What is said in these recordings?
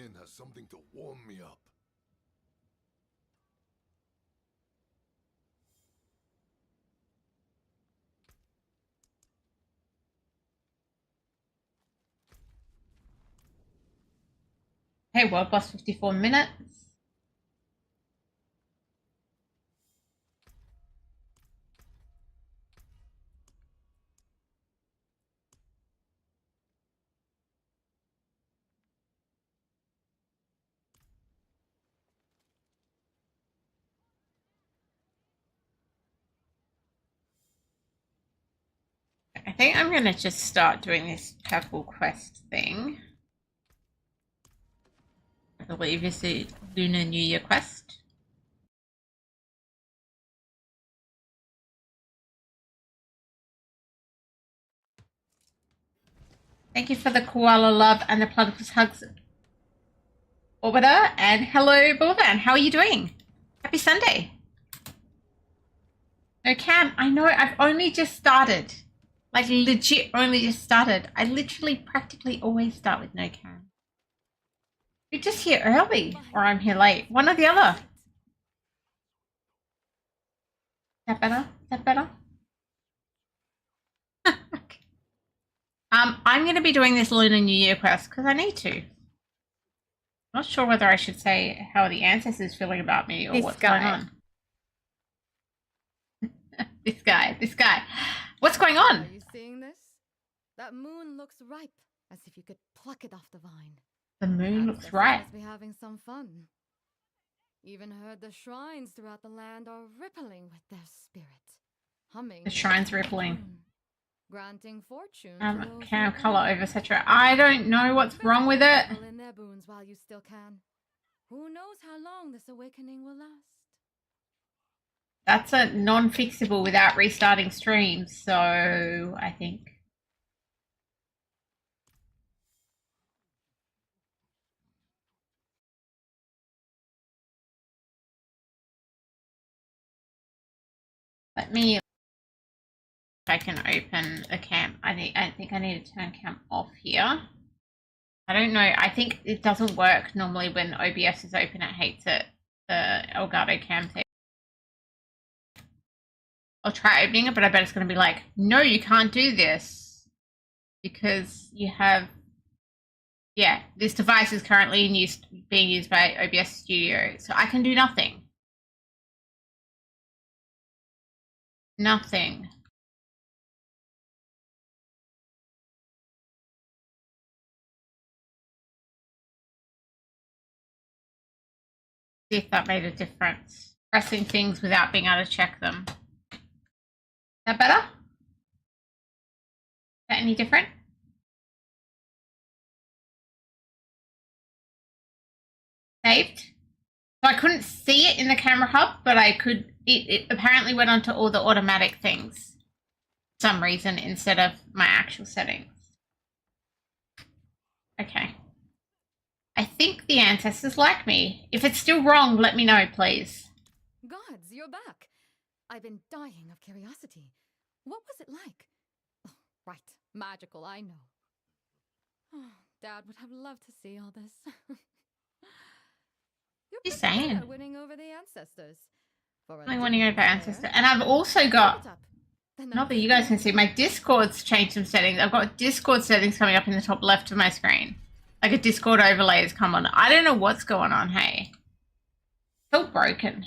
in has something to warm me up. Hey, world boss 54 minutes. I think I'm gonna just start doing this purple quest thing. I believe it's the Lunar New Year quest. Thank you for the koala love and the platypus hugs, Orbiter, and hello, Bulvan. How are you doing? Happy Sunday. No, Cam, I know I've only just started. Like, legit only just started. I literally practically always start with no Cam. You're just here early, or I'm here late. One or the other. Is that better? Is that better? Okay. I'm going to be doing this Lunar New Year quest because I need to. Not sure whether I should say how the ancestors feeling about me or what's going on. This guy. What's going on? Are you seeing this? That moon looks ripe, as if you could pluck it off the vine. The moon looks ripe. Must be having some fun. Even heard the shrines throughout the land are rippling with their spirit, humming. The shrine's rippling. Granting fortune. Cam color over etc. I don't know what's wrong with it. In their boons while you still can. Who knows how long this awakening will last? That's a non-fixable without restarting stream, so I think. Let me. I can open a camp. I think I need to turn camp off here. I don't know. I think it doesn't work normally when OBS is open. It hates it. The Elgato cam thing. I'll try opening it, but I bet it's going to be like, no, you can't do this because you have. Yeah, this device is currently being used by OBS Studio, so I can do nothing. Nothing. See if that made a difference. Pressing things without being able to check them. Is that better? Is that any different? Saved. So I couldn't see it in the camera hub, but I could. It apparently went onto all the automatic things for some reason instead of my actual settings. Okay. I think the ancestors like me. If it's still wrong, let me know, please. Gods, you're back. I've been dying of curiosity. What was it like? Oh, right, magical, I know. Oh, Dad would have loved to see all this. You're saying? Winning over the ancestors. I'm winning over ancestors. And I've also got, not that you guys can see, my Discord's changed some settings. I've got Discord settings coming up in the top left of my screen. Like a Discord overlay has come on. I don't know what's going on, hey. Feel broken.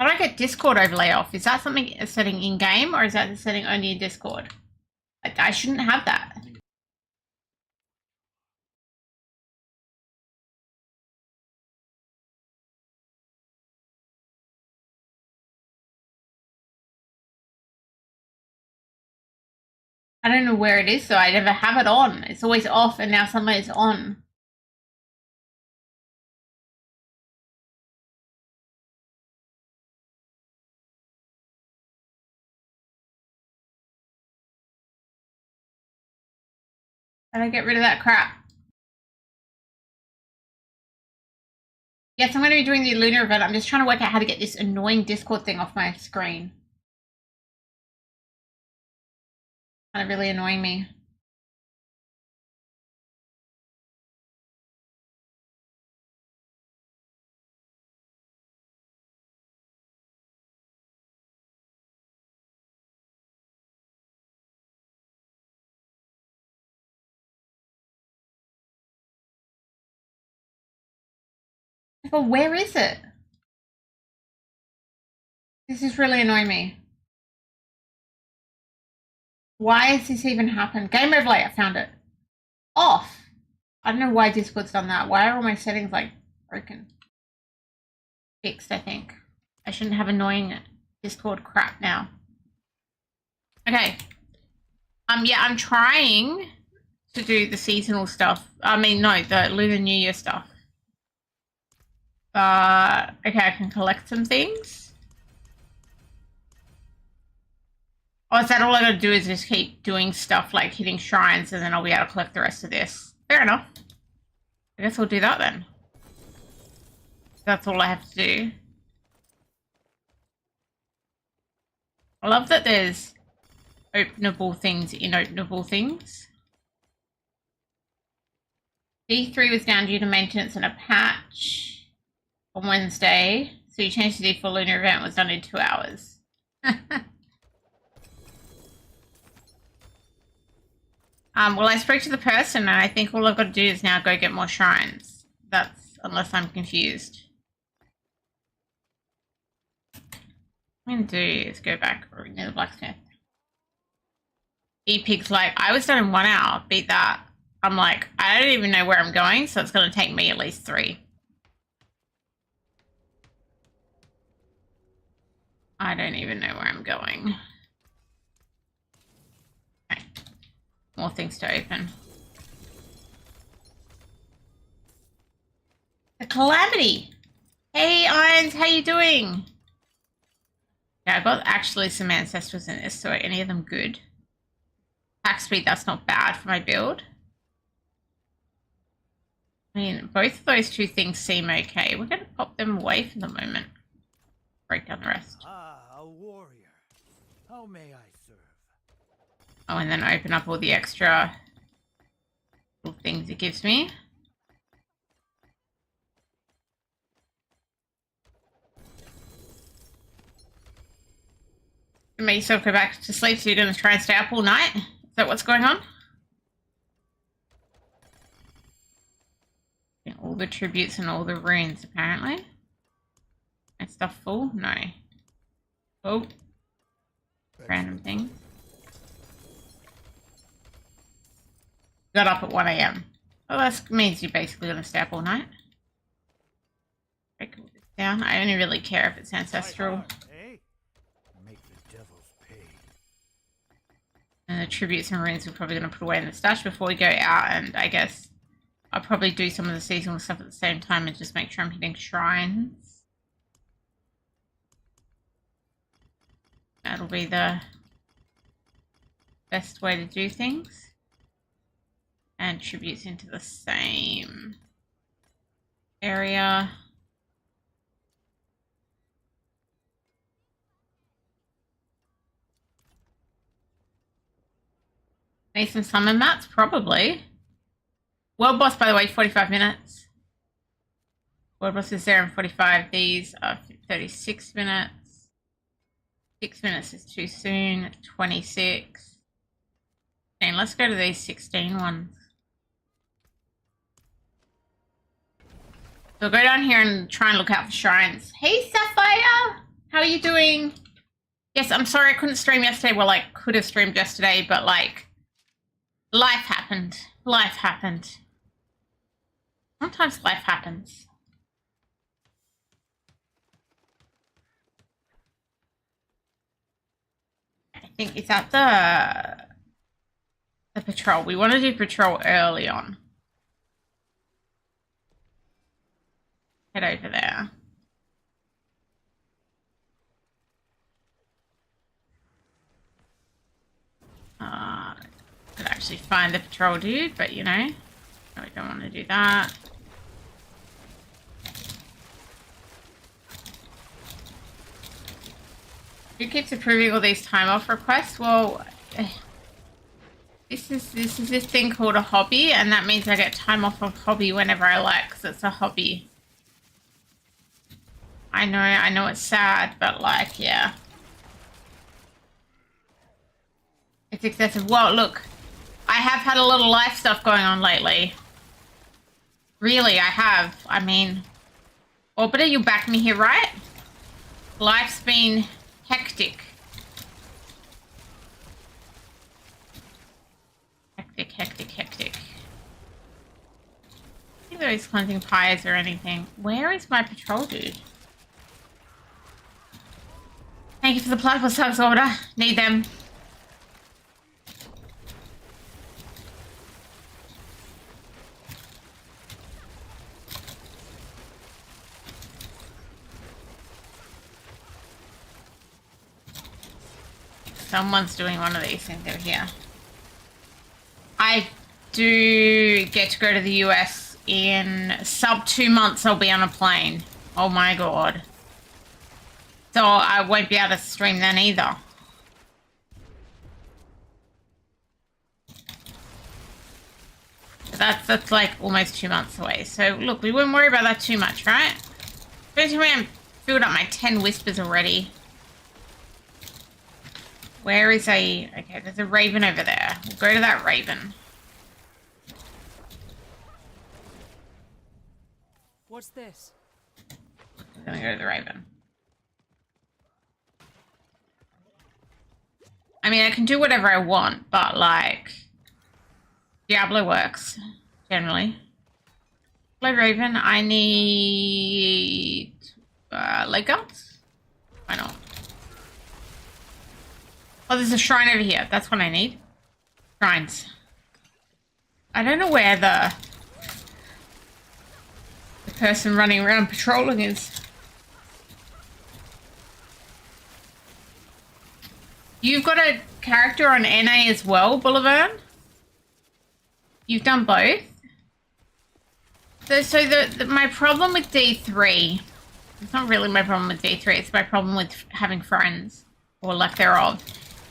How do I get Discord overlay off? Is that something a setting in-game or is that the setting only in Discord? I shouldn't have that. I don't know where it is, so I never have it on. It's always off, and now suddenly it's on. How do I get rid of that crap? Yes, I'm going to be doing the lunar event. I'm just trying to work out how to get this annoying Discord thing off my screen. Kind of really annoying me. But where is it? This is really annoying me. Why has this even happened? Game overlay, I found it. Off. I don't know why Discord's done that. Why are all my settings like broken? Fixed, I think. I shouldn't have annoying Discord crap now. Okay. Yeah, I'm trying to do the seasonal stuff. I mean, no, the Lunar New Year stuff. Okay, I can collect some things. Oh, is that all I gotta do is just keep doing stuff like hitting shrines and then I'll be able to collect the rest of this? Fair enough. I guess I'll do that then. That's all I have to do. I love that there's openable things in openable things. D3 was down due to maintenance and a patch on Wednesday. So you changed the D4 lunar event was done in 2 hours. Well, I spoke to the person and I think all I've got to do is now go get more shrines. That's, unless I'm confused. What I'm going to do is go back near the blacksmith. E-Pig's like, I was done in 1 hour, beat that. I'm like, I don't even know where I'm going, so it's going to take me at least 3. I don't even know where I'm going. Okay. More things to open. The Calamity! Hey, Irons, how you doing? Yeah, I've got actually some ancestors in this, so are any of them good? Attack speed, that's not bad for my build. I mean, both of those two things seem okay. We're going to pop them away for the moment. Break down the rest. Ah, a warrior. How may I serve? Oh, and then open up all the extra little things it gives me. Make yourself go back to sleep, so you're going to try and stay up all night? Is that what's going on? All the tributes and all the runes, apparently. And stuff full? No. Oh. Random thing. Got up at 1 AM. Well, that means you're basically going to stay up all night. Break all this down. I only really care if it's ancestral. Make the devils pay. And the tributes and runes we're probably going to put away in the stash before we go out, and I guess I'll probably do some of the seasonal stuff at the same time and just make sure I'm hitting shrines. That'll be the best way to do things. And tributes into the same area. Need some summon mats? Probably. World boss, by the way, 45 minutes. World boss is there in 45. These are 36 minutes. 6 minutes is too soon. 26. And let's go to these 16 ones. So I'll go down here and try and look out for shrines. Hey, Sapphire! How are you doing? Yes, I'm sorry I couldn't stream yesterday. Well, I could have streamed yesterday, but, like, life happened. Life happened. Sometimes life happens. I think it's at the patrol. We want to do patrol early on. Head over there. Could actually find the patrol dude, but you know, I don't want to do that. Who keeps approving all these time off requests? Well, this is this thing called a hobby, and that means I get time off of hobby whenever I like, because it's a hobby. I know it's sad, but like, yeah. It's excessive. Well, look, I have had a lot of life stuff going on lately. Really, I have. I mean, Orbiter, you back me here, right? Life's been hectic. Hectic, hectic, hectic. I think those cleansing pyres or anything. Where is my patrol dude? Thank you for the platypus subs, Orbiter. Need them. Someone's doing one of these things over here. I do get to go to the US in sub 2 months. I'll be on a plane. Oh my god. So I won't be able to stream then either. That's like almost 2 months away. So look, we wouldn't worry about that too much, right? Especially when I've filled up my 10 whispers already. Where is a... Okay, there's a raven over there. We'll go to that raven. What's this? I'm gonna go to the raven. I mean, I can do whatever I want, but like... Diablo works, generally. Hello, raven. I need... leg guards? Why not? Oh, there's a shrine over here. That's what I need. Shrines. I don't know where the person running around patrolling is. You've got a character on NA as well, Boulevard? You've done both? So my problem with D3, it's not really my problem with D3, it's my problem with having friends, or lack thereof,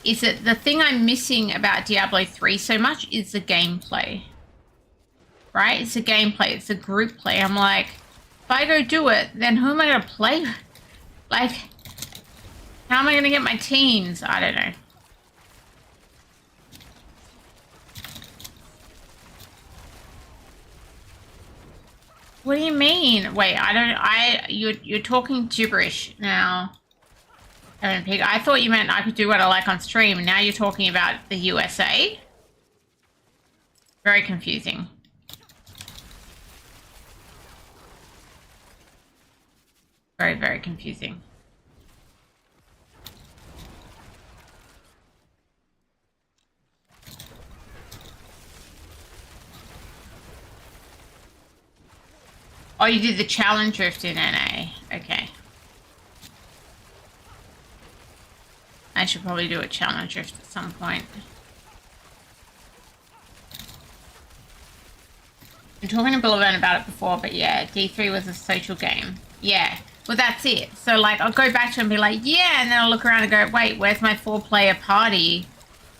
is that the thing I'm missing about Diablo 3 so much is the gameplay. Right? It's the gameplay. It's the group play. I'm like, if I go do it, then who am I going to play with? Like, how am I going to get my teams? I don't know. What do you mean? Wait, you're talking gibberish now. I thought you meant I could do what I like on stream, and now you're talking about the USA? Very confusing. Very, very confusing. Oh, you did the challenge drift in NA. Okay. I should probably do a challenge drift at some point. I'm talking to Boulevard about it before, but yeah, D3 was a social game. Yeah, well that's it. So like, I'll go back to it and be like, yeah, and then I'll look around and go, wait, where's my 4-player party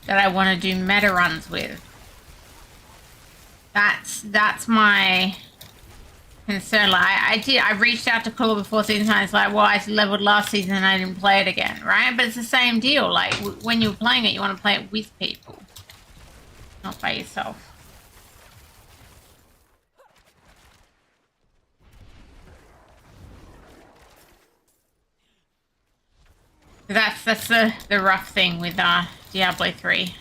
that I want to do meta runs with? That's my concern. Like, I reached out to Cooler before season 9. It's like, well, I leveled last season and I didn't play it again, right? But it's the same deal. Like, when you're playing it, you want to play it with people, not by yourself. That's the rough thing with Diablo 3.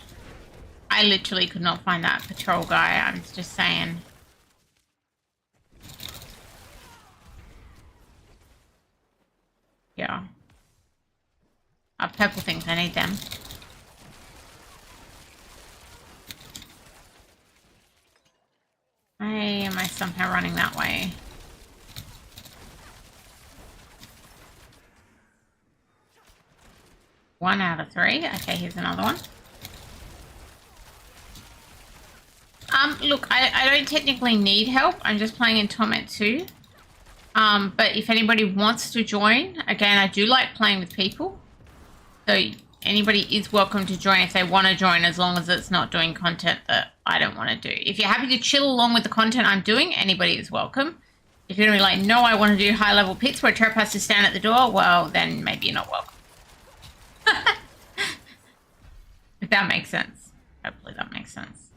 I literally could not find that patrol guy. I'm just saying. Yeah. Purple things, I need them. Why am I somehow running that way? One out of 3. Okay, here's another one. Look, I don't technically need help. I'm just playing in Torment 2. But if anybody wants to join, again, I do like playing with people. So anybody is welcome to join if they want to join, as long as it's not doing content that I don't want to do. If you're happy to chill along with the content I'm doing, anybody is welcome. If you're going to be like, no, I want to do high-level pits where Trep has to stand at the door, well, then maybe you're not welcome. If that makes sense. Hopefully that makes sense.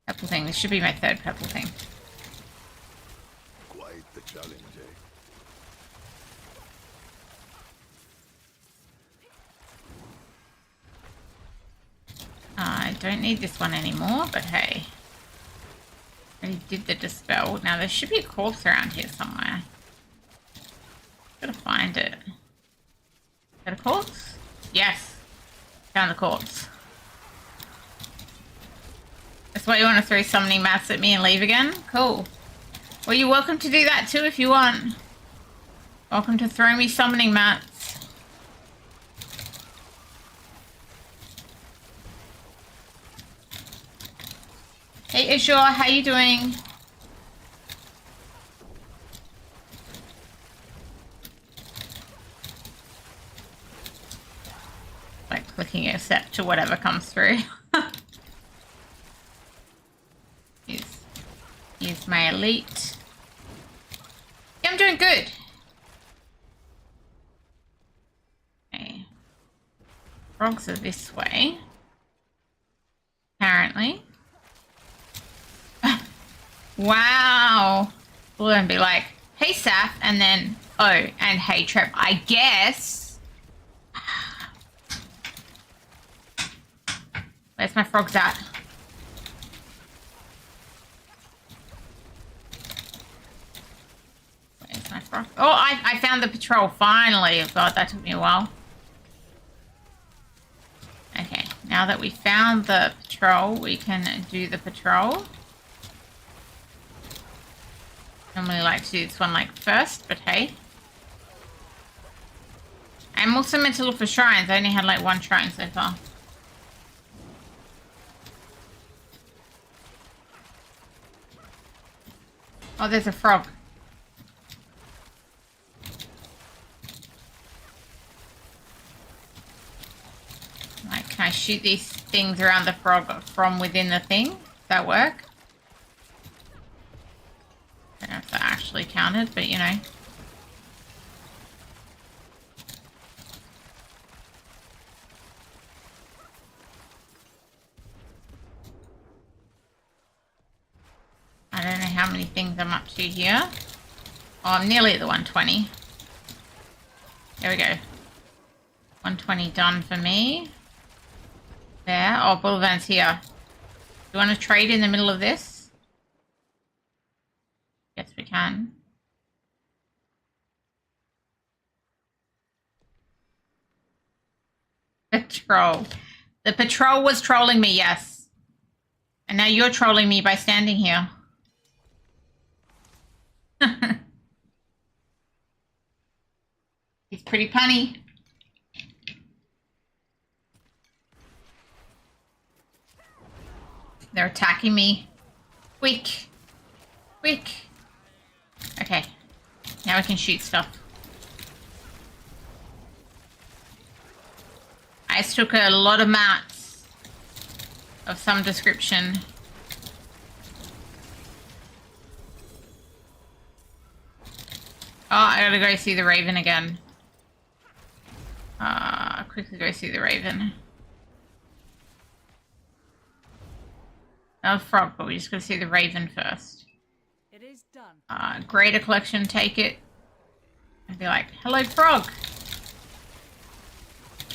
Purple thing. This should be my 3rd purple thing. the challenge, eh? I don't need this one anymore, but hey. I already did the dispel. Now there should be a corpse around here somewhere. Gotta find it. Is that a corpse? Yes. Found the corpse. That's why you want to throw summoning mats at me and leave again? Cool. Well, you're welcome to do that too if you want. Welcome to throw me summoning mats. Hey Azure, how you doing? Like clicking accept to whatever comes through. Here's my elite. Yeah, I'm doing good. Okay. Frogs are this way. Apparently. Wow. We're gonna be like, hey Saf, and then, oh, and hey Trep, I guess. Where's my frogs at? Where's my frog? Oh, I found the patrol, finally. Oh god, that took me a while. Okay, now that we found the patrol, we can do the patrol. Normally like to do this one like first, but hey. I'm also meant to look for shrines. I only had like one shrine so far. Oh, there's a frog. Like, can I shoot these things around the frog from within the thing? Does that work? I don't know if that actually counted, but you know. I don't know how many things I'm up to here. Oh, I'm nearly at the 120. There we go. 120 done for me. There. Oh, Bullvan's here. Do you want to trade in the middle of this? Yes, we can. Patrol. The patrol was trolling me, yes. And now you're trolling me by standing here. He's pretty punny. They're attacking me. Quick. Quick. Okay. Now we can shoot stuff. I just took a lot of mats of some description. Oh, I gotta go see the Raven again. Quickly go see the Raven. Not a frog, but we just gotta see the Raven first. It is done. Greater collection, take it. And be like, hello frog.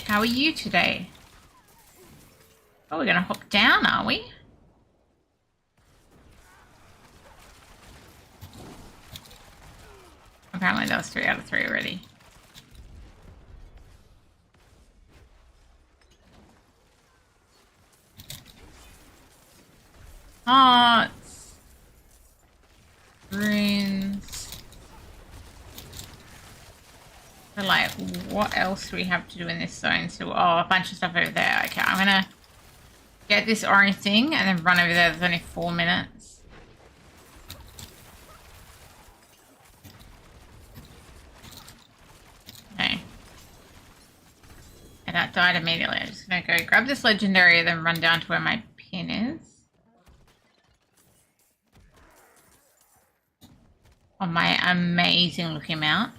How are you today? Oh, we're gonna hop down, are we? Apparently that was 3 out of 3 already. Hearts. Runes. So like, what else do we have to do in this zone? So, oh, a bunch of stuff over there. Okay, I'm gonna get this orange thing and then run over there. There's only 4 minutes. Okay. And that died immediately. I'm just gonna go grab this legendary, then run down to where my pin is. On my amazing looking mount.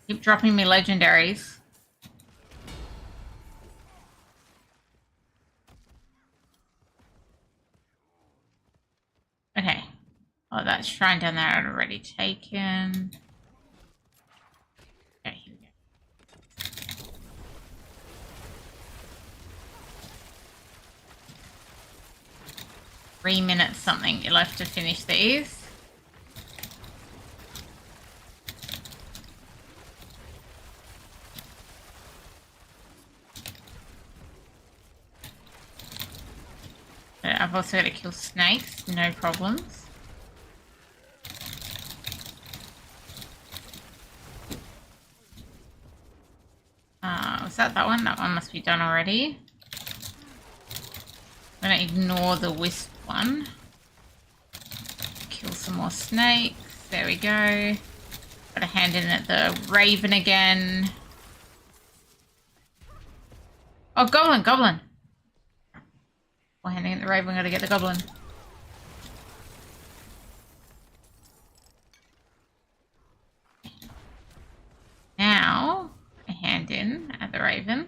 Keep dropping me legendaries. Okay. Oh, That shrine down there I'd already taken. Okay, here we go. 3 minutes something left to finish these. I've also got to kill snakes, no problems. Was that one? That one must be done already. I'm going to ignore the wisp one. Kill some more snakes. There we go. Got to hand in at the raven again. Oh, goblin, goblin. We're handing in the raven, got to get the goblin. Now, I hand in at the raven.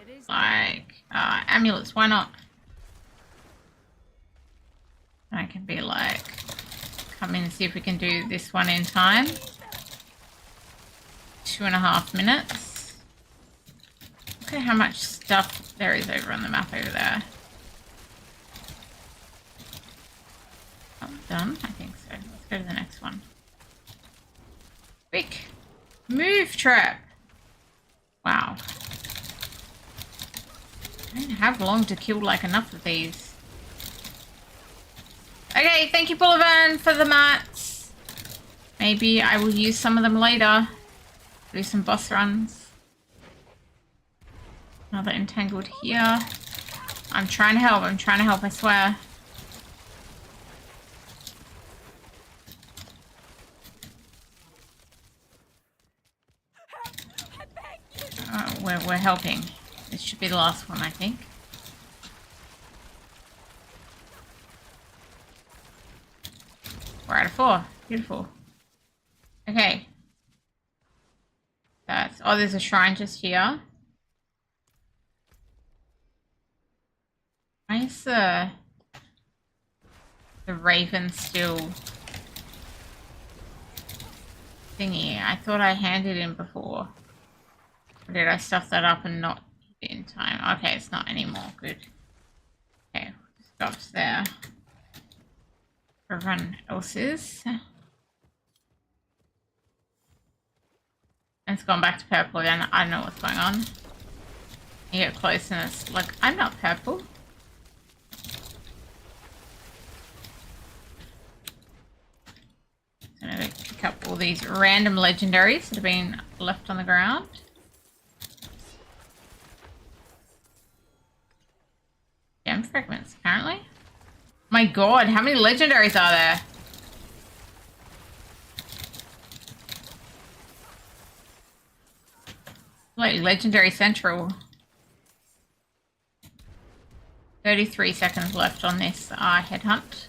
It is Like, amulets, why not? I can be like, come in and see if we can do this one in time. 2.5 minutes. Look at how much stuff there is over on the map over there. Oh, done? I think so. Let's go to the next one. Quick! Move, trap! Wow. I don't have long to kill like enough of these. Okay, thank you, Bullivan, for the mats. Maybe I will use some of them later. Do some boss runs. Another entangled here. I'm trying to help, I swear. We're helping. This should be the last one, I think. We're out of 4. Beautiful. Okay. Oh, there's a shrine just here. Why is the raven still thingy? I thought I handed in before. Or did I stuff that up and not hit it in time? Okay, it's not anymore. Good. Okay, just go up to there. Everyone else is. It's gone back to purple again. I don't know what's going on. You get close and it's like, I'm not purple. So I'm going to pick up all these random legendaries that have been left on the ground. Gem fragments, apparently. My god, how many legendaries are there? Like Legendary Central. 33 seconds left on this headhunt.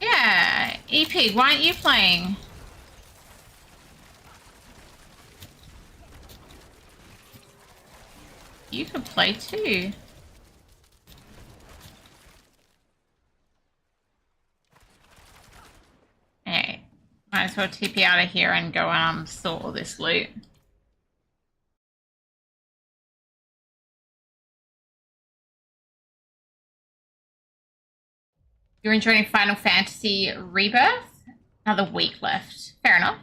Yeah, EP, why aren't you playing? You could play too. Hey, might as well TP out of here and go sort all this loot. You're enjoying Final Fantasy Rebirth? Another week left. Fair enough.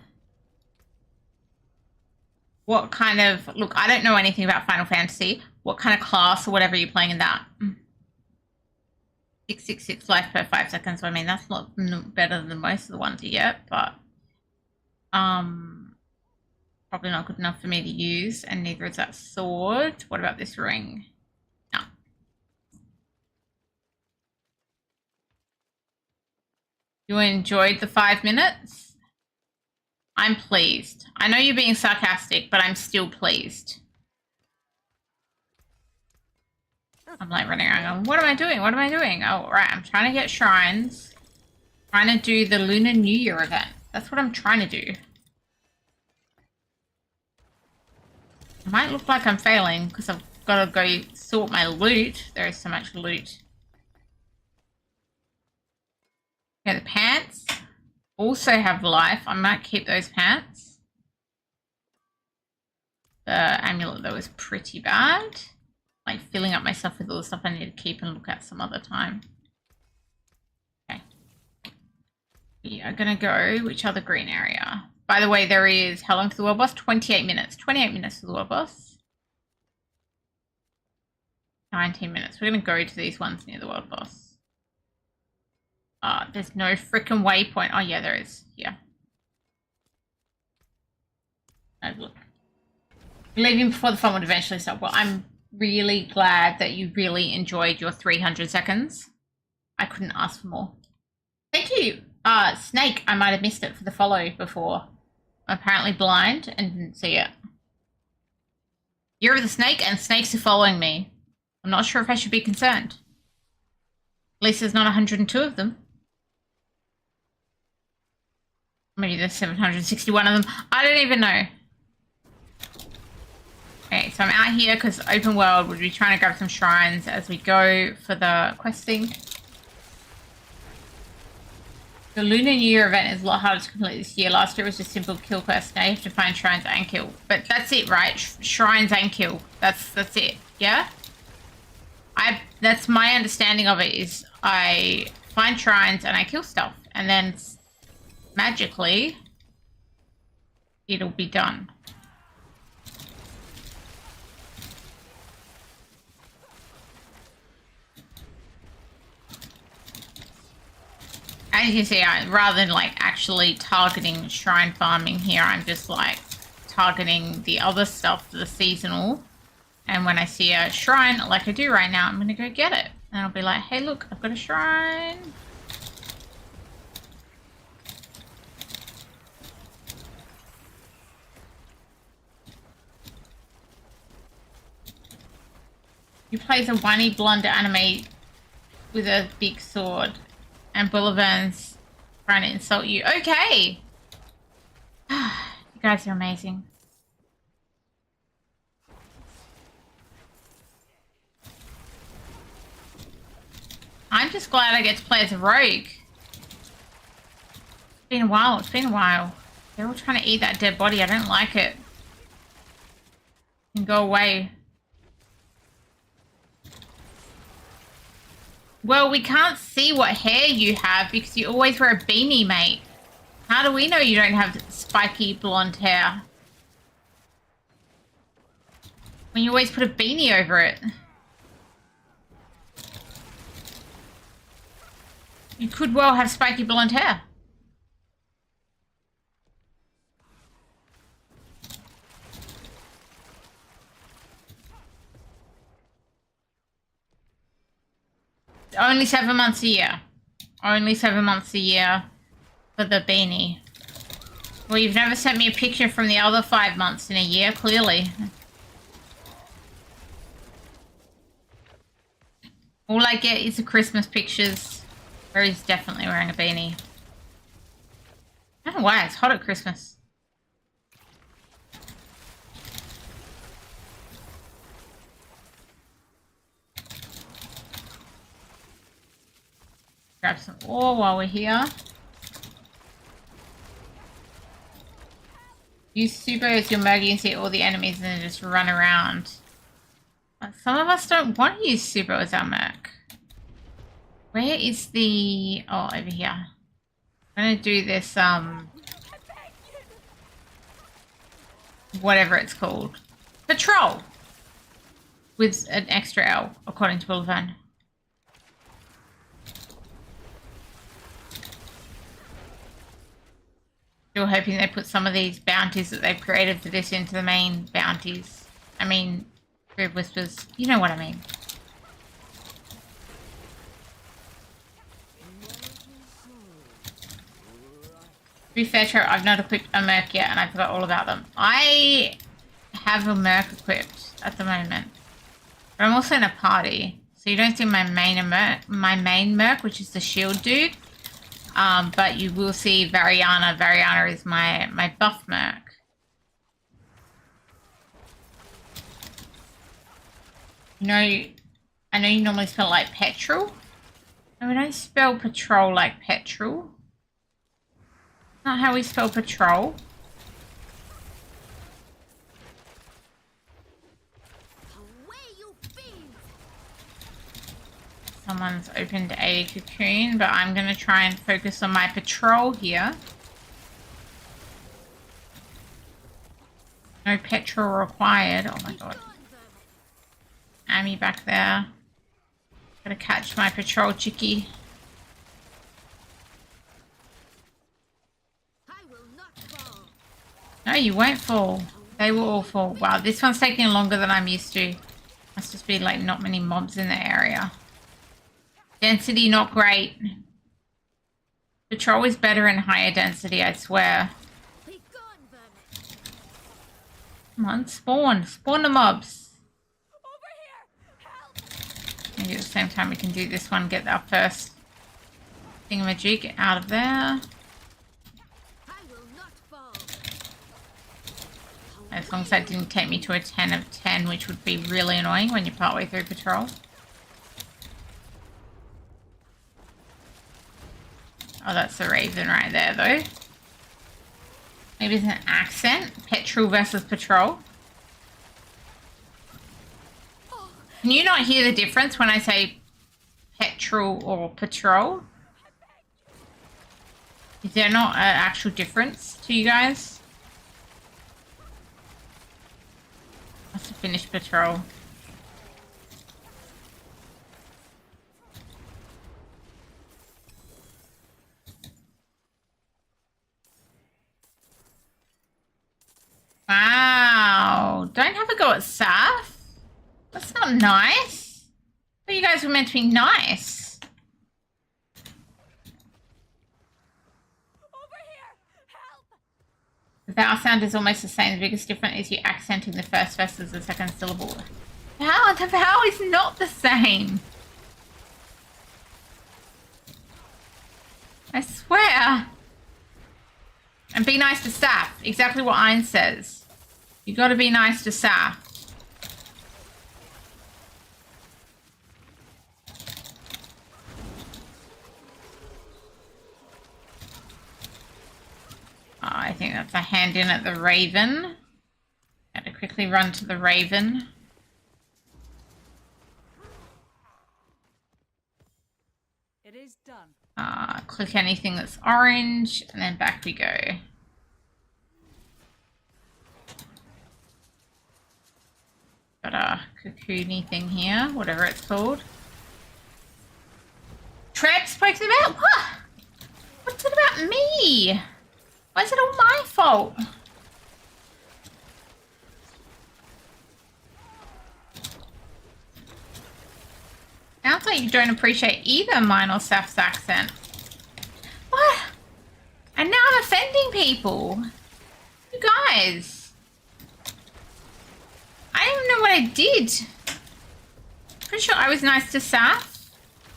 What kind of... Look, I don't know anything about Final Fantasy. What kind of class or whatever you're playing in that? 666 life per 5 seconds. I mean, that's not better than most of the ones you get, but... probably not good enough for me to use, and neither is that sword. What about this ring? No. You enjoyed the 5 minutes? I'm pleased. I know you're being sarcastic, but I'm still pleased. I'm like running around going, what am I doing? What am I doing? Oh, right. I'm trying to get shrines. Trying to do the Lunar New Year event. That's what I'm trying to do. It might look like I'm failing because I've gotta go sort my loot. There is so much loot. Okay, the pants also have life. I might keep those pants. The amulet, though, is pretty bad. Like, filling up myself with all the stuff I need to keep and look at some other time. Okay. We are gonna go, which other green area? By the way, there is, how long to the world boss? 28 minutes. 28 minutes to the world boss. 19 minutes. We're gonna go to these ones near the world boss. There's no freaking waypoint. Oh, yeah, there is. Yeah. Oh, look. Leaving before the fun would eventually stop. Well, I'm really glad that you really enjoyed your 300 seconds. I couldn't ask for more. Thank you. Snake, I might have missed it for the follow before. I'm apparently blind and didn't see it. You're the snake and snakes are following me. I'm not sure if I should be concerned. At least there's not 102 of them. Maybe there's 761 of them. I don't even know. Okay, so I'm out here because open world would be trying to grab some shrines as we go for the questing. The Lunar New Year event is a lot harder to complete this year. Last year was just simple kill quest. Now you have to find shrines and kill. But that's it, right? Shrines and kill. That's it. Yeah? That's my understanding of it is I find shrines and I kill stuff. And then magically it'll be done. As you see, rather than like actually targeting shrine farming here, I'm just like targeting the other stuff, the seasonal. And when I see a shrine, like I do right now, I'm going to go get it. And I'll be like, hey, look, I've got a shrine. You plays a whiny blonde anime with a big sword. And Bolivan's trying to insult you. Okay. You guys are amazing. I'm just glad I get to play as a rogue. It's been a while. It's been a while. They're all trying to eat that dead body. I don't like it. And go away. Well, we can't see what hair you have because you always wear a beanie, mate. How do we know you don't have spiky blonde hair? When you always put a beanie over it. You could well have spiky blonde hair. Only 7 months a year. Only 7 months a year for the beanie. Well, you've never sent me a picture from the other 5 months in a year, clearly. All I get is the Christmas pictures where he's definitely wearing a beanie. I don't know why, it's hot at Christmas. Grab some ore while we're here. Use super as your Murgy and see all the enemies and then just run around. But some of us don't want to use super as our Merc. Where is the... Oh, over here. I'm going to do this, whatever it's called. Patrol! With an extra L, according to Bolivan. Still hoping they put some of these bounties that they've created for this into the main bounties. I mean, Grid Whispers, you know what I mean. To be fair, Trevor, I've not equipped a Merc yet and I forgot all about them. I have a Merc equipped at the moment. But I'm also in a party. So you don't see my main Merc, which is the shield dude. But you will see Variana. Variana is my buff Merc. You know, I know you normally spell it like petrol. No, we don't spell patrol like petrol. Not how we spell patrol. Someone's opened a cocoon, but I'm going to try and focus on my patrol here. No petrol required. Oh my god. Amy back there. Gotta catch my patrol chickie. No, you won't fall. They will all fall. Wow, this one's taking longer than I'm used to. Must just be like not many mobs in the area. Density not great. Patrol is better in higher density, I swear. Come on, spawn. Spawn the mobs. Maybe at the same time we can do this one. Get our first thingamajig out of there. As long as that didn't take me to a 10 of 10, which would be really annoying when you're partway through patrol. Oh, that's the Raven right there, though. Maybe it's an accent. Petrol versus patrol. Can you not hear the difference when I say petrol or patrol? Is there not an actual difference to you guys? Must have finished patrol. Wow. Don't have a go at Saf. That's not nice. But you guys were meant to be nice. Over here! Help! The vowel sound is almost the same. The biggest difference is you accenting the first versus the second syllable. Wow, the vowel is not the same. I swear. And be nice to Saf. Exactly what Ein says. You gotta be nice to Saf. Oh, I think that's a hand in at the Raven. Gotta quickly run to the Raven. It is done. Click anything that's orange, and then back we go. Got a cocoony thing here, whatever it's called. Trep spoke about what? What's it about me? Why is it all my fault? Sounds like you don't appreciate either mine or Saf's accent. What? And now I'm offending people. You guys. I don't even know what I did. Pretty sure I was nice to Saf.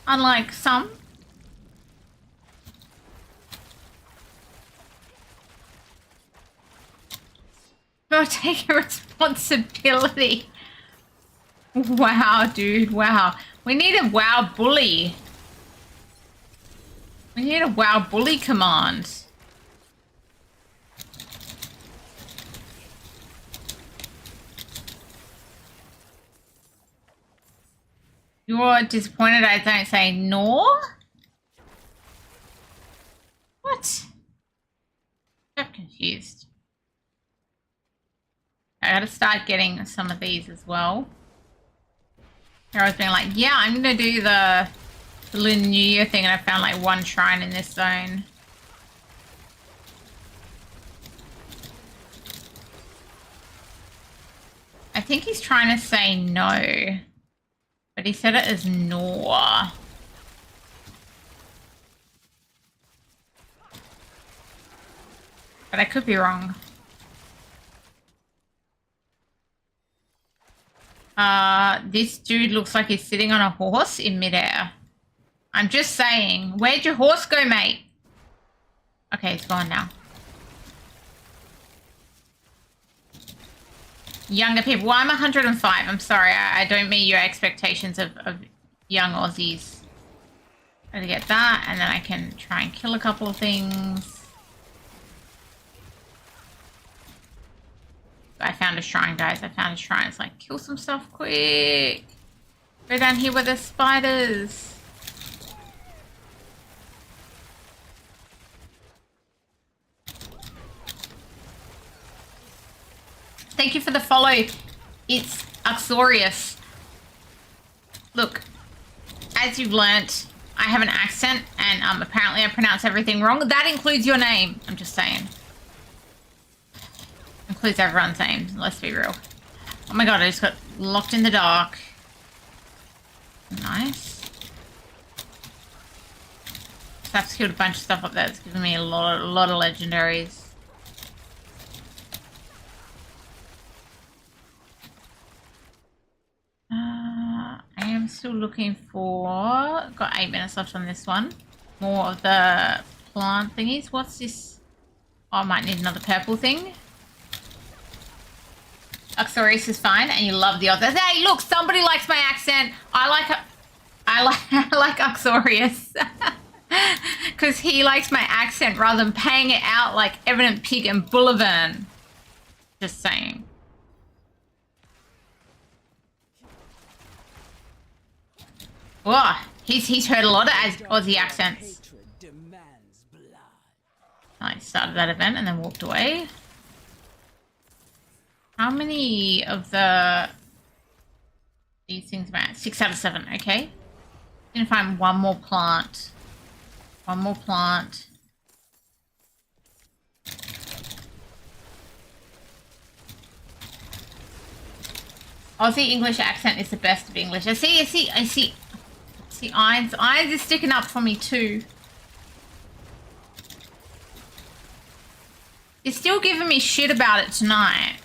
Unlike some. Gotta take responsibility. Wow, dude. Wow. We need a wow bully. We need a wow bully command. You're disappointed I don't say nor? What? I'm confused. I gotta start getting some of these as well. I was being like, yeah, I'm gonna do the Lunar New Year thing, and I found like one shrine in this zone. I think he's trying to say no, but he said it as nor. But I could be wrong. This dude looks like he's sitting on a horse in midair. I'm just saying. Where'd your horse go, mate? Okay, it's gone now. younger people. Well, I'm 105. I'm sorry. I don't meet your expectations of young Aussies. Gotta get that, and then I can try and kill a couple of things. I found a shrine, guys. I found a shrine. It's like, kill some stuff quick. Go down here where there's spiders. Thank you for the follow. It's Uxorius. Look, as you've learnt, I have an accent, and apparently I pronounce everything wrong. That includes your name. I'm just saying. Includes everyone's name. Let's be real. Oh my god, I just got locked in the dark. Nice. That's killed a bunch of stuff up there. It's giving me a lot of legendaries. I am still looking for... Got 8 minutes left on this one. More of the plant thingies. What's this? Oh, I might need another purple thing. Uxorius is fine, and you love the others. Hey, look, somebody likes my accent. I like Uxorius. Because he likes my accent rather than paying it out like Evident Pig and Boulevard. Just saying. Oh, he's heard a lot of Aussie accents. I started that event and then walked away. How many of these things am I at? 6 out of 7, okay. Gonna find one more plant. One more plant. Aussie English accent is the best of English. I see. Irons is sticking up for me too. You're still giving me shit about it tonight.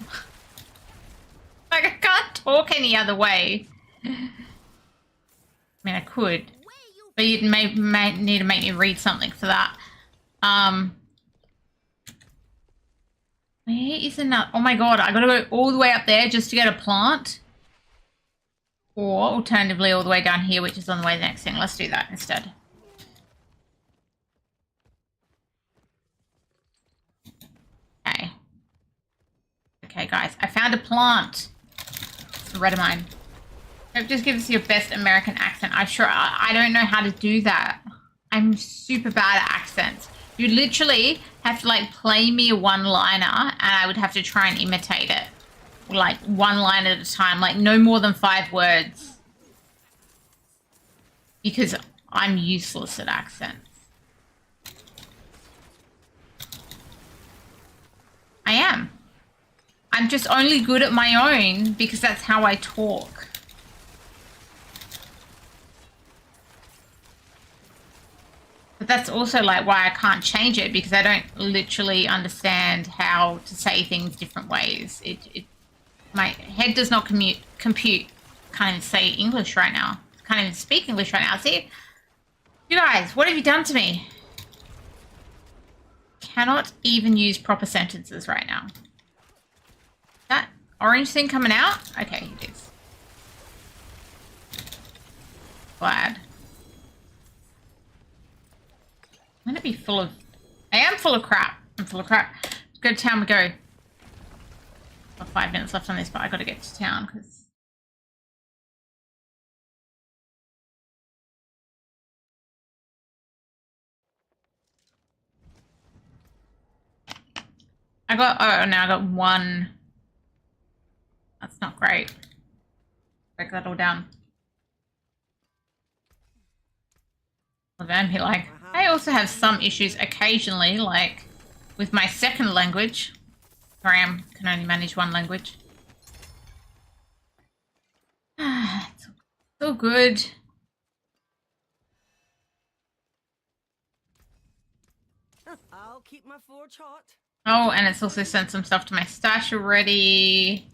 Like, I can't talk any other way. I mean, I could. But you'd may need to make me read something for that. Where is another? Oh my god, I gotta go all the way up there just to get a plant. Or alternatively all the way down here, which is on the way to the next thing. Let's do that instead. Okay. Okay, guys. I found a plant. It's a Redamine. Just give us your best American accent. I don't know how to do that. I'm super bad at accents. You literally have to like play me a one-liner and I would have to try and imitate it. Like one line at a time, like no more than 5 words. Because I'm useless at accents. I am. I'm just only good at my own because that's how I talk. But that's also like why I can't change it because I don't literally understand how to say things different ways. My head does not compute. Can't even say English right now. Can't even speak English right now. See? You guys, what have you done to me? Cannot even use proper sentences right now. That orange thing coming out? Okay, it is. Glad. I'm gonna be full of... I am full of crap. I'm full of crap. Go to town we go. Got 5 minutes left on this, but I gotta get to town because... I got 1. That's not great. Break that all down. Well, then be like, I also have some issues occasionally, like with my second language. Graham can only manage 1 language. It's all good. I'll keep my forge hot. Oh, and it's also sent some stuff to my stash already.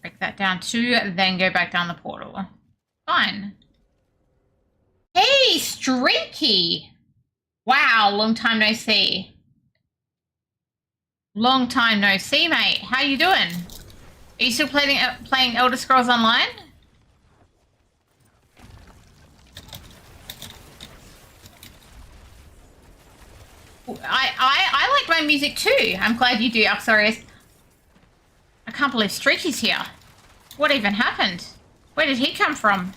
Break that down too, then go back down the portal. Fine. Hey, Streaky! Wow, long time no see. Long time no see, mate. How you doing? Are you still playing Elder Scrolls Online? I like my music too. I'm glad you do, Axarius. I can't believe Streaky's here. What even happened? Where did he come from?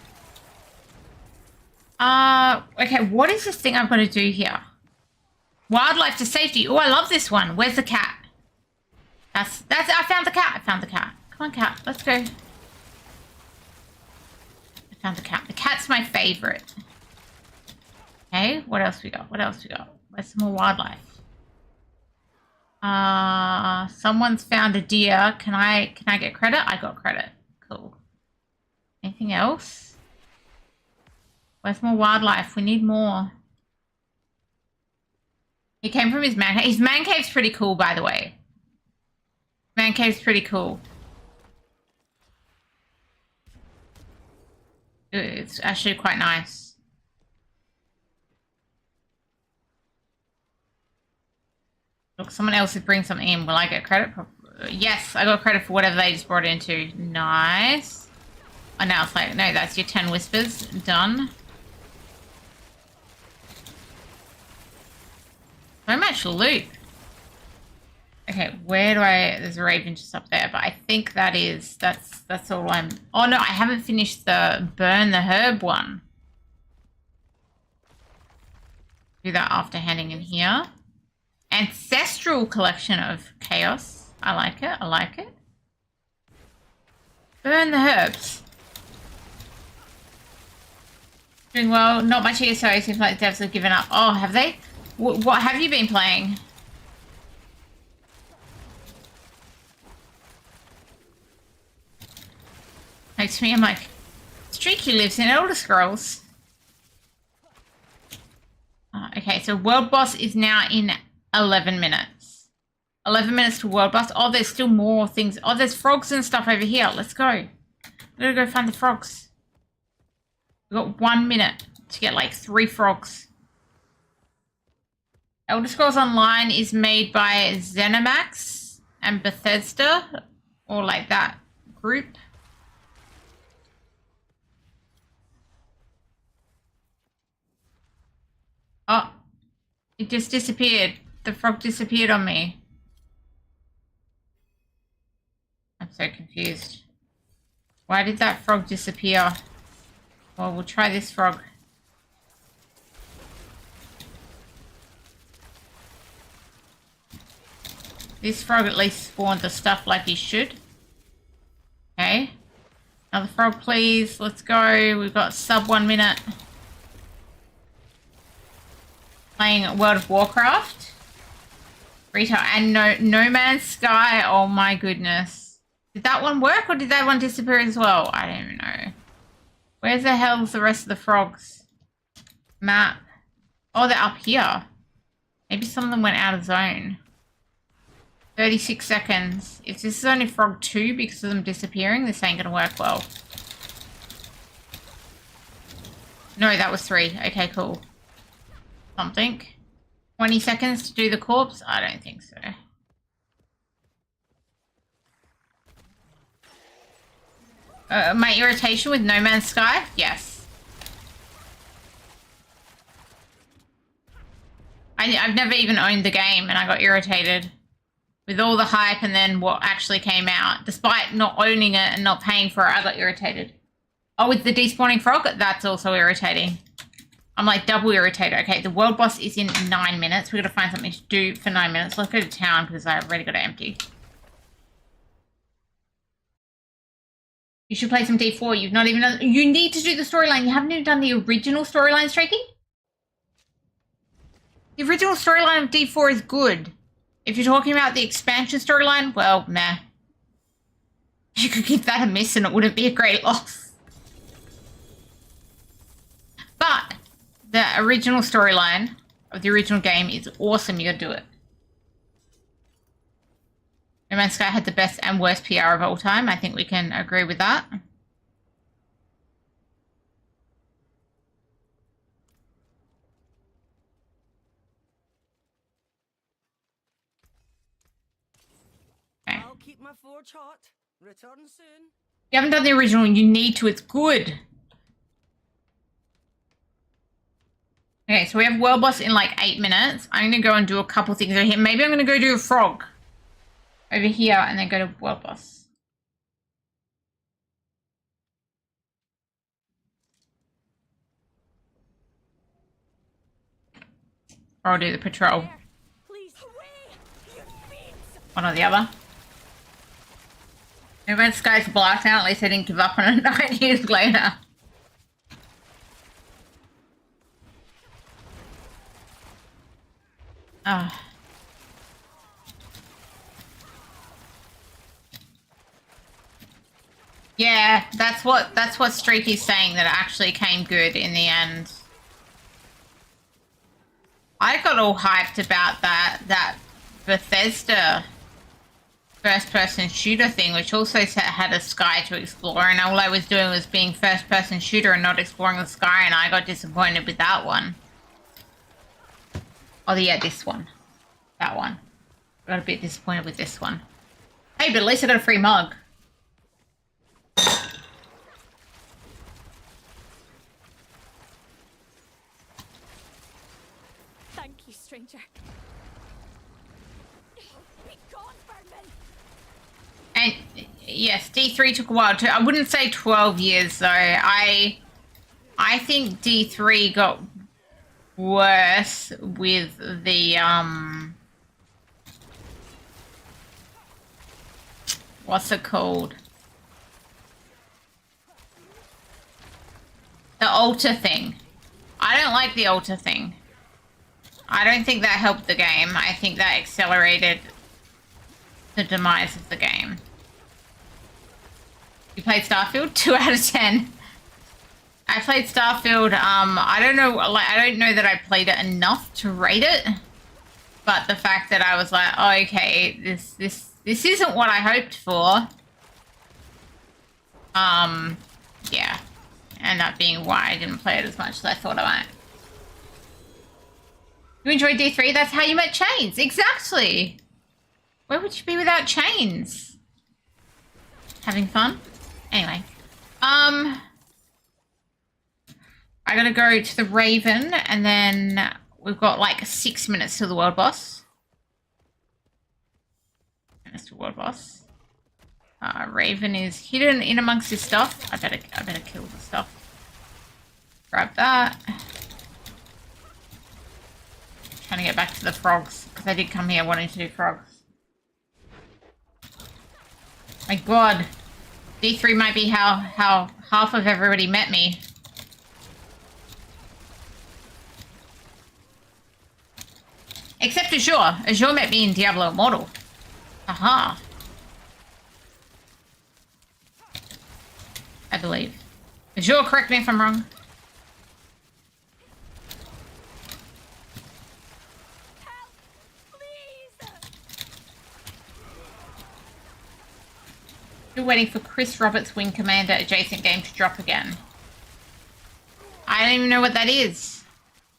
Okay, what is this thing I've got to do here? Wildlife to safety. Oh, I love this one. Where's the cat? That's, I found the cat. I found the cat. Come on, cat. Let's go. I found the cat. The cat's my favorite. Okay, what else we got? What else we got? Where's some more wildlife? Someone's found a deer. Can I get credit? I got credit. Cool. Anything else? Where's more wildlife? We need more. He came from his man cave. His man cave's pretty cool, by the way. Man cave's pretty cool. It's actually quite nice. Look, someone else is bringing something in. Will I get credit? Yes, I got credit for whatever they just brought it into. Nice. Oh, now it's like, no, that's your 10 whispers. Done. So much loot. Okay, where do I... There's a raven just up there, but I think that's all I'm... Oh, no, I haven't finished the burn the herb one. Do that after handing in here. Ancestral collection of chaos. I like it. I like it. Burn the herbs. Doing well. Not much ESO. Seems like devs have given up. Oh, have they? What have you been playing? Makes me, I'm like, Streaky lives in Elder Scrolls. Okay, so world boss is now in 11 minutes. 11 minutes to world boss. Oh, there's still more things. Oh, there's frogs and stuff over here. Let's go. We gotta go find the frogs. We've got 1 minute to get like 3 frogs. Elder Scrolls Online is made by ZeniMax and Bethesda, or like that group. Oh, it just disappeared. The frog disappeared on me. I'm so confused. Why did that frog disappear? Well, we'll try this frog. This frog at least spawned the stuff like he should. Okay. Another frog, please. Let's go. We've got sub 1 minute. Playing World of Warcraft. Retail and No Man's Sky. Oh my goodness. Did that one work or did that one disappear as well? I don't even know. Where's the hell's the rest of the frogs? Map. Oh, they're up here. Maybe some of them went out of zone. 36 seconds. If this is only frog 2 because of them disappearing, this ain't gonna work well. No, that was 3. Okay, cool. Something. 20 seconds to do the corpse? I don't think so. My irritation with No Man's Sky? Yes. I've never even owned the game and I got irritated with all the hype and then what actually came out. Despite not owning it and not paying for it, I got irritated. Oh, with the despawning frog? That's also irritating. I'm like double irritated. Okay, the world boss is in 9 minutes. We've got to find something to do for 9 minutes. Let's go to town because I've already got to empty. You should play some D4. You've not even done... You need to do the storyline. You haven't even done the original storyline, Streaky? The original storyline of D4 is good. If you're talking about the expansion storyline, well, meh. You could give that a miss and it wouldn't be a great loss. But the original storyline of the original game is awesome. You gotta do it. No Man's Sky had the best and worst PR of all time. I think we can agree with that. keep my forge hot. Return soon. You haven't done the original, you need to, it's good. Okay, so we have World Boss in like 8 minutes. I'm going to go and do a couple things over here. Maybe I'm going to go do a frog over here and then go to World Boss. Or I'll do the patrol. Please, away! You fiends! One or the other. And when Sky's blacked out, at least I didn't give up on it 9 years later. Ah. Yeah, that's what Streaky's saying, that it actually came good in the end. I got all hyped about that Bethesda first-person shooter thing, which also had a sky to explore, and all I was doing was being first-person shooter and not exploring the sky, and I got disappointed with that one. Oh yeah, this one. That one. I got a bit disappointed with this one. Hey, but at least I got a free mug. Thank you, stranger. Be gone, vermin! And yes, D3 took a while too. I wouldn't say 12 years though. I think D3 got worse with the what's it called? The altar thing. I don't like the altar thing. I don't think that helped the game. I think that accelerated the demise of the game. You played Starfield? 2 out of 10. I played Starfield. I don't know. Like, I don't know that I played it enough to rate it. But the fact that I was like, oh, okay, this isn't what I hoped for. Yeah, and that being why I didn't play it as much as I thought I might. You enjoyed D3? That's how you met Chains. Exactly. Where would you be without Chains? Having fun? Anyway. I gotta go to the Raven, and then we've got like 6 minutes to the world boss. Minutes to world boss. Raven is hidden in amongst his stuff. I better kill the stuff. Grab that. Trying to get back to the frogs, because I did come here wanting to do frogs. My god. D3 might be how half of everybody met me. Except Azure. Azure met me in Diablo Immortal. Aha. I believe. Azure, correct me if I'm wrong. Still waiting for Chris Roberts' Wing Commander adjacent game to drop again. I don't even know what that is.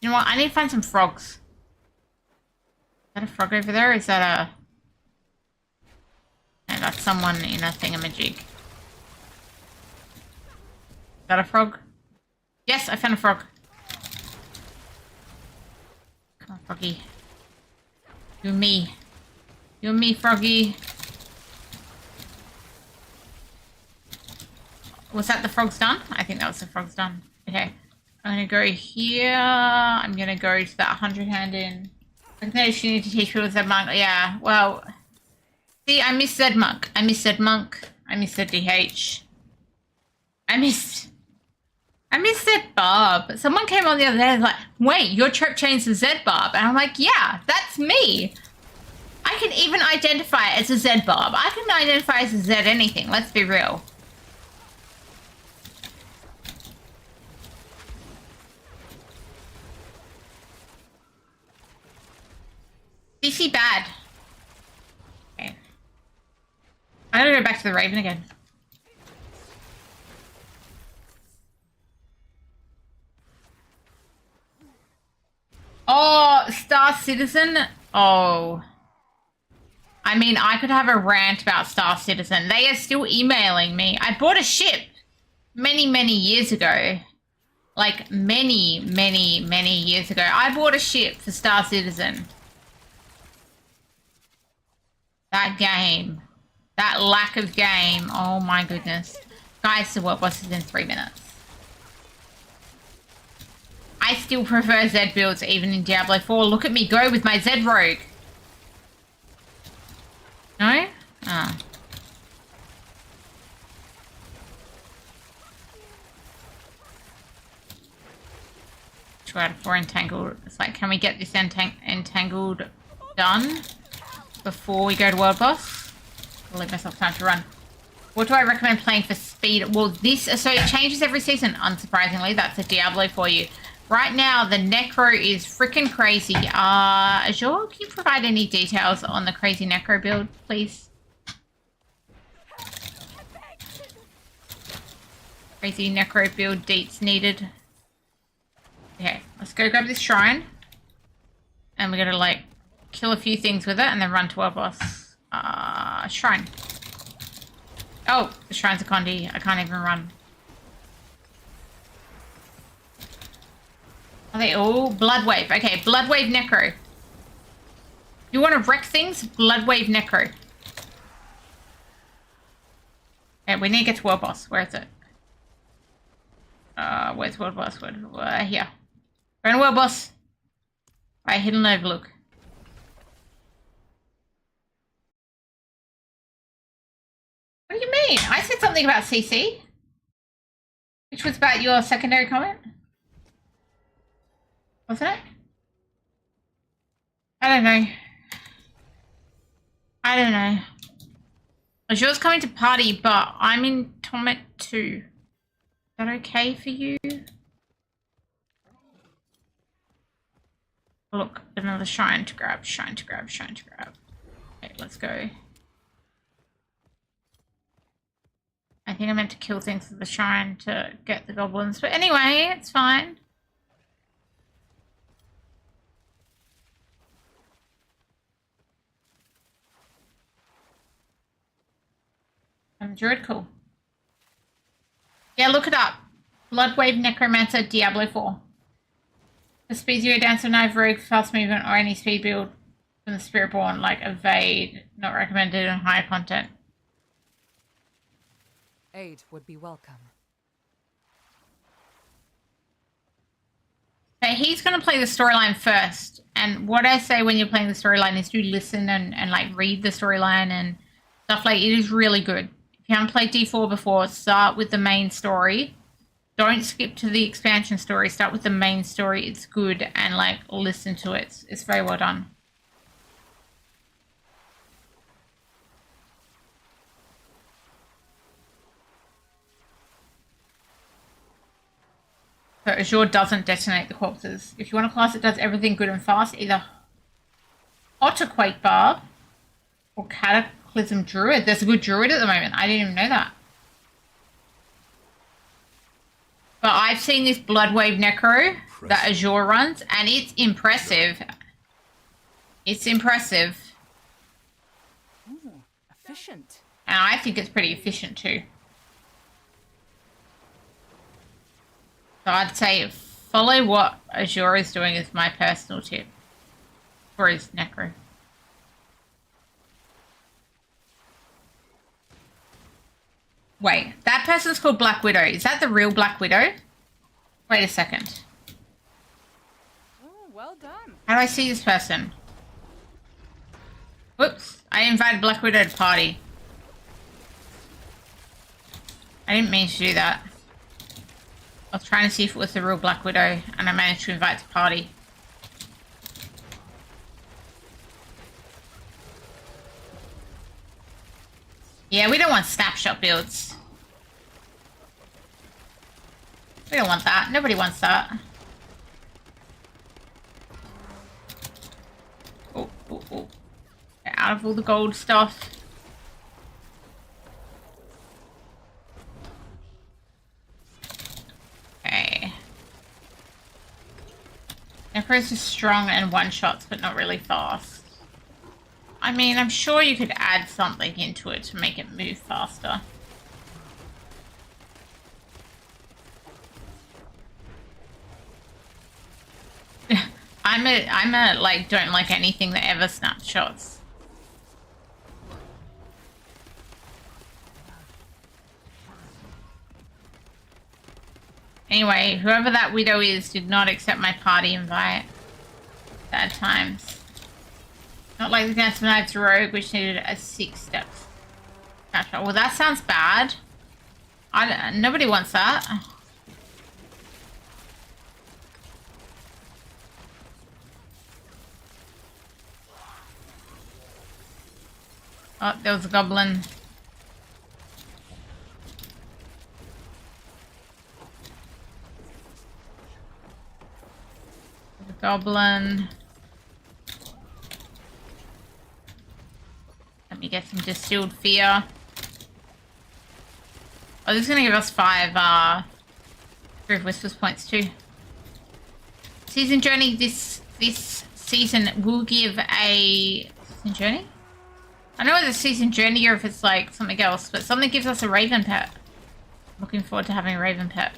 You know what? I need to find some frogs. Is that a frog over there? Or is that a... No, that's someone in a thingamajig. Is that a frog? Yes, I found a frog. Come on, froggy. You and me. You and me, froggy. Was that the frog's done? I think that was the frog's done. Okay. I'm going to go here. I'm going to go to that 100-hand in. I think you need to teach people Zed Monk. Yeah, well... See, I miss Zed Monk. I miss Zed Monk. I miss Zed DH. I miss Zed Barb. Someone came on the other day and was like, wait, your TrepChains is Zed Barb. And I'm like, yeah, that's me. I can even identify as a Zed Barb. I can identify as a Zed anything. Let's be real. CC bad. Okay. I gotta go back to the Raven again. Oh, Star Citizen. Oh. I mean, I could have a rant about Star Citizen. They are still emailing me. I bought a ship many, many years ago. Like, many, many, many years ago. I bought a ship for Star Citizen. That game. That lack of game. Oh my goodness. Guys, the world boss is in 3 minutes. I still prefer Z builds even in Diablo 4. Look at me go with my Z rogue. No? Ah. Two out of 4 entangled. It's like, can we get this entangled done before we go to world boss? I'll leave myself time to run. What do I recommend playing for speed? Well, so it changes every season, unsurprisingly. That's a Diablo for you. Right now, the Necro is freaking crazy. Azure, can you provide any details on the crazy Necro build, please? Crazy Necro build deets needed. Okay, let's go grab this shrine. And we're gonna, like, kill a few things with it and then run to our boss. Shrine. Oh, the shrine's a Condi. I can't even run. Are they all? Bloodwave. Okay, Bloodwave Necro. You want to wreck things? Bloodwave Necro. Okay, we need to get to World Boss. Where is it? Where's World Boss? Here. We're in World Boss. Right, Hidden Overlook. What do you mean? I said something about CC. Which was about your secondary comment? Wasn't it? I don't know. I don't know. Azure's coming to party, but I'm in Tomet too. Is that okay for you? Look, another shrine to grab, shrine to grab, shrine to grab. Okay, let's go. I think I meant to kill things with the shrine to get the goblins, but anyway, it's fine. Druid, cool. Yeah, look it up. Bloodwave Necromancer Diablo 4. The speed you down to knife rogue, fast movement, or any speed build from the Spiritborn, like Evade, not recommended in higher content. Aid would be welcome. But he's going to play the storyline first. And what I say when you're playing the storyline is to listen and like read the storyline and stuff. Like, it is really good. If you haven't played D4 before, start with the main story. Don't skip to the expansion story. Start with the main story. It's good. And like, listen to it. It's very well done. So Azure doesn't detonate the corpses. If you want a class that does everything good and fast, either Otterquake Barb or Cataclysm Druid. There's a good Druid at the moment. I didn't even know that. But I've seen this Bloodwave Necro that Azure runs, and it's impressive. It's impressive. Ooh, efficient. And I think it's pretty efficient too. So I'd say follow what Azure is doing is my personal tip for his Necro. Wait, that person's called Black Widow. Is that the real Black Widow? Wait a second. Oh, well done. How do I see this person? Whoops, I invited Black Widow to party. I didn't mean to do that. I was trying to see if it was the real Black Widow, and I managed to invite to party. Yeah, we don't want snapshot builds. We don't want that. Nobody wants that. Oh, oh, oh. Get out of all the gold stuff. Okay. Necros is strong and one-shots, but not really fast. I mean, I'm sure you could add something into it to make it move faster. I'm a like don't like anything that ever snapshots. Anyway, whoever that widow is did not accept my party invite. Bad times. Not like the Dance of Knives Rogue, which needed a 6 steps. Well, that sounds bad. Nobody wants that. Oh, there was a goblin. There's a goblin. Let me get some distilled fear. Oh, this is gonna give us 5 Proof Whispers points too. Season Journey this season will give a season journey? I know it's a season journey or if it's like something else, but something gives us a raven pet. Looking forward to having a raven pet.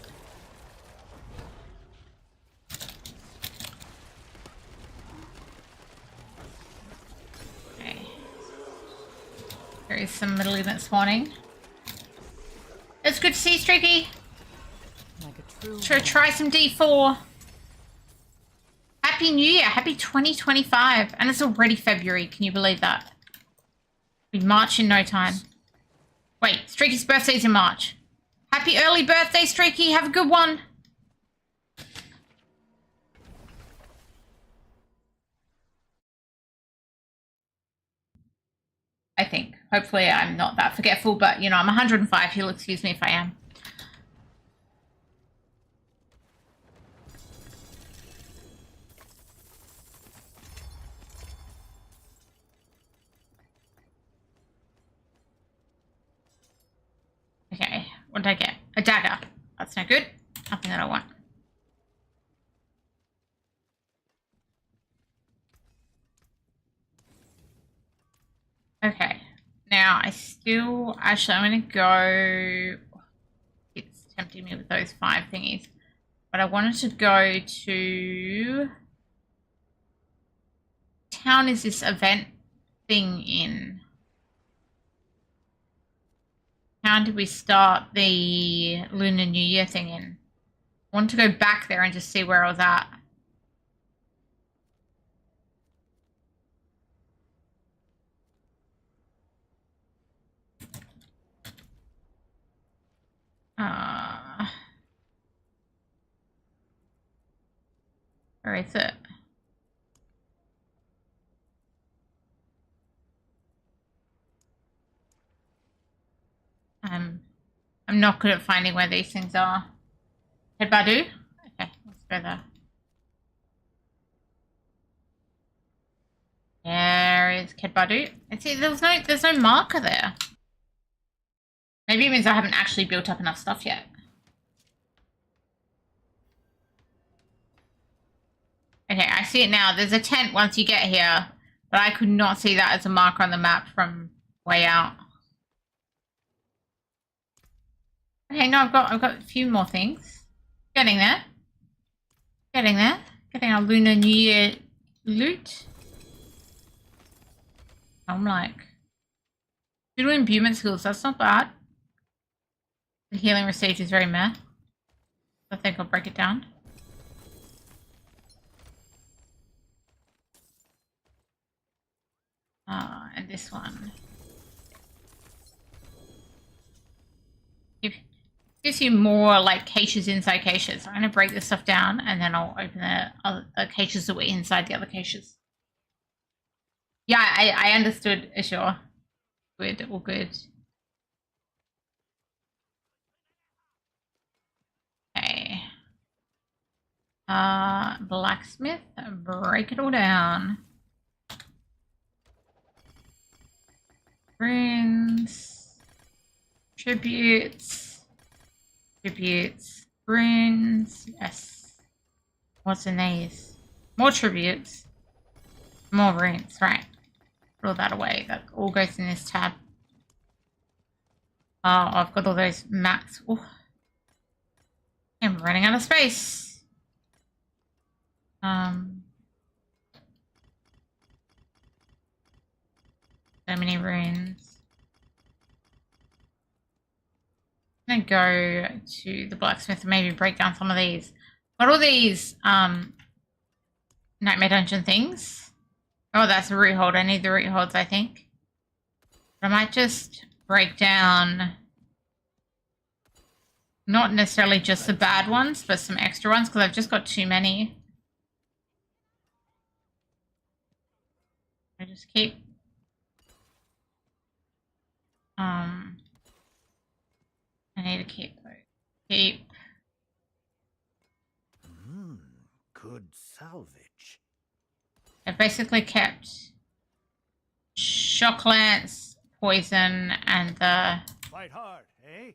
Okay. There is some middle event spawning. It's good to see you, Streaky. Like a true Try some D4. Happy New Year. Happy 2025. And it's already February. Can you believe that? We march in no time. Wait, Streaky's birthday's in March. Happy early birthday, Streaky. Have a good one. I think. Hopefully I'm not that forgetful, but, you know, I'm 105. You'll excuse me if I am. Okay, what did I get? A dagger. That's no good. Nothing that I want. Okay. Now, actually, I'm going to go... It's tempting me with those 5 thingies. But I wanted to go to... Town is this event thing in? How did we start the Lunar New Year thing in? I want to go back there and just see where I was at. Where is it? I'm not good at finding where these things are. Head Badu? Okay, let's go there. There is Ked Badu. And see, there's no marker there. Maybe it means I haven't actually built up enough stuff yet. Okay, I see it now. There's a tent once you get here, but I could not see that as a marker on the map from way out. Okay, no, I've got a few more things. Getting there. Getting there. Getting our Lunar New Year loot. I'm like, Doodle imbuement skills, that's not bad. The healing received is very meh. I think I'll break it down. And this one. Gives you more like caches inside caches. I'm going to break this stuff down and then I'll open the caches that were inside the other caches. Yeah, I understood, sure. Good, all good. Okay. Blacksmith, break it all down. Runes. Tributes. Runes. Yes. What's in these? More tributes. More runes, right. Put all that away. That all goes in this tab. Oh, I've got all those mats. Ooh. I'm running out of space. So many runes. I'm gonna go to the blacksmith and maybe break down some of these. Got all these Nightmare Dungeon things. Oh, that's the root hold. I need the root holds, I think. But I might just break down not necessarily just the bad ones, but some extra ones, because I've just got too many. I just keep I need to keep those. Good salvage. I've basically kept shock lance, poison, and the Fight hard, eh?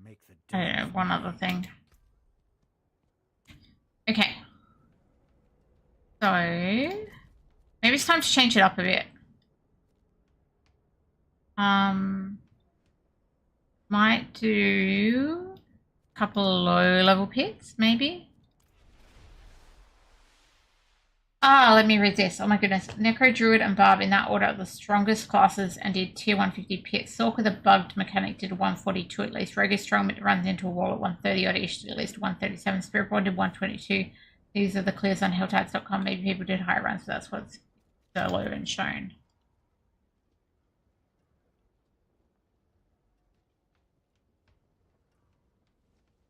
Make the I don't know, devils one other thing. Okay. So maybe it's time to change it up a bit. Might do a couple of low-level pits, maybe. Ah, let me read this. Oh my goodness. Necro, Druid, and Barb in that order are the strongest classes and did tier 150 pits. Sork with a bugged mechanic did 142 at least. Rogue is strong but runs into a wall at 130 odd ish, did at least 137. Spirit Born did 122. These are the clears on helltides.com. Maybe people did higher runs, but that's what's solo and shown.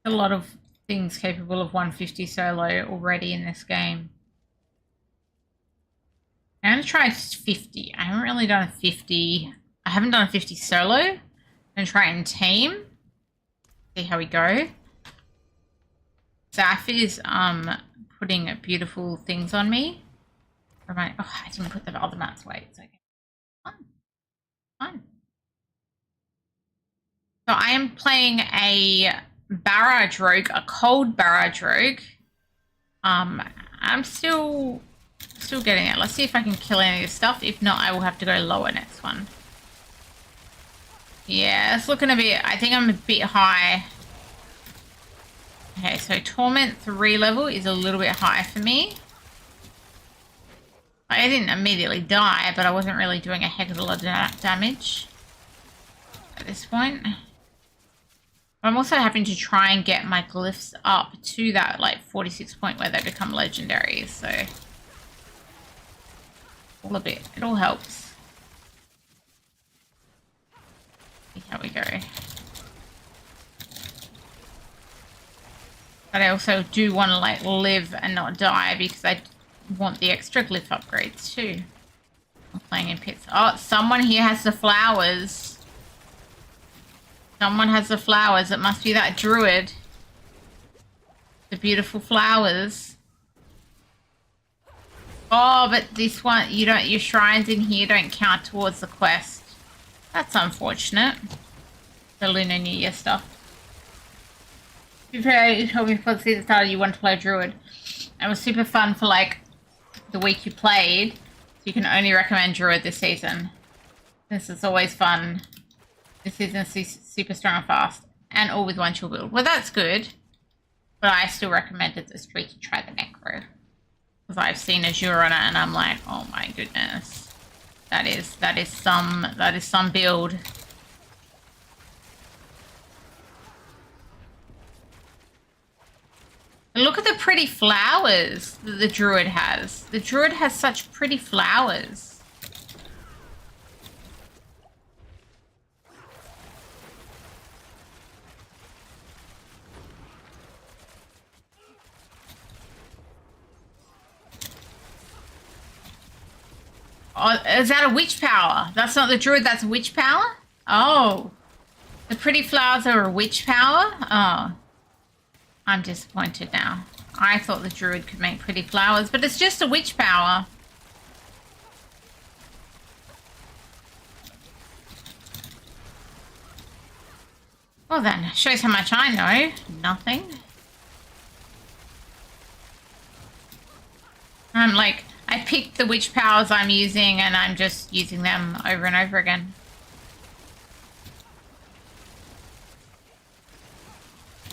A lot of things capable of 150 solo already in this game. I'm going to try 50. I haven't really done a 50. I haven't done a 50 solo. I'm going to try it in team. See how we go. Zaf is putting beautiful things on me. Oh, I didn't put the other mats away. It's okay. Fine. So I am playing a Barrage Rogue, a cold Barrage Rogue. I'm still getting it. Let's see if I can kill any of this stuff. If not, I will have to go lower next one. Yeah, it's looking a bit... I think I'm a bit high. Okay, so Torment 3 level is a little bit high for me. I didn't immediately die, but I wasn't really doing a heck of a lot of damage at this point. I'm also having to try and get my glyphs up to that, like, 46 point where they become legendary, so... all a bit. It all helps. See how we go. But I also do want to, like, live and not die because I want the extra glyph upgrades too. I'm playing in pits. Oh, someone here has the flowers. Someone has the flowers. It must be that druid. The beautiful flowers. Oh, but this one, you don't, your shrines in here don't count towards the quest. That's unfortunate. The Lunar New Year stuff. You told me before the season started you wanted to play Druid. It was super fun for like the week you played. So you can only recommend Druid this season. This is always fun. This season's super strong and fast. And all with one chill build. Well, that's good. But I still recommend it this week to try the Necro. Because I've seen Azure on it and I'm like, oh my goodness. That is some build. Look at the pretty flowers that the druid has. The druid has such pretty flowers. Oh, is that a witch power? That's not the druid, that's a witch power? Oh. The pretty flowers are a witch power? Oh. I'm disappointed now. I thought the druid could make pretty flowers, but it's just a witch power. Well then, shows how much I know. Nothing. I'm like, I picked the witch powers I'm using and I'm just using them over and over again.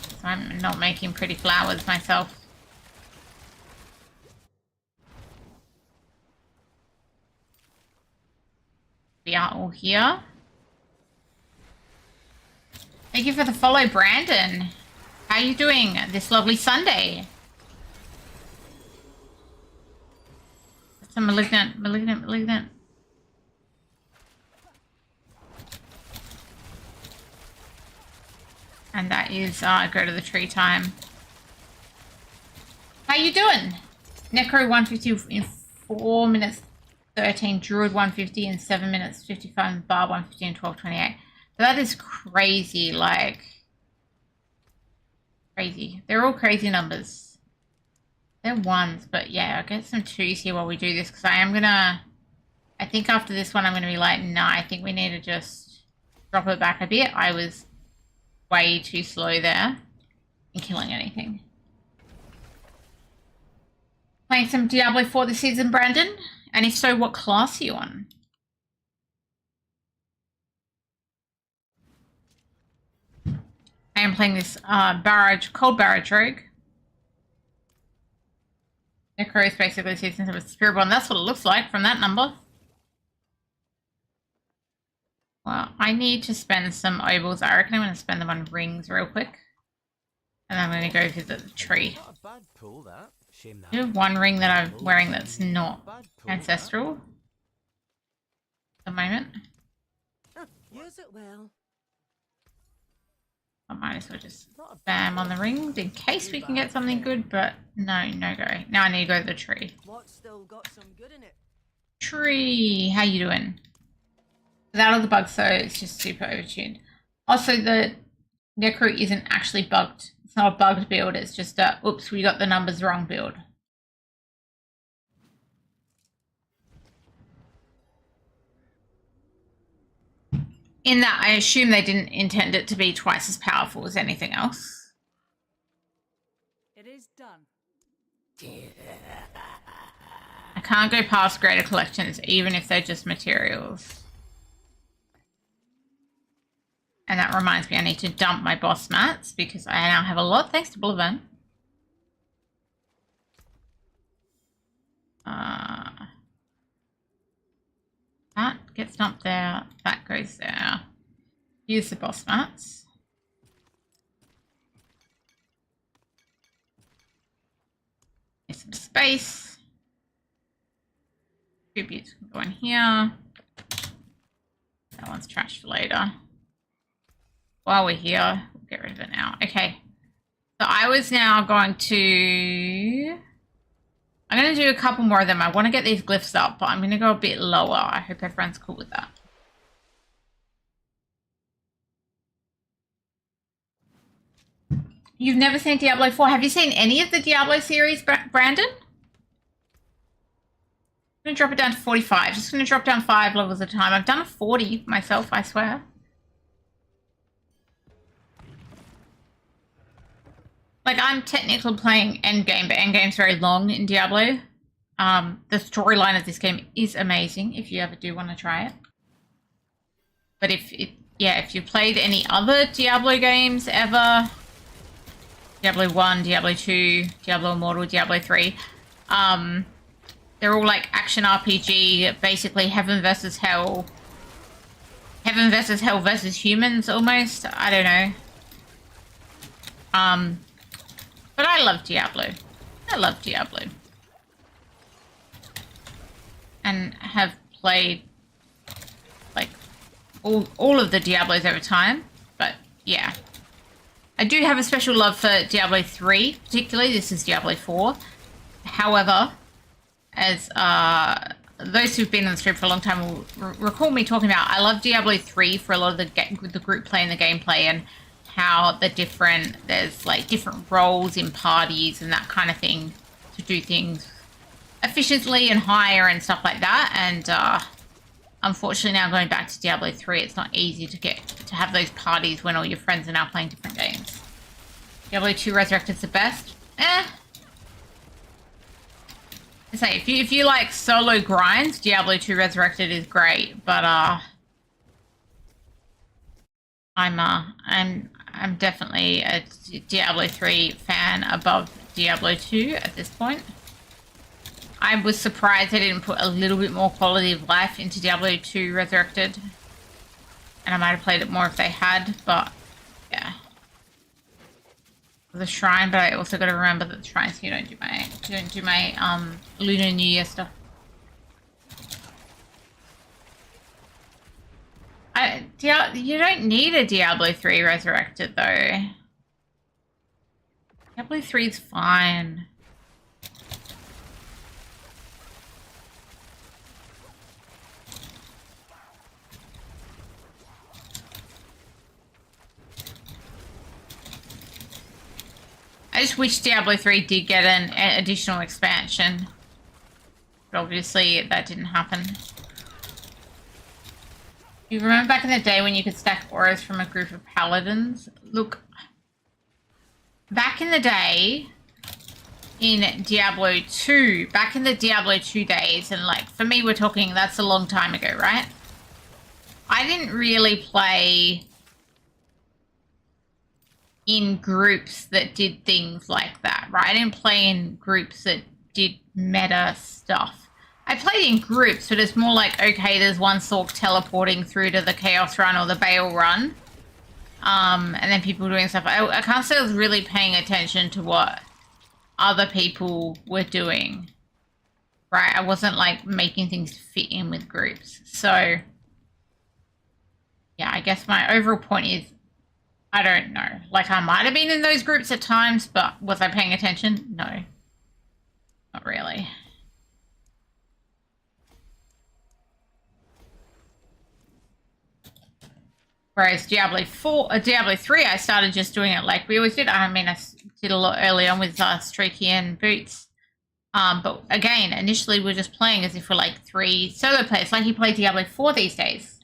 So I'm not making pretty flowers myself. We are all here. Thank you for the follow, Brandon. How are you doing this lovely Sunday? Some malignant. And that is go to the tree time. How you doing? Necro 150 in 4 minutes 13, Druid 150 in 7 minutes 55, Bar 150 in 12:28. So that is crazy, like crazy. They're all crazy numbers. They're ones, but yeah, I'll get some twos here while we do this because I think after this one I'm gonna be like, nah, I think we need to just drop it back a bit. I was way too slow there in killing anything. Playing some Diablo 4 this season, Brandon? And if so, what class are you on? I am playing this Cold Barrage Rogue. Necro is basically season of a Spirit Bond. That's what it looks like from that number. Well, I need to spend some ovals. I reckon I'm going to spend them on rings real quick. And then I'm going to go visit the tree. Not a bad pull, that. Shame that. I have one ring that I'm wearing that's not ancestral at the moment. Use it well. I might as well just spam on the rings in case we can get something good, but no go. Now I need to go to the tree. What's still got some good in it? Tree, how you doing? Without all the bugs, so it's just super overtuned. Also, the Necro isn't actually bugged. It's not a bugged build. It's just a, oops, we got the numbers wrong build. In that, I assume they didn't intend it to be twice as powerful as anything else. It is done. I can't go past greater collections, even if they're just materials. And that reminds me, I need to dump my boss mats because I now have a lot thanks to Boulevard. That gets dumped there. That goes there. Use the boss mats. Need some space. Tributes can go in here. That one's trash for later. While we're here, we'll get rid of it now. Okay. So I was now going to... I'm going to do a couple more of them. I want to get these glyphs up, but I'm going to go a bit lower. I hope everyone's cool with that. You've never seen Diablo 4. Have you seen any of the Diablo series, Brandon? I'm going to drop it down to 45. Just going to drop down 5 levels at a time. I've done a 40 myself, I swear. Like, I'm technically playing Endgame, but Endgame's very long in Diablo. The storyline of this game is amazing if you ever do want to try it. But if you played any other Diablo games ever, Diablo 1, Diablo 2, Diablo Immortal, Diablo 3, they're all like action RPG, basically heaven versus hell. Heaven versus hell versus humans, almost. I don't know. But I love Diablo. I love Diablo. And have played like all of the Diablos over time. But yeah. I do have a special love for Diablo 3, particularly. This is Diablo 4. However, as those who've been on the stream for a long time will recall me talking about, I love Diablo 3 for a lot of the group play and the gameplay, and how there's like different roles in parties and that kind of thing to do things efficiently and higher and stuff like that. And unfortunately now going back to Diablo 3, it's not easy to have those parties when all your friends are now playing different games. Diablo 2 Resurrected's the best. Say if you like solo grinds, Diablo 2 Resurrected is great, but I'm definitely a Diablo 3 fan above Diablo 2 at this point. I was surprised they didn't put a little bit more quality of life into Diablo 2 Resurrected, and I might have played it more if they had, but yeah. The shrine, but I also got to remember that the shrines you don't do my Lunar New Year stuff. You don't need a Diablo 3 Resurrected though. Diablo 3 is fine. I just wish Diablo 3 did get an additional expansion. But obviously that didn't happen. You remember back in the day when you could stack auras from a group of paladins? Look, back in the day in Diablo 2, back in the Diablo 2 days, and like for me we're talking, that's a long time ago, right? I didn't really play in groups that did things like that, right? I didn't play in groups that did meta stuff. I played in groups, but it's more like, okay, there's one Sork teleporting through to the Chaos Run or the Bale Run. And then people doing stuff. I can't say I was really paying attention to what other people were doing, right? I wasn't like making things fit in with groups. So, yeah, I guess my overall point is, I don't know. Like, I might have been in those groups at times, but was I paying attention? No. Not really. Whereas Diablo 3, I started just doing it like we always did. I mean, I did a lot early on with Streaky and Boots. But again, initially we're just playing as if we're like 3 solo players, like you play Diablo 4 these days.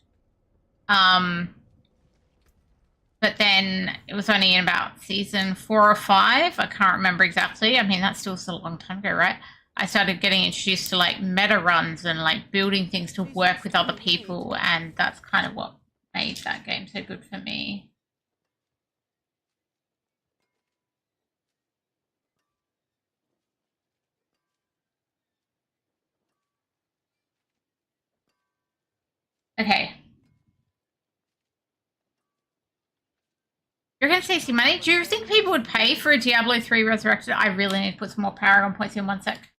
But then it was only in about season 4 or 5. I can't remember exactly. I mean, that's still a long time ago, right? I started getting introduced to like meta runs and like building things to work with other people. And that's kind of what made that game so good for me. Okay. You're going to say some money? Do you think people would pay for a Diablo 3 Resurrected? I really need to put some more Paragon points in 1 sec.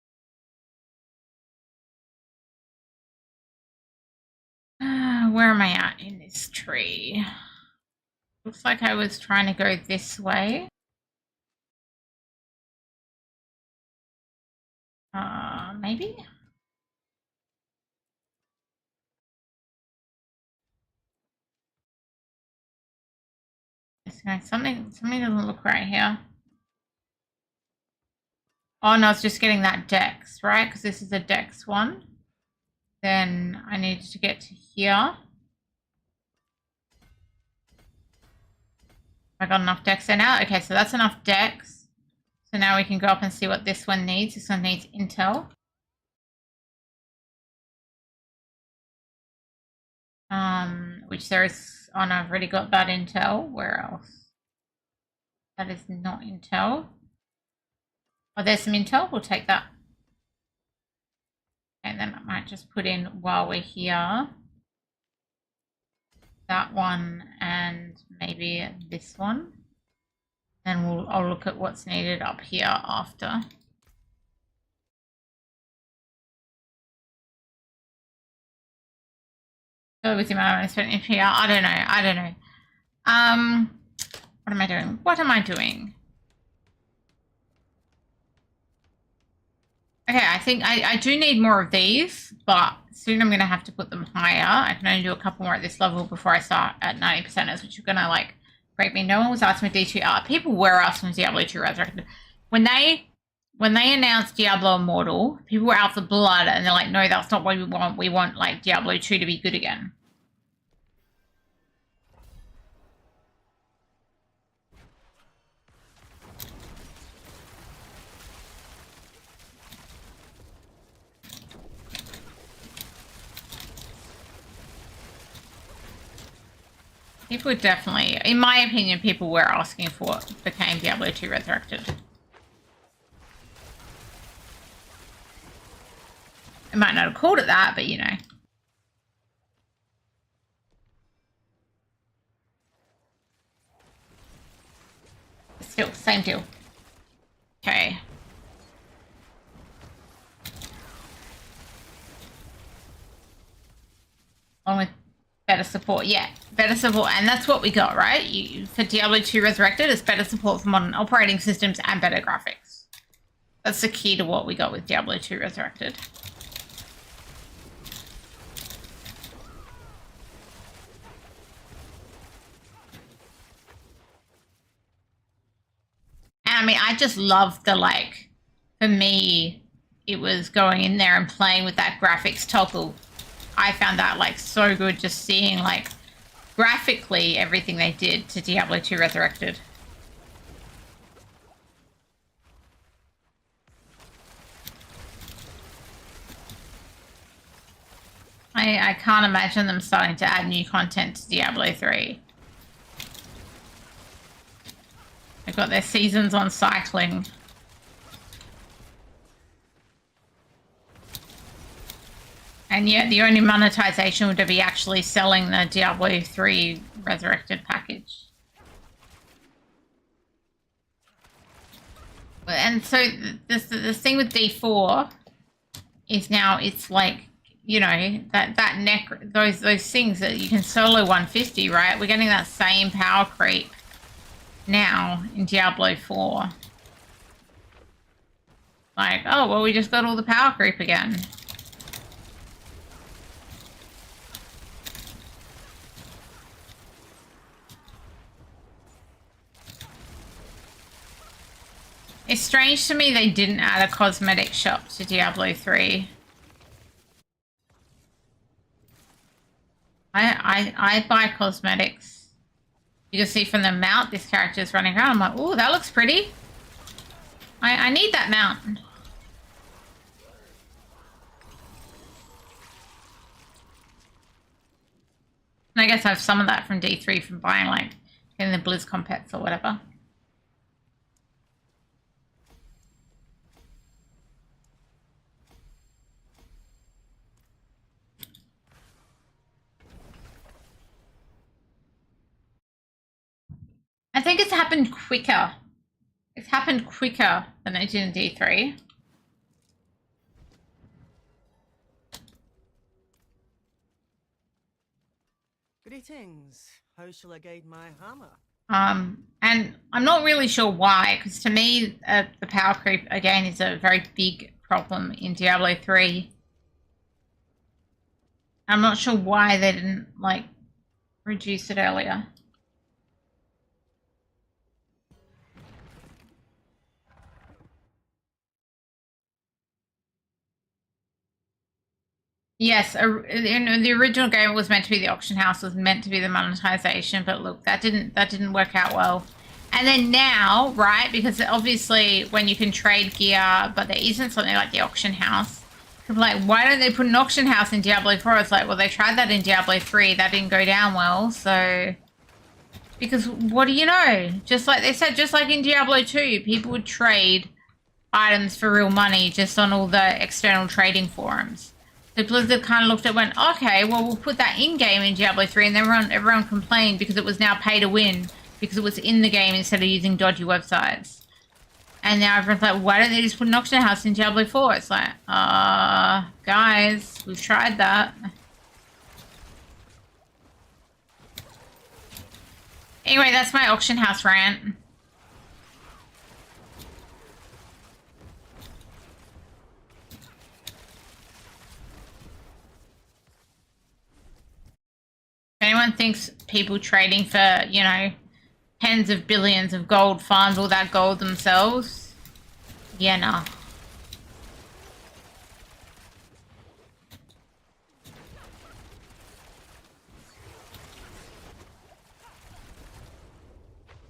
Where am I at in this tree? Looks like I was trying to go this way. Maybe? Something doesn't look right here. Oh no, it's just getting that dex, right? Because this is a dex one. Then I need to get to here. I got enough dex there now. Okay, so that's enough dex. So now we can go up and see what this one needs. This one needs intel. Which there is, oh no, I've already got that intel. Where else? That is not intel. Oh, there's some intel. We'll take that. And then I might just put in while we're here. That one and maybe this one. Then I'll look at what's needed up here after. So with the amount I spent in here, I don't know. What am I doing? What am I doing? Okay, I think I do need more of these, but soon I'm going to have to put them higher. I can only do a couple more at this level before I start at 90%ers, which are going to, like, break me. No one was asking for D2. People were asking for Diablo 2 Resurrected. When they announced Diablo Immortal, people were out for blood, and they're like, no, that's not what we want. We want, like, Diablo 2 to be good again. People definitely, in my opinion, people were asking for what became Diablo 2 Resurrected. I might not have called it that, but you know. Still, same deal. Okay. On with better support. Yeah, better support. And that's what we got, right? For Diablo 2 Resurrected, it's better support for modern operating systems and better graphics. That's the key to what we got with Diablo 2 Resurrected. And I mean, I just love the, like, for me, it was going in there and playing with that graphics toggle. I found that, like, so good, just seeing, like, graphically everything they did to Diablo 2 Resurrected. I can't imagine them starting to add new content to Diablo 3. They've got their seasons on cycling. And yet the only monetization would be actually selling the Diablo 3 Resurrected package. And so the thing with D4 is now it's like, you know, that neck, those things that you can solo 150, right? We're getting that same power creep now in Diablo 4. Like, oh, well, we just got all the power creep again. It's strange to me they didn't add a cosmetic shop to Diablo 3. I buy cosmetics. You can see from the mount this character is running around. I'm like, oh, that looks pretty. I need that mount. And I guess I have some of that from D3 from buying, like, in the BlizzCon pets or whatever. I think it's happened quicker. It's happened quicker than it did in D3. Greetings. How shall I guide my hammer? And I'm not really sure why, because to me, the power creep, again, is a very big problem in Diablo 3. I'm not sure why they didn't, like, reduce it earlier. Yes, in the original game, it was meant to be the auction house, was meant to be the monetization, but look, that didn't work out well. And then now, right, because obviously when you can trade gear, but there isn't something like the auction house, people are like, why don't they put an auction house in Diablo 4? It's like, well, they tried that in Diablo 3, that didn't go down well, so... Because what do you know? Just like they said, just like in Diablo 2, people would trade items for real money just on all the external trading forums. So Blizzard kind of looked at it and went, okay, well, we'll put that in-game in Diablo 3, and then everyone complained because it was now pay to win, because it was in the game instead of using dodgy websites. And now everyone's like, why don't they just put an auction house in Diablo 4? It's like, guys, we've tried that. Anyway, that's my auction house rant. If anyone thinks people trading for, you know, tens of billions of gold farmed all that gold themselves, yeah, nah.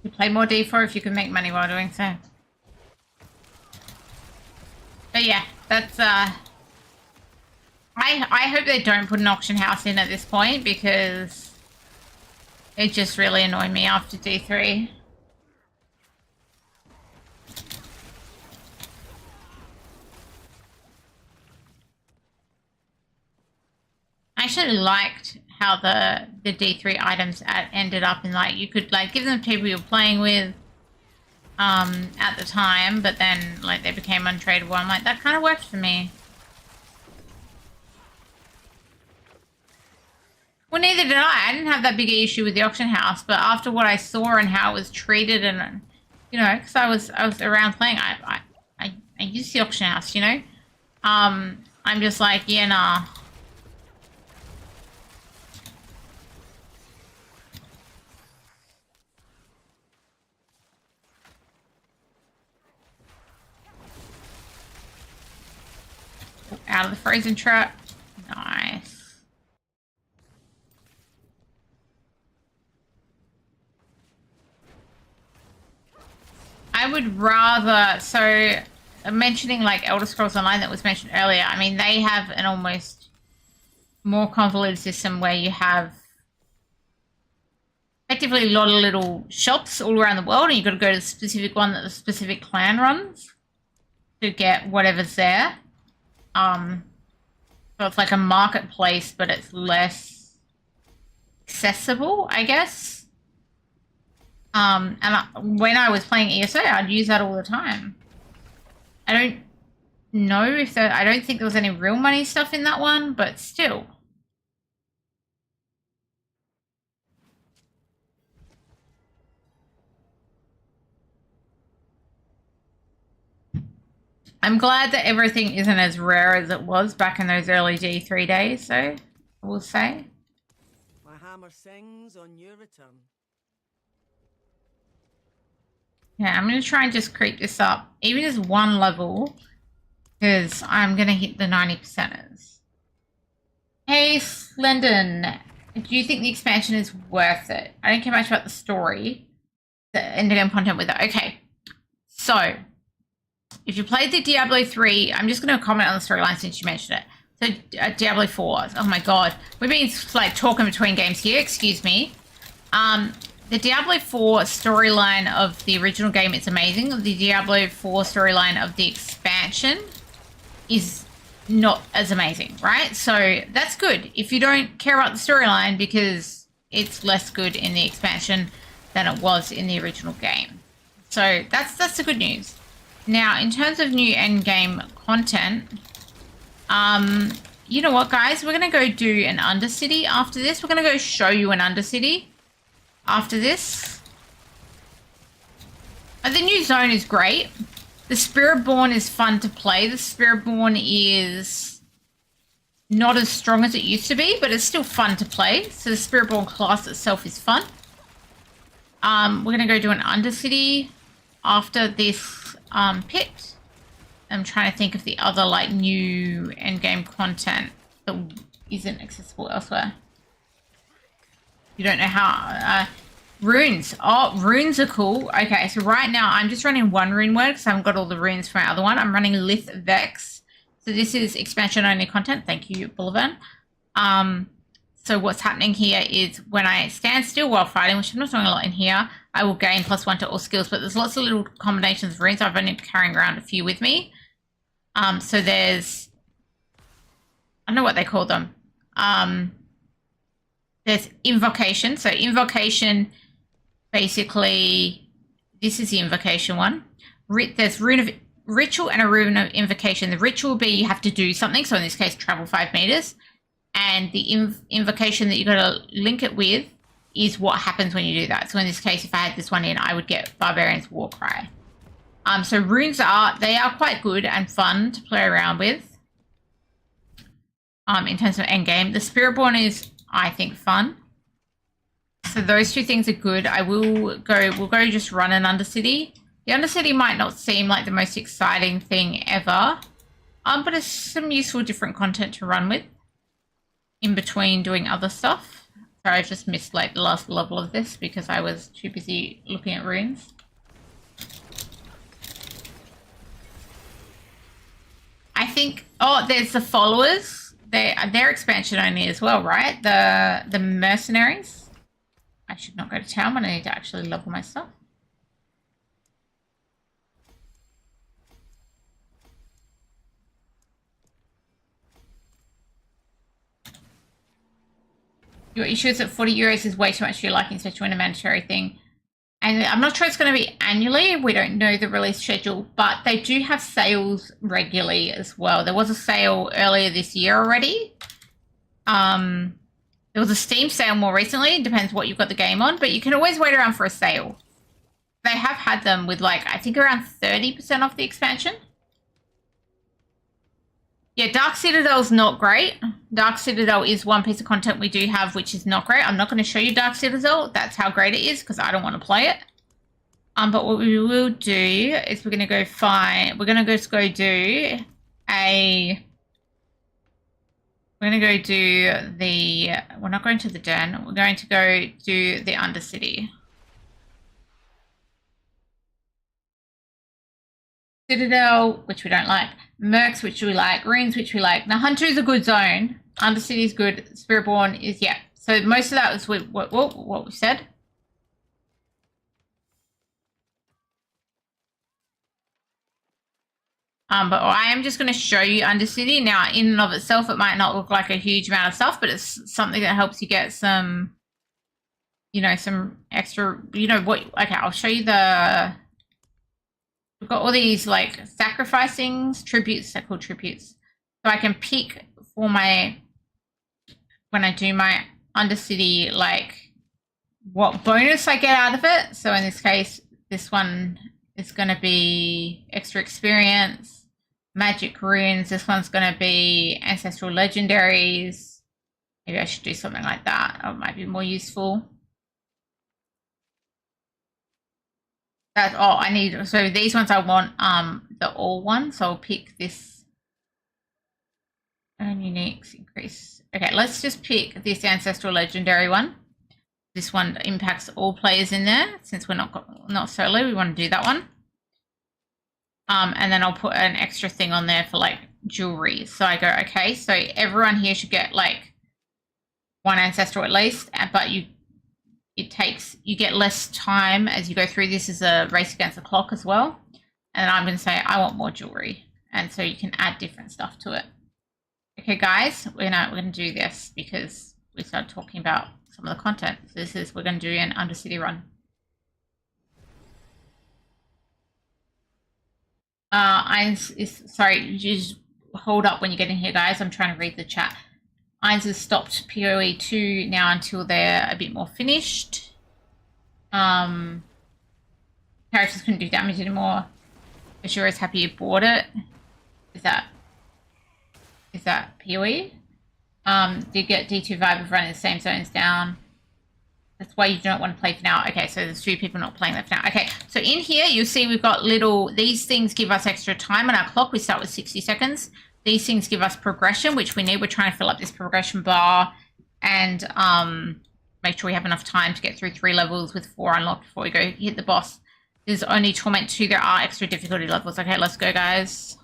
You play more D4 if you can make money while doing so. But yeah, that's I hope they don't put an auction house in at this point, because It just really annoyed me after D3. I actually liked how the D3 items ended up in, like, you could like give them to people you're playing with at the time, but then like they became untradeable. I'm like, that kind of worked for me. Well, neither did I. I didn't have that big issue with the auction house, but after what I saw and how it was treated, and you know, because I was around playing, I used the auction house, you know. I'm just like, yeah, nah. Out of the frozen trap. Nice. I would rather, so mentioning like Elder Scrolls Online that was mentioned earlier, I mean, they have an almost more convoluted system where you have effectively a lot of little shops all around the world, and you've got to go to the specific one that the specific clan runs to get whatever's there. So it's like a marketplace, but it's less accessible, I guess. When I was playing ESO, I'd use that all the time. I don't know if there, I don't think there was any real money stuff in that one, but still. I'm glad that everything isn't as rare as it was back in those early D3 days, though, I will say. My hammer sings on your return. Yeah, I'm going to try and just creep this up, even as one level, because I'm going to hit the 90%ers. Hey, Slendon, do you think the expansion is worth it? I don't care much about the story, the endgame content with it. Okay, so if you played the Diablo 3, I'm just going to comment on the storyline since you mentioned it. So, Diablo 4, oh my god. We've been, like, talking between games here, excuse me. The Diablo 4 storyline of the original game is amazing. The Diablo 4 storyline of the expansion is not as amazing, right? So, that's good. If you don't care about the storyline, because it's less good in the expansion than it was in the original game. So, that's the good news. Now, in terms of new endgame content, you know what, guys? We're going to go do an Undercity after this. We're going to go show you an Undercity after this. The new zone is great. The Spiritborn is fun to play. The Spiritborn is not as strong as it used to be, but it's still fun to play. So the Spiritborn class itself is fun. We're going to go do an Undercity after this pit. I'm trying to think of the other like new endgame content that isn't accessible elsewhere. You don't know how runes. Oh, runes are cool. Okay, so right now I'm just running one rune word because I haven't got all the runes from my other one. I'm running Lith Vex. So this is expansion only content. Thank you, Bolivan. So what's happening here is when I stand still while fighting, which I'm not doing a lot in here, I will gain +1 to all skills, but there's lots of little combinations of runes. I've only been carrying around a few with me. So there's, I don't know what they call them. There's invocation. So invocation, basically, this is the invocation one. There's rune of ritual and a rune of invocation. The ritual will be you have to do something. So in this case, travel 5 meters. And the invocation that you got to link it with is what happens when you do that. So in this case, if I had this one in, I would get Barbarian's Warcry. So runes they are quite good and fun to play around with. In terms of endgame, the Spiritborn is, I think, fun. So those two things are good. We'll go just run an Undercity. The Undercity might not seem like the most exciting thing ever, but it's some useful different content to run with in between doing other stuff. Sorry, I just missed like the last level of this because I was too busy looking at runes. I think, oh, there's the followers. They're expansion only as well, right? The mercenaries. I should not go to town when I need to actually level my stuff. Your issue is that 40 euros is way too much for your liking, especially when a mandatory thing. And I'm not sure it's going to be annually. We don't know the release schedule, but they do have sales regularly as well. There was a sale earlier this year already. There was a Steam sale more recently. It depends what you've got the game on, but you can always wait around for a sale. They have had them with like, I think around 30% off the expansion. Yeah, Dark Citadel's not great. Dark Citadel is one piece of content we do have, which is not great. I'm not going to show you Dark Citadel. That's how great it is, because I don't want to play it. But what we will do is we're going to go find... We're going to just go do a... We're going to go do the... We're not going to the den. We're going to go do the Undercity. Citadel, which we don't like. Mercs, which we like. Runes, which we like. Now, Hunter is a good zone. Undercity is good. Spiritborn is, yeah. So most of that was what we said. But I am just going to show you Undercity. Now, in and of itself, it might not look like a huge amount of stuff, but it's something that helps you get some, you know, some extra, you know, what, okay, I'll show you the... We've got all these like sacrificing tributes, they're called tributes. So I can pick for my, when I do my Undercity, like what bonus I get out of it. So in this case, this one is going to be extra experience, magic runes. This one's going to be ancestral legendaries. Maybe I should do something like that. It might be more useful. That's all I need. So these ones I want the all one. So I'll pick this. And uniques increase. Okay, let's just pick this ancestral legendary one. This one impacts all players in there. Since we're not solo, we want to do that one. And then I'll put an extra thing on there for like jewelry. So I go, okay, so everyone here should get like one ancestral at least, but you get less time as you go through. This is a race against the clock as well. And I'm going to say, I want more jewelry. And so you can add different stuff to it. Okay, guys, we're going to do this because we started talking about some of the content. So we're going to do an Undercity run. Sorry, just hold up when you get in here, guys. I'm trying to read the chat. Irons has stopped PoE 2 now until they're a bit more finished. Characters couldn't do damage anymore. Azure is happy you bought it. Is that PoE? Did get D2 vibe of running the same zones down. That's why you don't want to play for now. Okay, so there's 3 people not playing that for now. Okay, so in here you'll see we've got these things give us extra time on our clock. We start with 60 seconds. These things give us progression, which we need. We're trying to fill up this progression bar and make sure we have enough time to get through 3 levels with 4 unlocked before we go hit the boss. There's only Torment 2. There are extra difficulty levels. Okay, let's go, guys.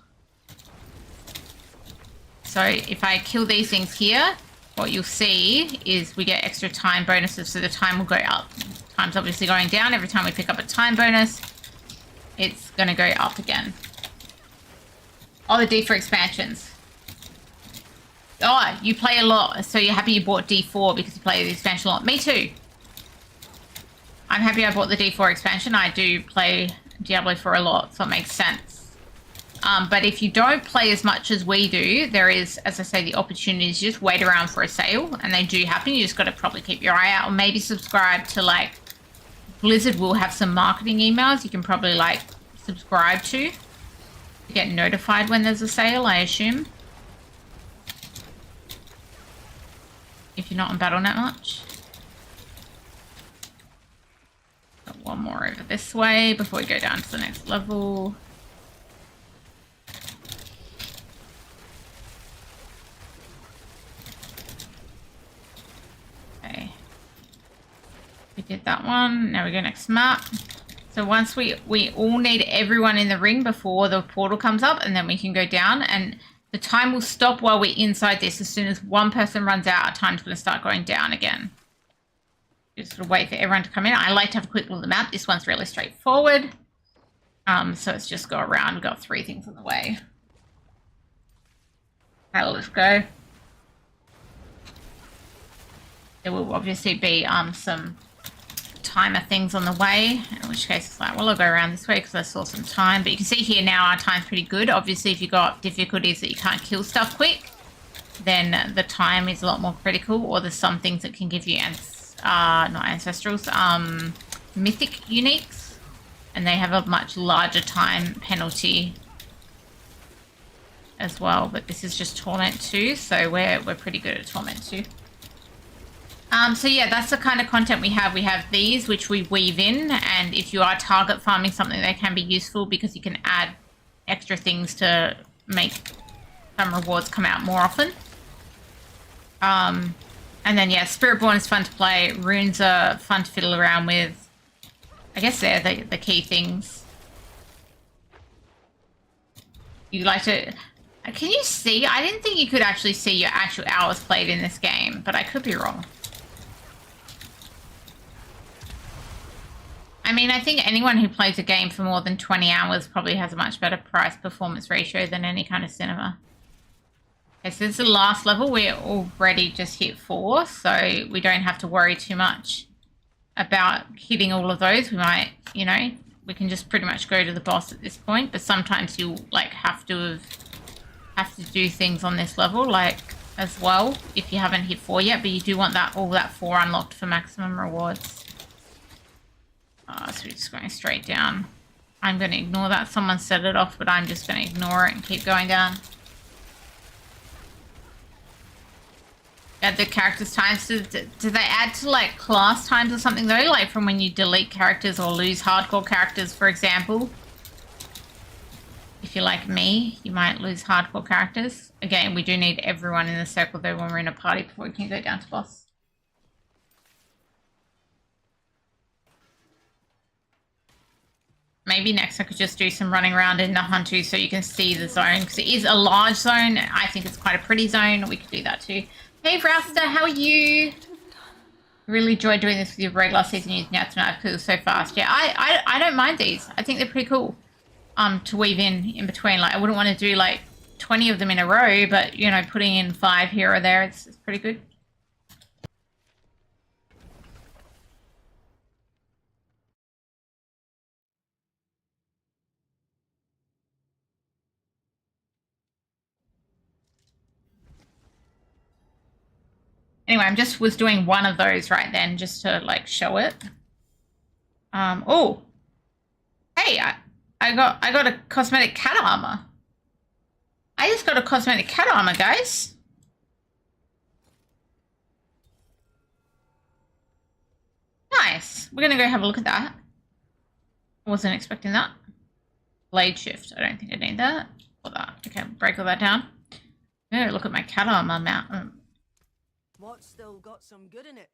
So if I kill these things here, what you'll see is we get extra time bonuses. So the time will go up. Time's obviously going down. Every time we pick up a time bonus, it's going to go up again. Oh, the D4 expansions. Oh, you play a lot, so you're happy you bought D4 because you play the expansion a lot. Me too. I'm happy I bought the D4 expansion. I do play Diablo IV a lot, so it makes sense. But if you don't play as much as we do, there is, as I say, the opportunity to just wait around for a sale, and they do happen. You just got to probably keep your eye out, or maybe subscribe to, like, Blizzard will have some marketing emails you can probably, like, subscribe to get notified when there's a sale, I assume. If you're not on Battle.net much. Got one more over this way before we go down to the next level. Okay. We did that one. Now we go next map. So once we all need everyone in the ring before the portal comes up, and then we can go down, and the time will stop while we're inside this. As soon as one person runs out, our time's going to start going down again. Just sort of wait for everyone to come in. I like to have a quick look at the map. This one's really straightforward. So it's just go around. We've got 3 things on the way. Okay, let's go. There will obviously be some timer things on the way, in which case it's like, well, I'll go around this way because I saw some time. But you can see here now our time's pretty good. Obviously, if you've got difficulties that you can't kill stuff quick, then the time is a lot more critical, or there's some things that can give you not ancestrals, mythic uniques, and they have a much larger time penalty as well. But this is just Torment 2, so we're pretty good at Torment 2. So yeah, that's the kind of content we have. We have these, which we weave in, and if you are target farming something, they can be useful because you can add extra things to make some rewards come out more often. And then, yeah, Spiritborn is fun to play. Runes are fun to fiddle around with. I guess they're the key things. You like to... Can you see? I didn't think you could actually see your actual hours played in this game, but I could be wrong. I mean, I think anyone who plays a game for more than 20 hours probably has a much better price-performance ratio than any kind of cinema. Okay, so this is the last level. We're already just hit 4, so we don't have to worry too much about hitting all of those. We might, you know, we can just pretty much go to the boss at this point, but sometimes you like have to do things on this level, like, as well, if you haven't hit 4 yet, but you do want all that 4 unlocked for maximum rewards. So we're just going straight down. I'm going to ignore that. Someone set it off, but I'm just going to ignore it and keep going down. Add the characters' times. Do they add to, like, class times or something, though? Like, from when you delete characters or lose hardcore characters, for example? If you're like me, you might lose hardcore characters. Again, we do need everyone in the circle, though, when we're in a party before we can go down to boss. Maybe next I could just do some running around in Nahantu so you can see the zone, because it is a large zone. I think it's quite a pretty zone. We could do that too. Hey, Rasta, how are you? Really enjoyed doing this with your regular season using Yatsuna because it was so fast. Yeah, I don't mind these. I think they're pretty cool to weave in between. Like, I wouldn't want to do like 20 of them in a row, but, you know, putting in 5 here or there, it's pretty good. Anyway, I just was doing one of those right then just to, like, show it. Oh. Hey, I got a cosmetic cat armor. I just got a cosmetic cat armor, guys. Nice. We're going to go have a look at that. I wasn't expecting that. Blade shift. I don't think I need that. Or that. Okay, break all that down. Yeah, look at my cat armor mount. What's still got some good in it?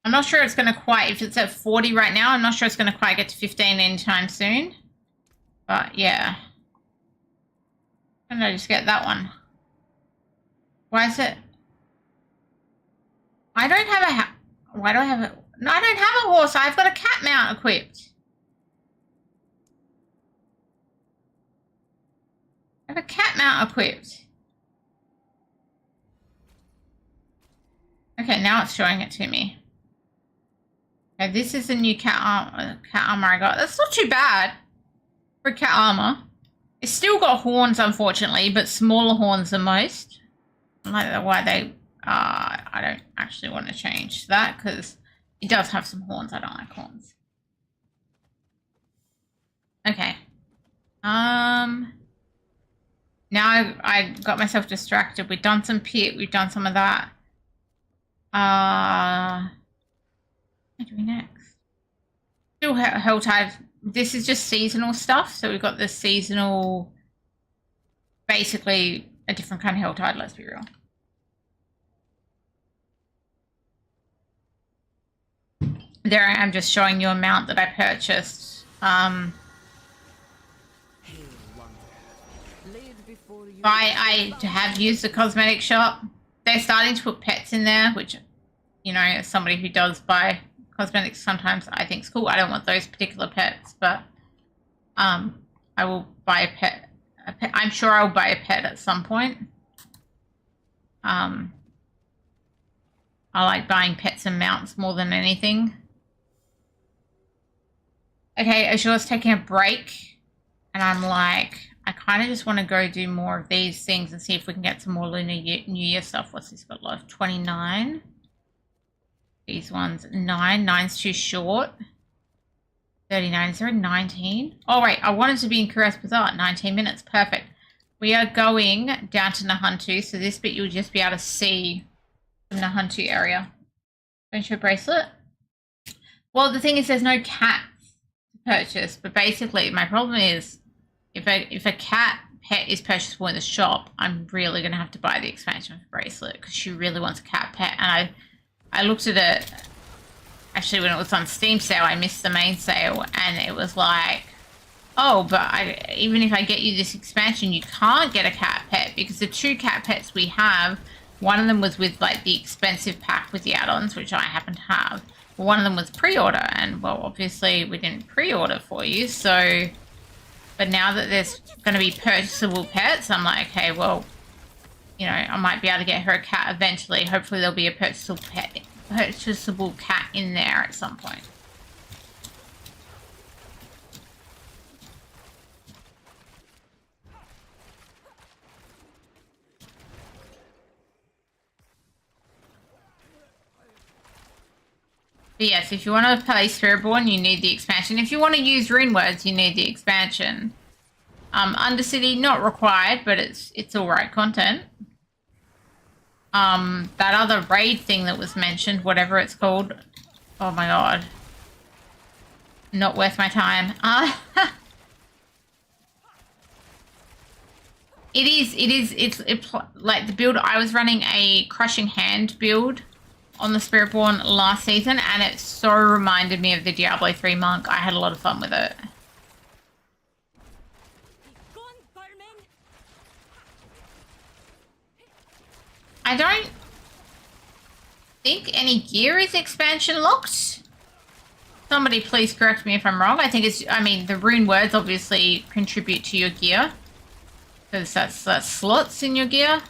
I'm not sure it's going to quite, if it's at 40 right now, I'm not sure it's going to quite get to 15 anytime soon. But yeah. Why did I just get that one? Why is it? I don't have a, why do I have a, no, I don't have a horse. I've got a cat mount equipped. I have a cat mount equipped. Okay, now it's showing it to me. Okay, this is the new cat armor I got. That's not too bad for cat armor. It's still got horns, unfortunately, but smaller horns than most. I like why they... I don't actually want to change that because it does have some horns. I don't like horns. Okay. Now I got myself distracted. We've done some pit. We've done some of that. What am I doing next? Still Helltide. This is just seasonal stuff. So we've got the seasonal, basically a different kind of Helltide, let's be real. There I am just showing you a mount that I purchased. laid before you. I have used the cosmetic shop. They're starting to put pets in there, which, you know, as somebody who does buy cosmetics sometimes I think it's cool. I don't want those particular pets, but I will buy a pet. I'm sure I'll buy a pet at some point. I like buying pets and mounts more than anything. Okay, Azure's taking a break, and I'm like, I kind of just want to go do more of these things and see if we can get some more Lunar New Year stuff. What's this got left? 29. These ones, 9. 9's too short. 39. Is there a 19? Oh, wait. I wanted to be in Curious Bazaar. 19 minutes. Perfect. We are going down to Nahuntu. So this bit you'll just be able to see the Nahuntu area. Friendship bracelet. Well, the thing is there's no cats to purchase. But basically, my problem is if a cat pet is purchasable in the shop, I'm really going to have to buy the expansion bracelet because she really wants a cat pet. And I looked at it, actually when it was on Steam sale, I missed the main sale, and it was like, oh, but even if I get you this expansion, you can't get a cat pet because the 2 cat pets we have, one of them was with like the expensive pack with the add-ons, which I happen to have. One of them was pre-order, and well, obviously we didn't pre-order for you, so... But now that there's going to be purchasable pets, I'm like, okay, well, you know, I might be able to get her a cat eventually. Hopefully there'll be a purchasable cat in there at some point. But yes, if you want to play Spiritborn, you need the expansion. If you want to use rune words, you need the expansion. Undercity, not required, but it's alright content. That other raid thing that was mentioned, whatever it's called. Oh my god. Not worth my time. It's like the build, I was running a Crushing Hand build on the Spiritborn last season, and it so reminded me of the Diablo 3 monk. I had a lot of fun with it. I don't think any gear is expansion locked. Somebody please correct me if I'm wrong. I think I mean, the rune words obviously contribute to your gear, because that's slots in your gear.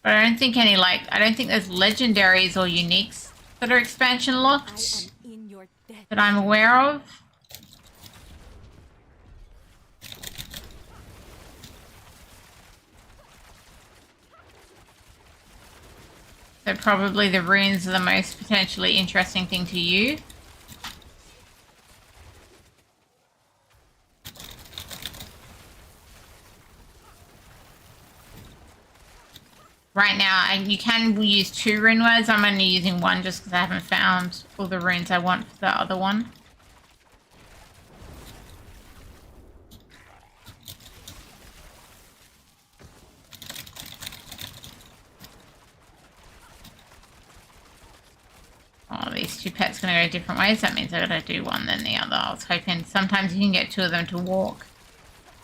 But I don't think I don't think there's legendaries or uniques that are expansion locked that I'm aware of. So probably the runes are the most potentially interesting thing to you. Right now, you can use 2 rune words. I'm only using 1 just because I haven't found all the runes I want for the other one. Oh, these 2 pets are going to go different ways. That means I got to do one then the other. I was hoping sometimes you can get 2 of them to walk.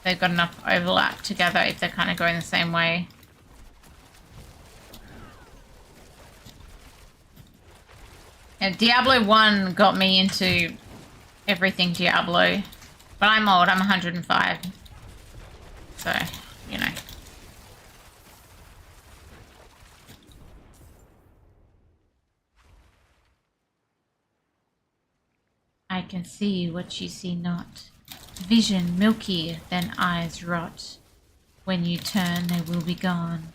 They've got enough overlap together if they're kind of going the same way. And Diablo 1 got me into everything Diablo. But I'm old, I'm 105. So, you know. I can see what you see not. Vision milkier than eyes rot. When you turn, they will be gone,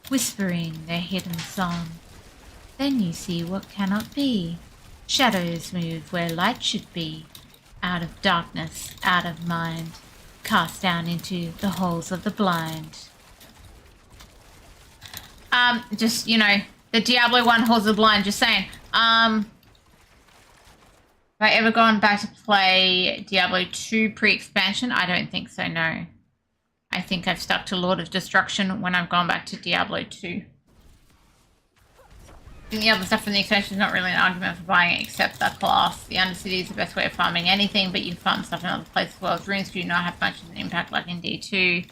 whispering their hidden song. Then you see what cannot be. Shadows move where light should be. Out of darkness, out of mind. Cast down into the holes of the blind. Just, you know, the Diablo 1 Halls of the Blind, just saying. Have I ever gone back to play Diablo 2 pre-expansion? I don't think so, no. I think I've stuck to Lord of Destruction when I've gone back to Diablo 2. And the other stuff from the expansion is not really an argument for buying it, except the class. The Undercity is the best way of farming anything, but you can farm stuff in other places as well. Runes do not have much of an impact like in D2.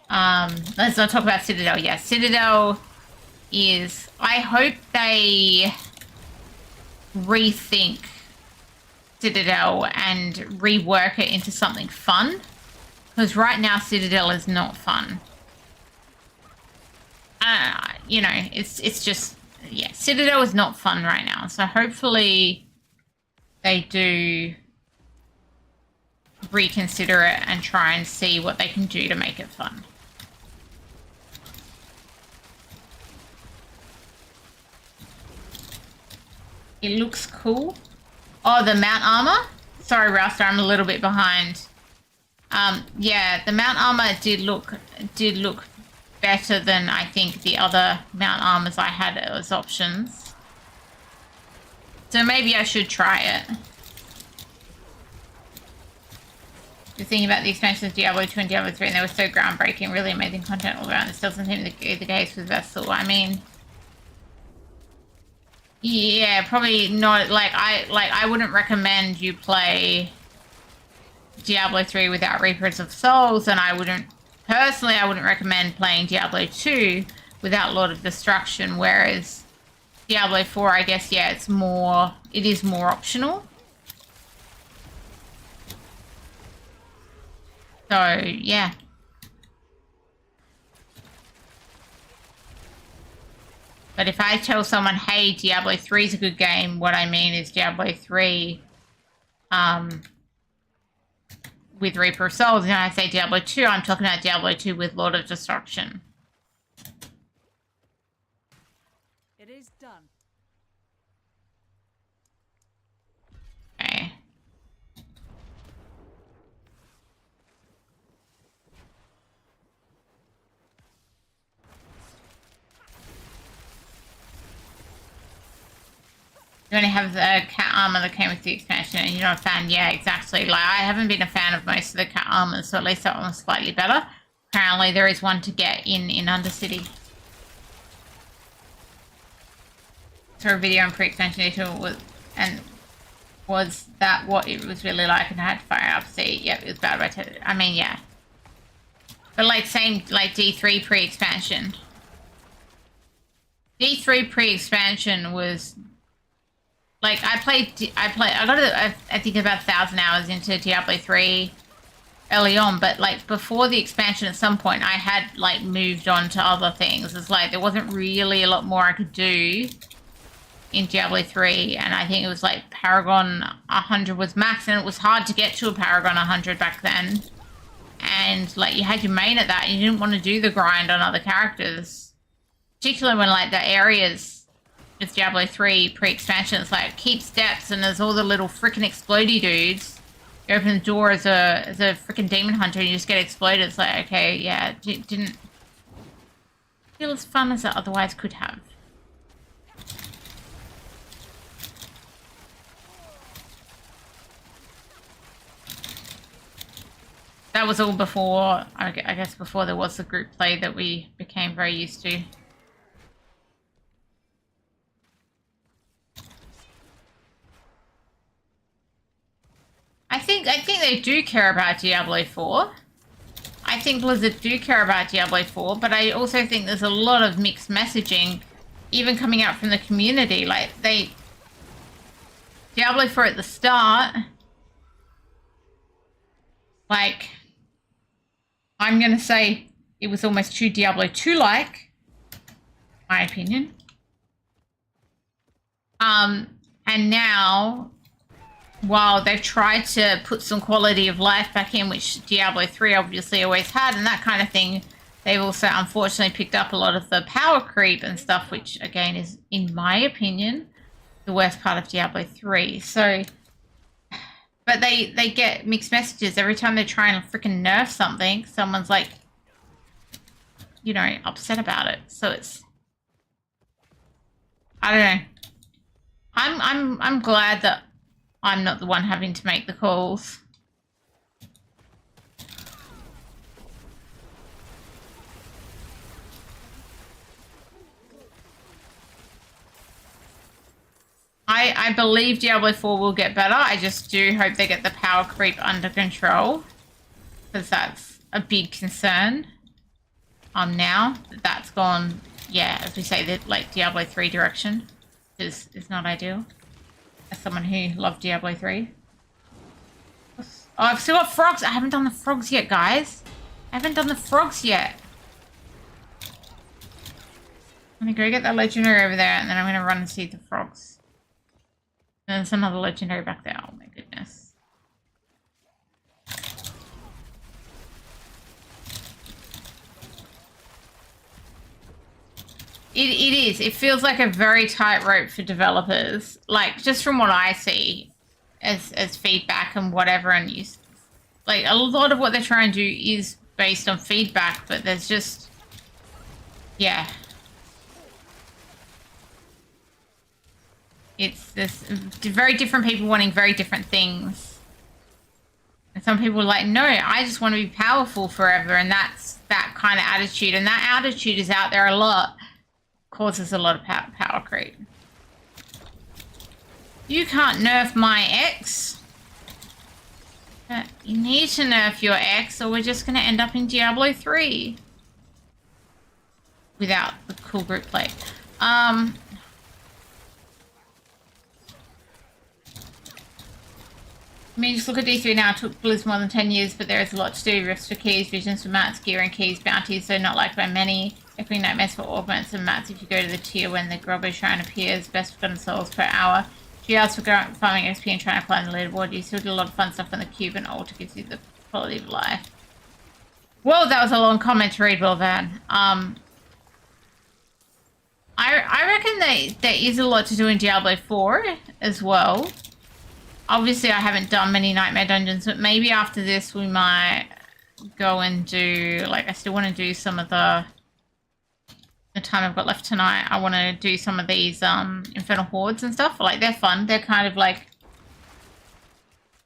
Let's not talk about Citadel. Yeah, Citadel is... I hope they rethink Citadel and rework it into something fun. Because right now Citadel is not fun. You know, it's just... Yeah, Citadel is not fun right now. So hopefully they do reconsider it and try and see what they can do to make it fun. It looks cool. Oh, the mount armor? Sorry, Rasta, I'm a little bit behind. Yeah, the mount armor did look better than I think the other mount armors I had as options. So maybe I should try it. Just thinking about the expansions of Diablo 2 and Diablo 3, and they were so groundbreaking, really amazing content all around. This doesn't seem to be the case with Vessel. I mean, yeah, probably not. I wouldn't recommend you play Diablo 3 without Reapers of Souls, and I wouldn't recommend playing Diablo 2 without Lord of Destruction, whereas Diablo 4, I guess, yeah, it is more optional. So, yeah. But if I tell someone, hey, Diablo 3 is a good game, what I mean is Diablo 3 with Reaper of Souls. And when I say Diablo 2, I'm talking about Diablo 2 with Lord of Destruction. It is done. Okay. You only have the cat armor that came with the expansion and you're not a fan. Yeah, exactly. Like, I haven't been a fan of most of the cat armors, so at least that one was slightly better. Apparently there is one to get in Undercity. Saw a video on pre-expansion detail was that what it was really like, and I had to fire up. See, yep, it was bad by I mean, yeah. But like same like D3 pre-expansion. D3 pre-expansion was like I think about 1,000 hours into Diablo 3 early on, but like before the expansion at some point I had like moved on to other things. It's like there wasn't really a lot more I could do in Diablo 3, and I think it was like Paragon 100 was max, and it was hard to get to a Paragon 100 back then. And like you had your main at that, and you didn't want to do the grind on other characters. Particularly when like the areas with Diablo 3 pre-expansion, it's like keep steps and there's all the little freaking explodey dudes. You open the door as a freaking demon hunter and you just get exploded. It's like, okay, yeah, it didn't feel as fun as it otherwise could have. That was all before, I guess before there was the group play that we became very used to. I think they do care about Diablo 4. I think Blizzard do care about Diablo 4, but I also think there's a lot of mixed messaging, even coming out from the community. Like, Diablo 4 at the start, like, I'm going to say it was almost too Diablo 2-like, my opinion. And now, while they've tried to put some quality of life back in, which Diablo 3 obviously always had, and that kind of thing, they've also unfortunately picked up a lot of the power creep and stuff, which again is, in my opinion, the worst part of Diablo 3. So, but they get mixed messages every time they try and freaking nerf something. Someone's like, you know, upset about it. So it's, I don't know. I'm glad that I'm not the one having to make the calls. I believe Diablo 4 will get better. I just do hope they get the power creep under control, because that's a big concern. now. That's gone, yeah, as we say, that like Diablo 3 direction is not ideal. As someone who loved Diablo 3. Oh, I've still got frogs. I haven't done the frogs yet, guys. I haven't done the frogs yet. I'm gonna go get that legendary over there, and then I'm gonna run and see the frogs. And there's another legendary back there. Oh my goodness. It is. It feels like a very tight rope for developers. Like, just from what I see as feedback and whatever, and use. Like, a lot of what they're trying to do is based on feedback, but there's just... Yeah. There's very different people wanting very different things. And some people are like, no, I just want to be powerful forever, and that's that kind of attitude. And that attitude is out there a lot. Causes a lot of power creep. You can't nerf my X. You need to nerf your X, or we're just going to end up in Diablo 3. Without the cool group play. I mean, just look at D3 now. It took Blizz more than 10 years, but there is a lot to do. Rifts for keys, visions for mats, gear and keys, bounties, so not liked by many. Echoing nightmares for augments and mats if you go to the tier when the Grobber Shrine appears. Best forgotten souls per hour. 3 hours for farming XP and trying to climb the leaderboard. You still do a lot of fun stuff on the cube, and altar gives you the quality of life. Well, that was a long comment to read, Will Van. I reckon there is a lot to do in Diablo 4 as well. Obviously, I haven't done many Nightmare Dungeons, but maybe after this we might go and do... Like, I still want to do some of the time I've got left tonight. I want to do some of these Infernal Hordes and stuff. Like, they're fun. They're kind of like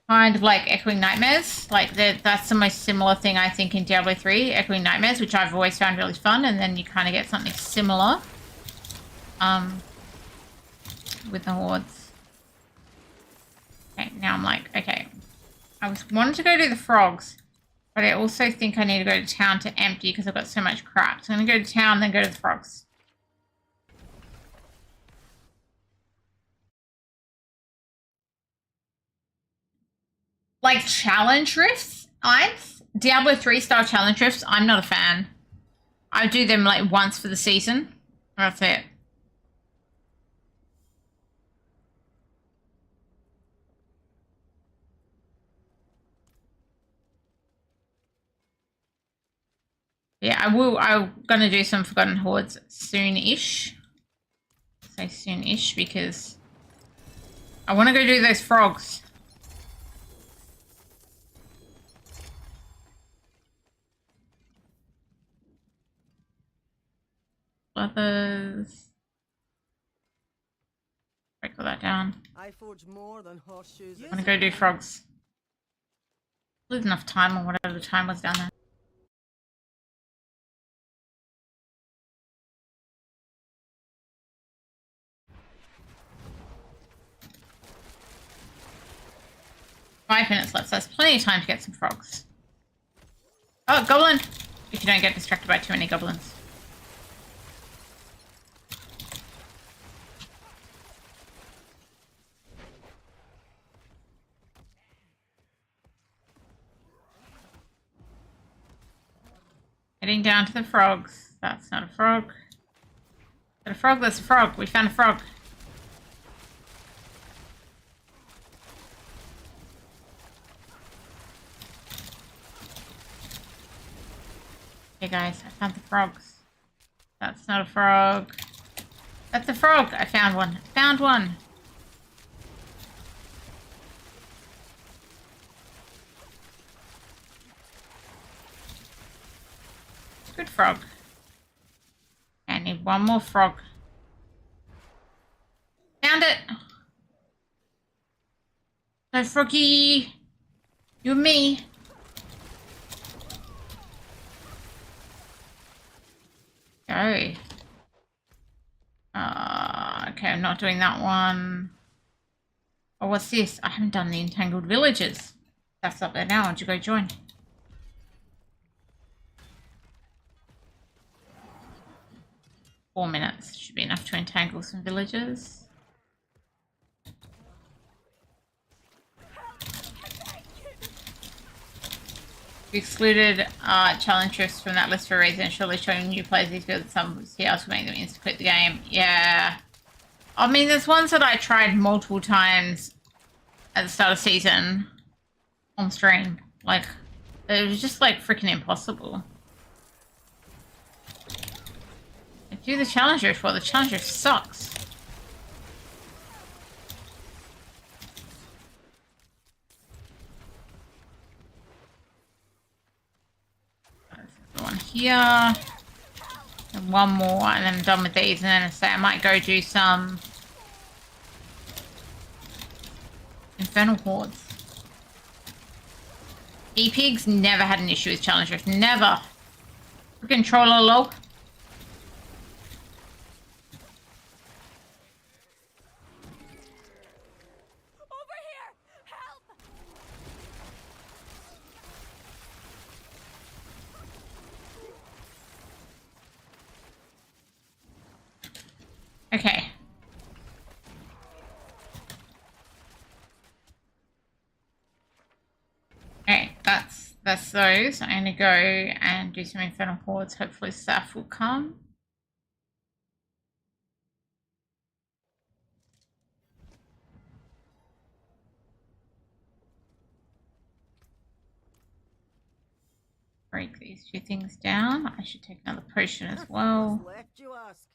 Echoing Nightmares. Like, that's the most similar thing, I think, in Diablo 3. Echoing Nightmares, which I've always found really fun. And then you kind of get something similar with the Hordes. Okay, now I'm like, okay. I wanted to go do the frogs, but I also think I need to go to town to empty because I've got so much crap. So I'm going to go to town, then go to the frogs. Like challenge rifts? Diablo 3 style challenge rifts, I'm not a fan. I do them like once for the season. That's it. Yeah, I'm gonna do some Forgotten Hordes soon-ish. Say soon-ish because I want to go do those frogs. Others. Break all that down. I forge more than horseshoes. I'm gonna go do frogs. There's enough time or whatever the time was down there. Five minutes left, so that's plenty of time to get some frogs. Oh, goblin! If you don't get distracted by too many goblins. Heading down to the frogs. That's not a frog. Is that a frog? That's a frog. We found a frog. Hey guys, I found the frogs. That's not a frog. That's a frog! I found one. I found one! Good frog. I need one more frog. Found it! So froggy! You and me! Go. Okay, I'm not doing that one. Oh, what's this? I haven't done the Entangled Villages. That's up there now. Why don't you go join? 4 minutes should be enough to entangle some villagers. We excluded challenge drifts from that list for a reason. Surely showing new players these builds some CRs will make them insta quit the game. Yeah. I mean, there's ones that I tried multiple times at the start of season on stream. Like, it was just like freaking impossible. I do the challenge drift. Well, the challenge drift sucks. One here, and one more, and then I'm done with these. And then I say I might go do some infernal hordes. E-pigs never had an issue with challenge drift, never. Freaking troller log. Okay. Okay, that's those. I'm gonna go and do some infernal hordes. Hopefully Saf will come. Break these two things down. I should take another potion as well. Left you ask.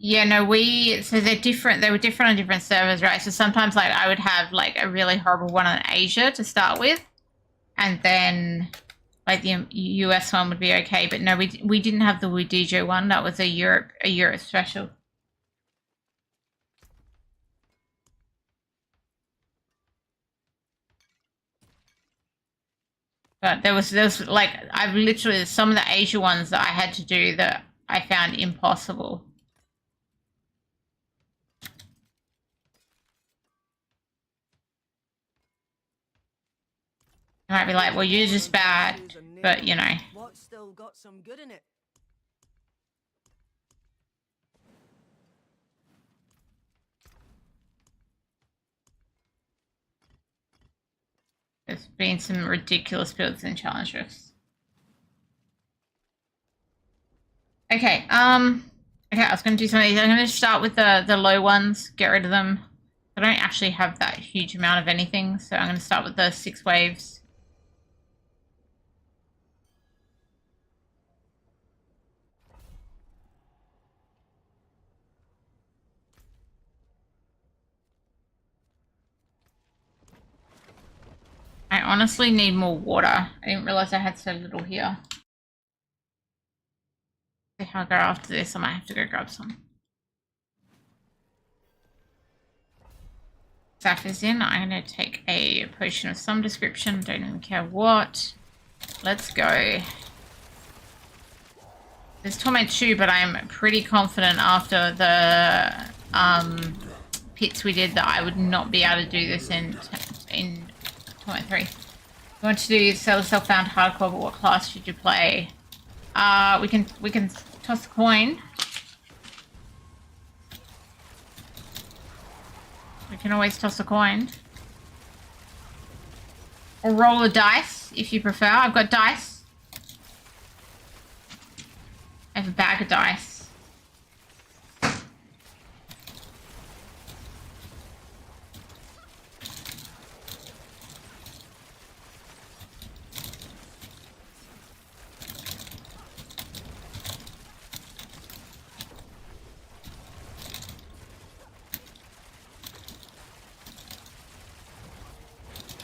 Yeah, no, so they're different. They were different on different servers, right? So sometimes, like, I would have like a really horrible one on Asia to start with, and then like the US one would be okay. But no, we didn't have the Wudijo one. That was a Europe special. But there was like, I've literally, some of the Asia ones that I had to do that I found impossible. You might be like, well, you're just bad, but you know. What's still got some good in it? There's been some ridiculous builds in challenge drifts. Okay, okay, I was going to do some of these. I'm going to start with the low ones, get rid of them. I don't actually have that huge amount of anything, so I'm going to start with the 6 waves. I honestly need more water. I didn't realize I had so little here. See how I go after this. I might have to go grab some. Saf is in. I'm going to take a potion of some description. Don't even care what. Let's go. There's Torment 2, but I'm pretty confident after the pits we did that I would not be able to do this in Torment 3. You want to do self-found hardcore, but what class should you play? We can toss a coin. We can always toss a coin. Or roll a dice, if you prefer. I've got dice. I have a bag of dice.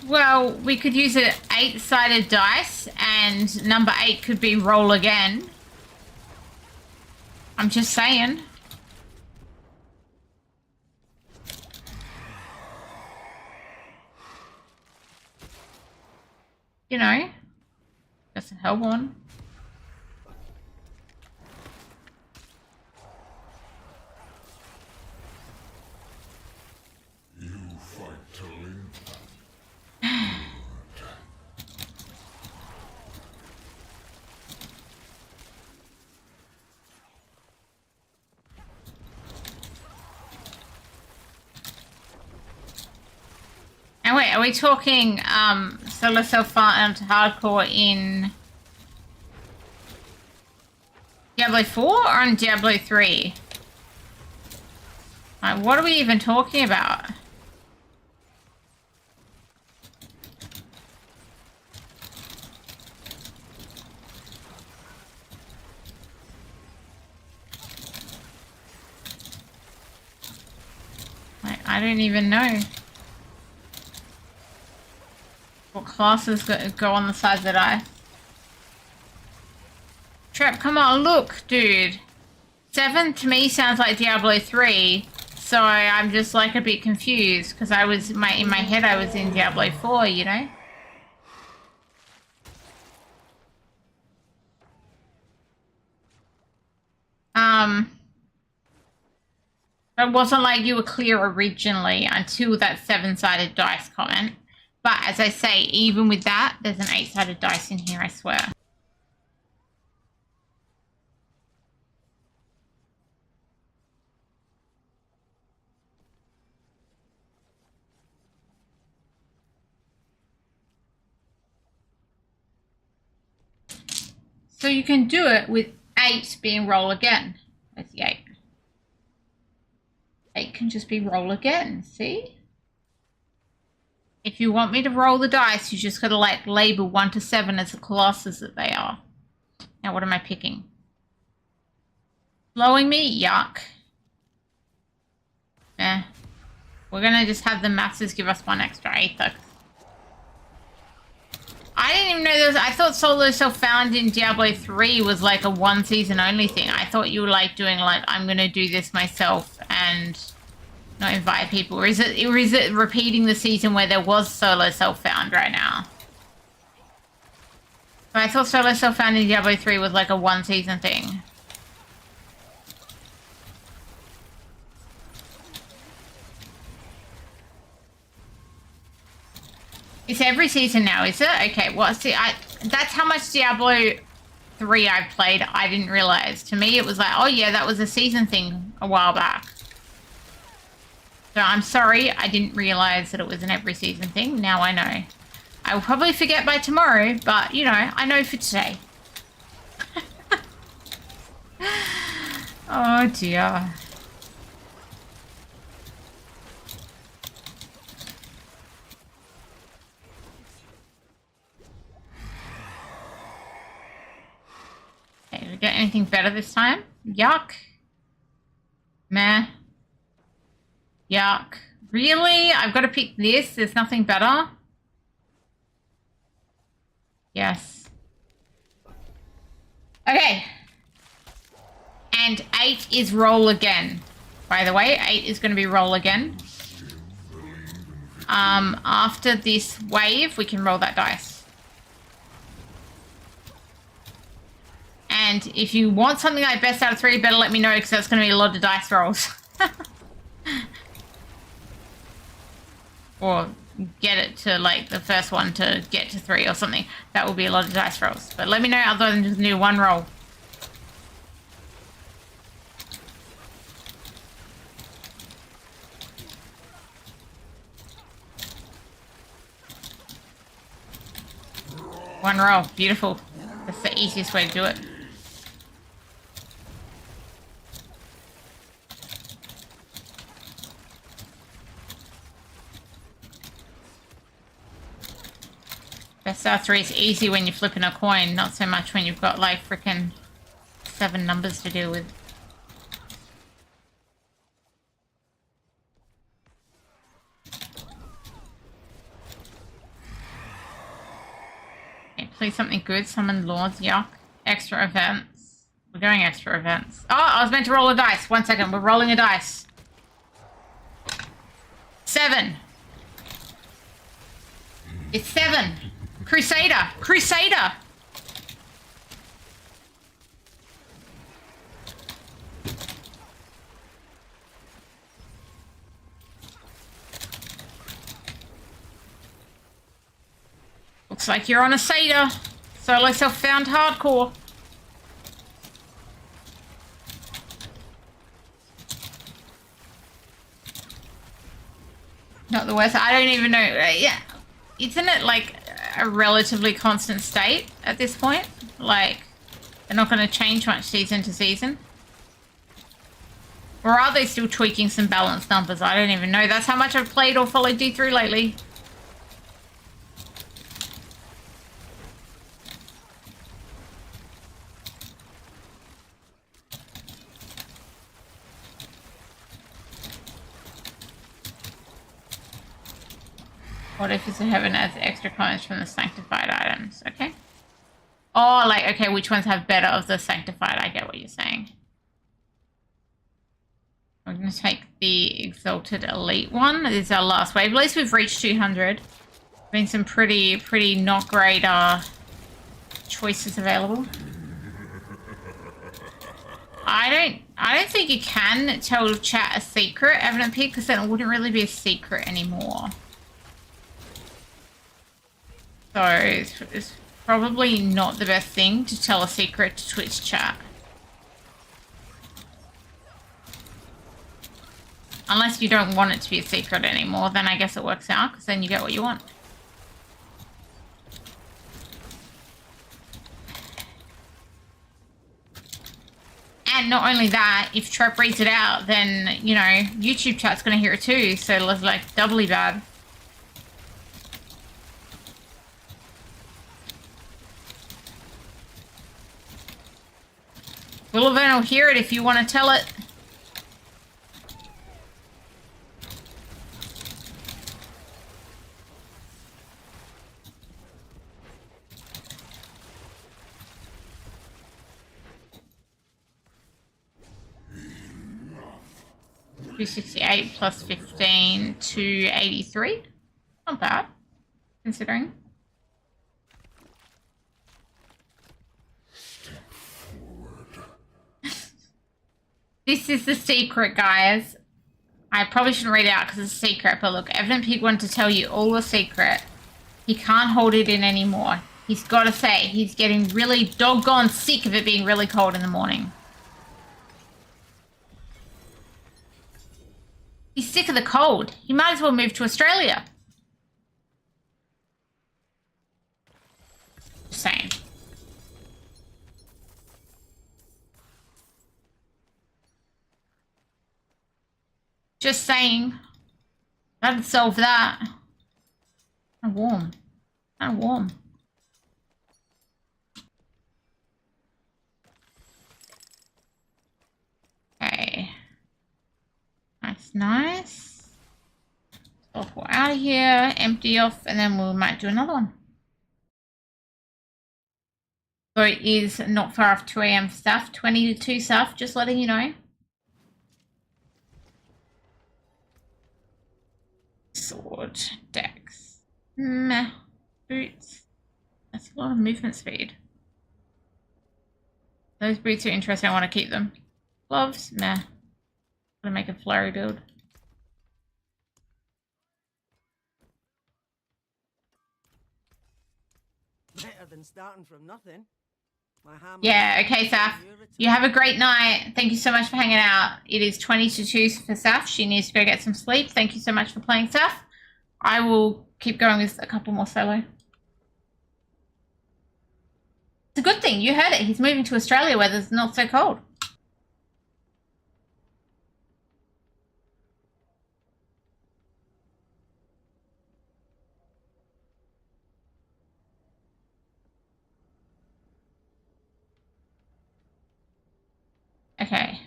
Well, we could use an 8-sided dice, and number 8 could be roll again. I'm just saying. You know, doesn't help one. Wait, are we talking solo self-found hardcore in Diablo 4 or in Diablo 3? Like, what are we even talking about? Like, I don't even know. What classes go on the sides of dice? Trap, come on, look, dude. 7 to me sounds like Diablo 3, so I'm just like a bit confused because I was in my head I was in Diablo 4, you know. It wasn't like you were clear originally until that 7-sided dice comment. But as I say, even with that, there's an 8-sided dice in here, I swear. So you can do it with 8 being roll again. Where's the 8? 8 can just be roll again, see? If you want me to roll the dice, you just gotta like label 1 to 7 as the classes that they are. Now what am I picking? Blowing me? Yuck. Eh. We're gonna just have the masses give us 1 extra aether. I didn't even know there was, I thought solo self-found in Diablo 3 was like a 1 season only thing. I thought you were like doing like, I'm gonna do this myself and not invite people. Or is it repeating the season where there was solo self-found right now? But I thought solo self-found in Diablo 3 was like a 1 season thing. It's every season now, is it? Okay, well, see, that's how much Diablo 3 I've played. I didn't realize. To me, it was like, oh yeah, that was a season thing a while back. So I'm sorry, I didn't realize that it was an every season thing. Now I know. I will probably forget by tomorrow, but, you know, I know for today. Oh, dear. Okay, did we get anything better this time? Yuck. Meh. Yuck. Really? I've got to pick this? There's nothing better? Yes. Okay. And 8 is roll again. By the way, 8 is going to be roll again. After this wave, we can roll that dice. And if you want something like best out of 3, better let me know because that's going to be a lot of dice rolls. Or get it to like the first one to get to 3 or something. That will be a lot of dice rolls. But let me know other than just do 1 roll. One roll. Beautiful. That's the easiest way to do it. Best out of 3 is easy when you're flipping a coin, not so much when you've got like freaking 7 numbers to deal with. Okay, please something good. Summon Lords, yuck. Extra events. We're going extra events. Oh, I was meant to roll a dice. 1 second, we're rolling a dice. 7. It's 7. Crusader! Crusader! Looks like you're on a Seder. Solo self-found hardcore. Not the worst. I don't even know. Yeah. Isn't it like a relatively constant state at this point? Like, they're not going to change much season to season? Or are they still tweaking some balance numbers? I don't even know. That's how much I've played or followed D3 lately. What if it's a heaven adds extra comments from the sanctified items? Okay. Oh, like, okay, which ones have better of the sanctified? I get what you're saying. I'm going to take the Exalted Elite one. This is our last wave. At least we've reached 200. Been some pretty not great choices available. I don't think you can tell chat a secret, Evident Pig, because then it wouldn't really be a secret anymore. So it's probably not the best thing to tell a secret to Twitch chat. Unless you don't want it to be a secret anymore, then I guess it works out, because then you get what you want. And not only that, if Trep reads it out, then, you know, YouTube chat's going to hear it too, so it's like doubly bad. Willovan will hear it if you want to tell it. $268 plus 15, $283. Not bad, considering. This is the secret, guys. I probably shouldn't read it out because it's a secret, but look, Evident Pig wanted to tell you all the secret. He can't hold it in anymore. He's got to say, he's getting really doggone sick of it being really cold in the morning. He's sick of the cold. He might as well move to Australia. Just saying. Just saying. That'd solve that. Kind of warm. Kind of warm. Okay. Nice, nice. So we're out of here, empty off, and then we might do another one. So it is not far off 2 AM stuff, 20 to 2 stuff, just letting you know. Sword, dex, meh, boots. That's a lot of movement speed. Those boots are interesting. I want to keep them. Gloves, meh. Gonna make a flurry build. Better than starting from nothing. My hammer. Yeah, okay, Saf. You have a great night. Thank you so much for hanging out. It is 20 to 2 for Saf. She needs to go get some sleep. Thank you so much for playing, Saf. I will keep going with a couple more solo. It's a good thing. You heard it. He's moving to Australia where it's not so cold. Okay.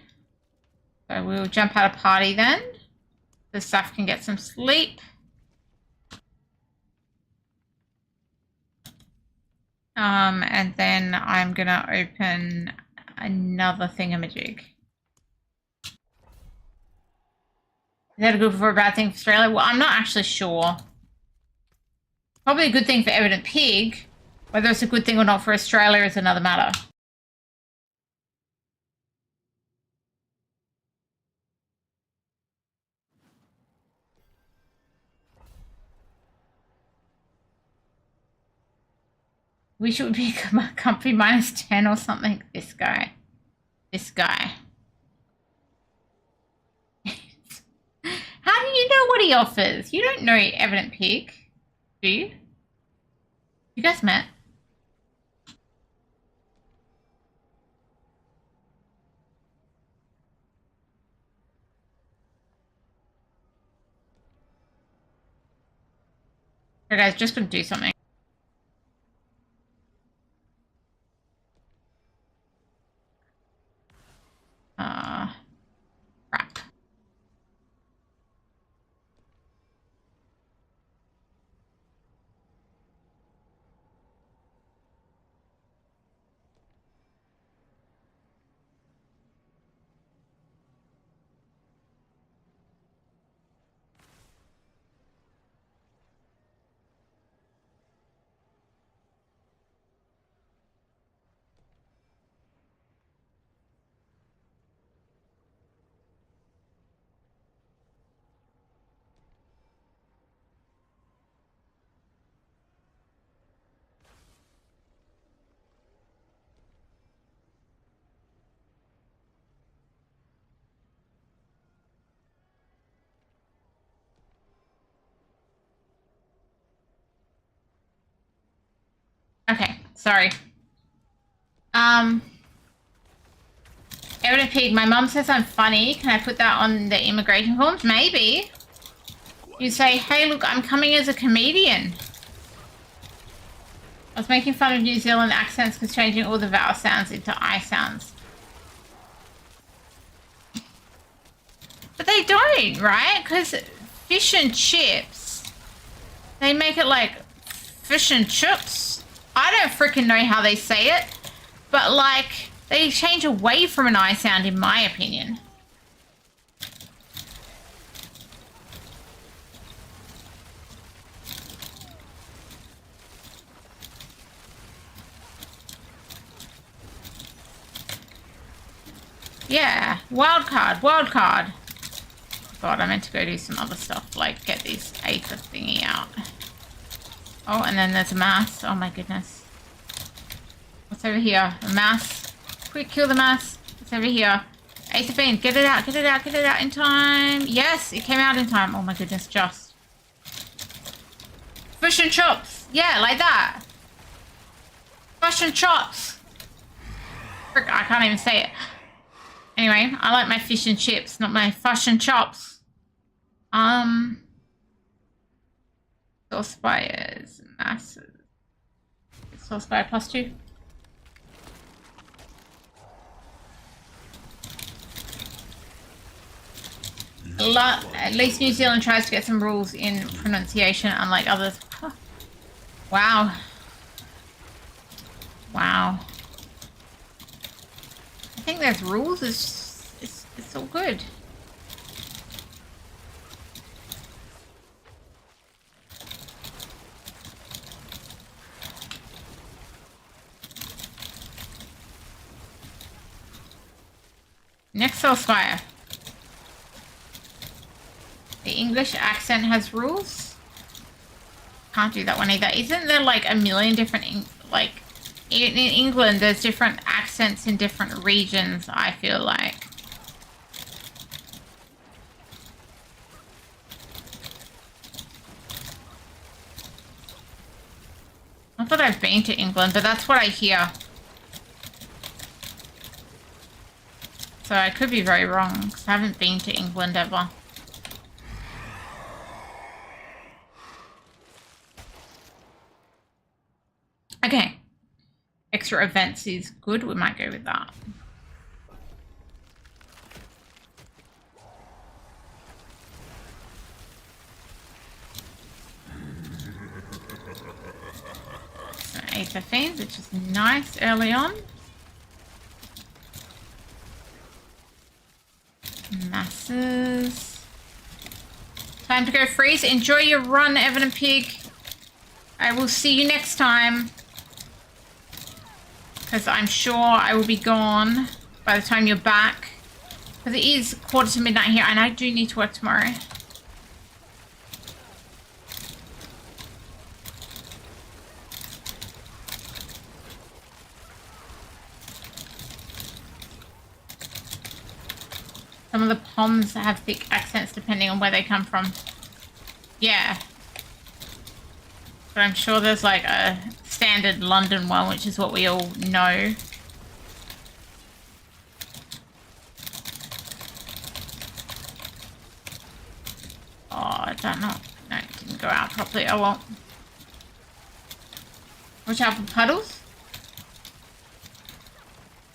So we'll jump out of party then. The staff can get some sleep. And then I'm gonna open another thingamajig. Is that a good or a bad thing for Australia? Well, I'm not actually sure. Probably a good thing for Evident Pig. Whether it's a good thing or not for Australia is another matter. Wish it would be comfy minus 10 or something. This guy. This guy. How do you know what party offers. You don't know Evident Pig, do you? You guys met. Okay, guys, just gonna do something. Crap. Okay, sorry. Evident Pig, my mum says I'm funny. Can I put that on the immigration forms? Maybe. You say, hey, look, I'm coming as a comedian. I was making fun of New Zealand accents because changing all the vowel sounds into I sounds. But they don't, right? Because fish and chips, they make it like fish and chips. I don't freaking know how they say it, but like they change away from an I sound in my opinion. Yeah, wild card. God, I meant to go do some other stuff, like get this Aether thingy out. Oh, and then there's a mass. Oh my goodness. What's over here? A mass. Quick, kill the mass. What's over here? Aether Fiend, get it out in time. Yes, it came out in time. Oh my goodness, just. Fish and chops. Yeah, like that. Fish and chops. Frick, I can't even say it. Anyway, I like my fish and chips, not my fish and chops. Soul Spires, masses. Soul Spire +2. At least New Zealand tries to get some rules in pronunciation, unlike others. Huh. Wow. Wow. I think there's rules. It's all good. Next Soul Spire. The English accent has rules. Can't do that one either. Isn't there like a million different like in England? There's different accents in different regions. I feel like. Not that I've been to England, but that's what I hear. So I could be very wrong, because I haven't been to England ever. Okay. Extra events is good. We might go with that. So Aether Fiends, which is nice early on. Masses. Time to go freeze. Enjoy your run, Evident Pig. I will see you next time. Because I'm sure I will be gone by the time you're back. Because it is 1:45 here and I do need to work tomorrow. Some of the Poms have thick accents depending on where they come from. Yeah. But I'm sure there's like a standard London one, which is what we all know. Oh, I don't know. No, it didn't go out properly. I won't. Watch out for puddles.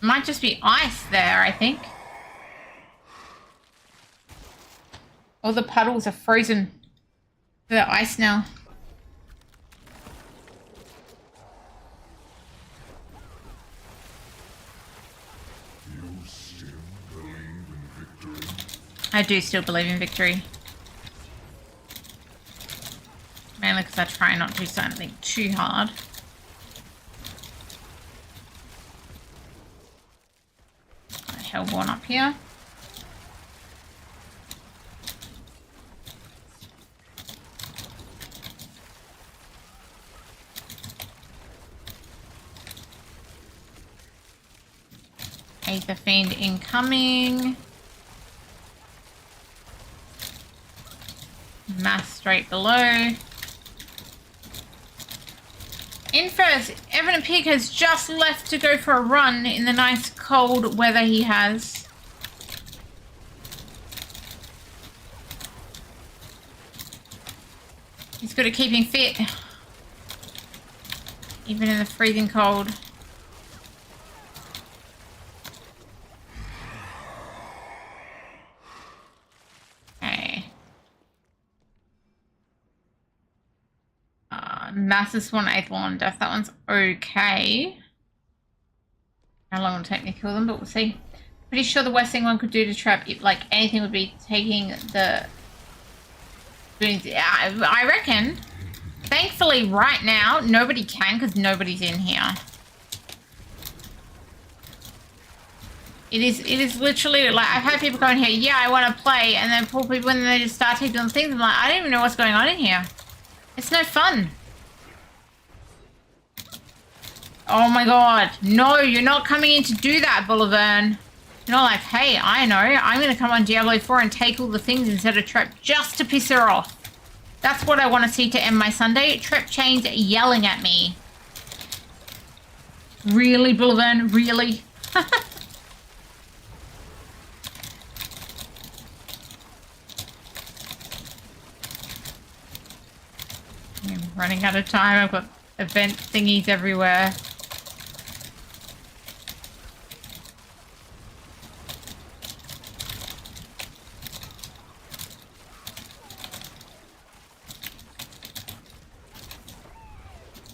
Might just be ice there, I think. All the puddles are frozen. They're ice now. You still believe in victory? I do still believe in victory. Mainly because I try not to do something too hard. Hellborn up here. Aether Fiend incoming. Mass straight below. In first, Evan and Pig has just left to go for a run in the nice cold weather he has. He's good at keeping fit. Even in the freezing cold. Okay. Massive Spawn, 8th One Death. That one's okay. How long will it take me to kill them, but we'll see. Pretty sure the worst thing one could do to trap, if, like, anything would be taking the... Yeah, I reckon. Thankfully, right now, nobody can because nobody's in here. It is literally, like, I've had people go in here, yeah, I want to play, and then poor people, when they just start taking on things, I'm like, I don't even know what's going on in here. It's no fun. Oh my god. No, you're not coming in to do that, Boulevard. You're not like, hey, I know, I'm going to come on Diablo IV and take all the things instead of Trep just to piss her off. That's what I want to see to end my Sunday. TrepChains yelling at me. Really, Boulevard? Really? I'm running out of time. I've got event thingies everywhere.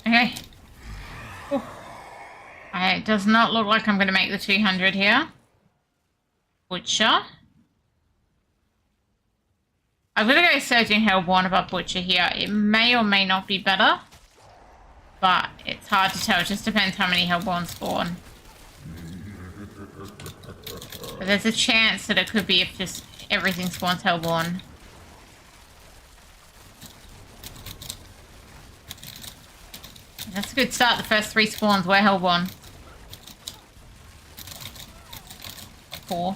Okay. Ooh. It does not look like I'm going to make the 200 here. Butcher. I'm going to go Surging Hellborn above Butcher here. It may or may not be better. But it's hard to tell. It just depends how many Hellborn spawn. But there's a chance that it could be if just everything spawns Hellborn. That's a good start. The first 3 spawns were Hellborn. 4.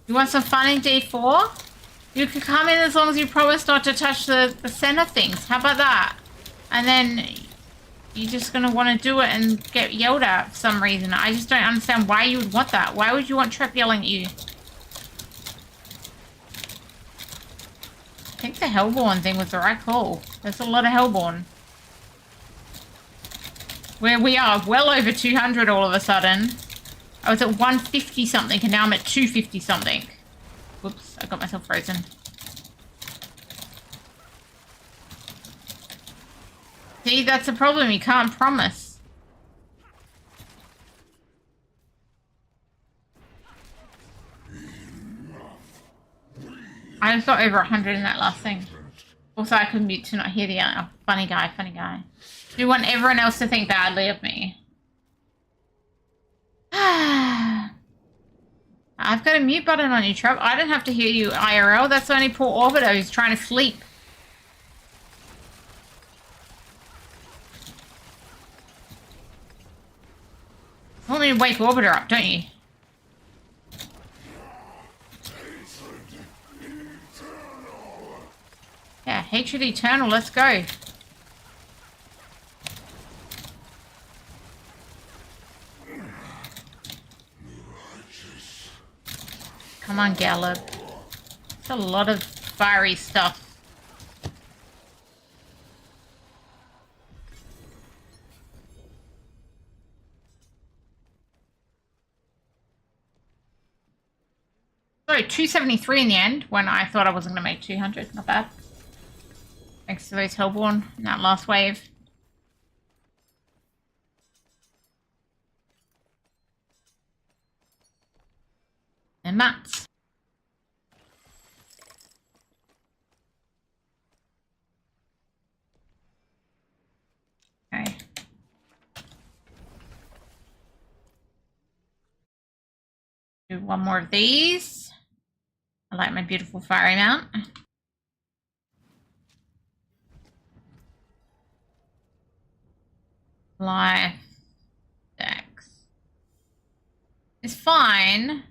You want some fun in D4? You can come in as long as you promise not to touch the center things. How about that? And then you're just going to want to do it and get yelled at for some reason. I just don't understand why you would want that. Why would you want Trep yelling at you? I think the Hellborn thing was the right call. There's a lot of Hellborn. Where we are well over 200 all of a sudden. I was at 150 something and now I'm at 250 something. Whoops, I got myself frozen. See, that's a problem. You can't promise. I just got over 100 in that last thing. Also, I could mute to not hear the funny guy, funny guy. Do you want everyone else to think badly of me? I've got a mute button on you, Trap. I don't have to hear you IRL. That's only poor Orbiter who's trying to sleep. You want me to wake Orbiter up, don't you? Yeah, hatred eternal, let's go. Come on, Gallop. It's a lot of fiery stuff. So 273 in the end, when I thought I wasn't going to make 200. Not bad. Thanks to those Hellborn in that last wave. And mats. Okay. Do one more of these. I like my beautiful fiery mount. Life. Dex. It's fine.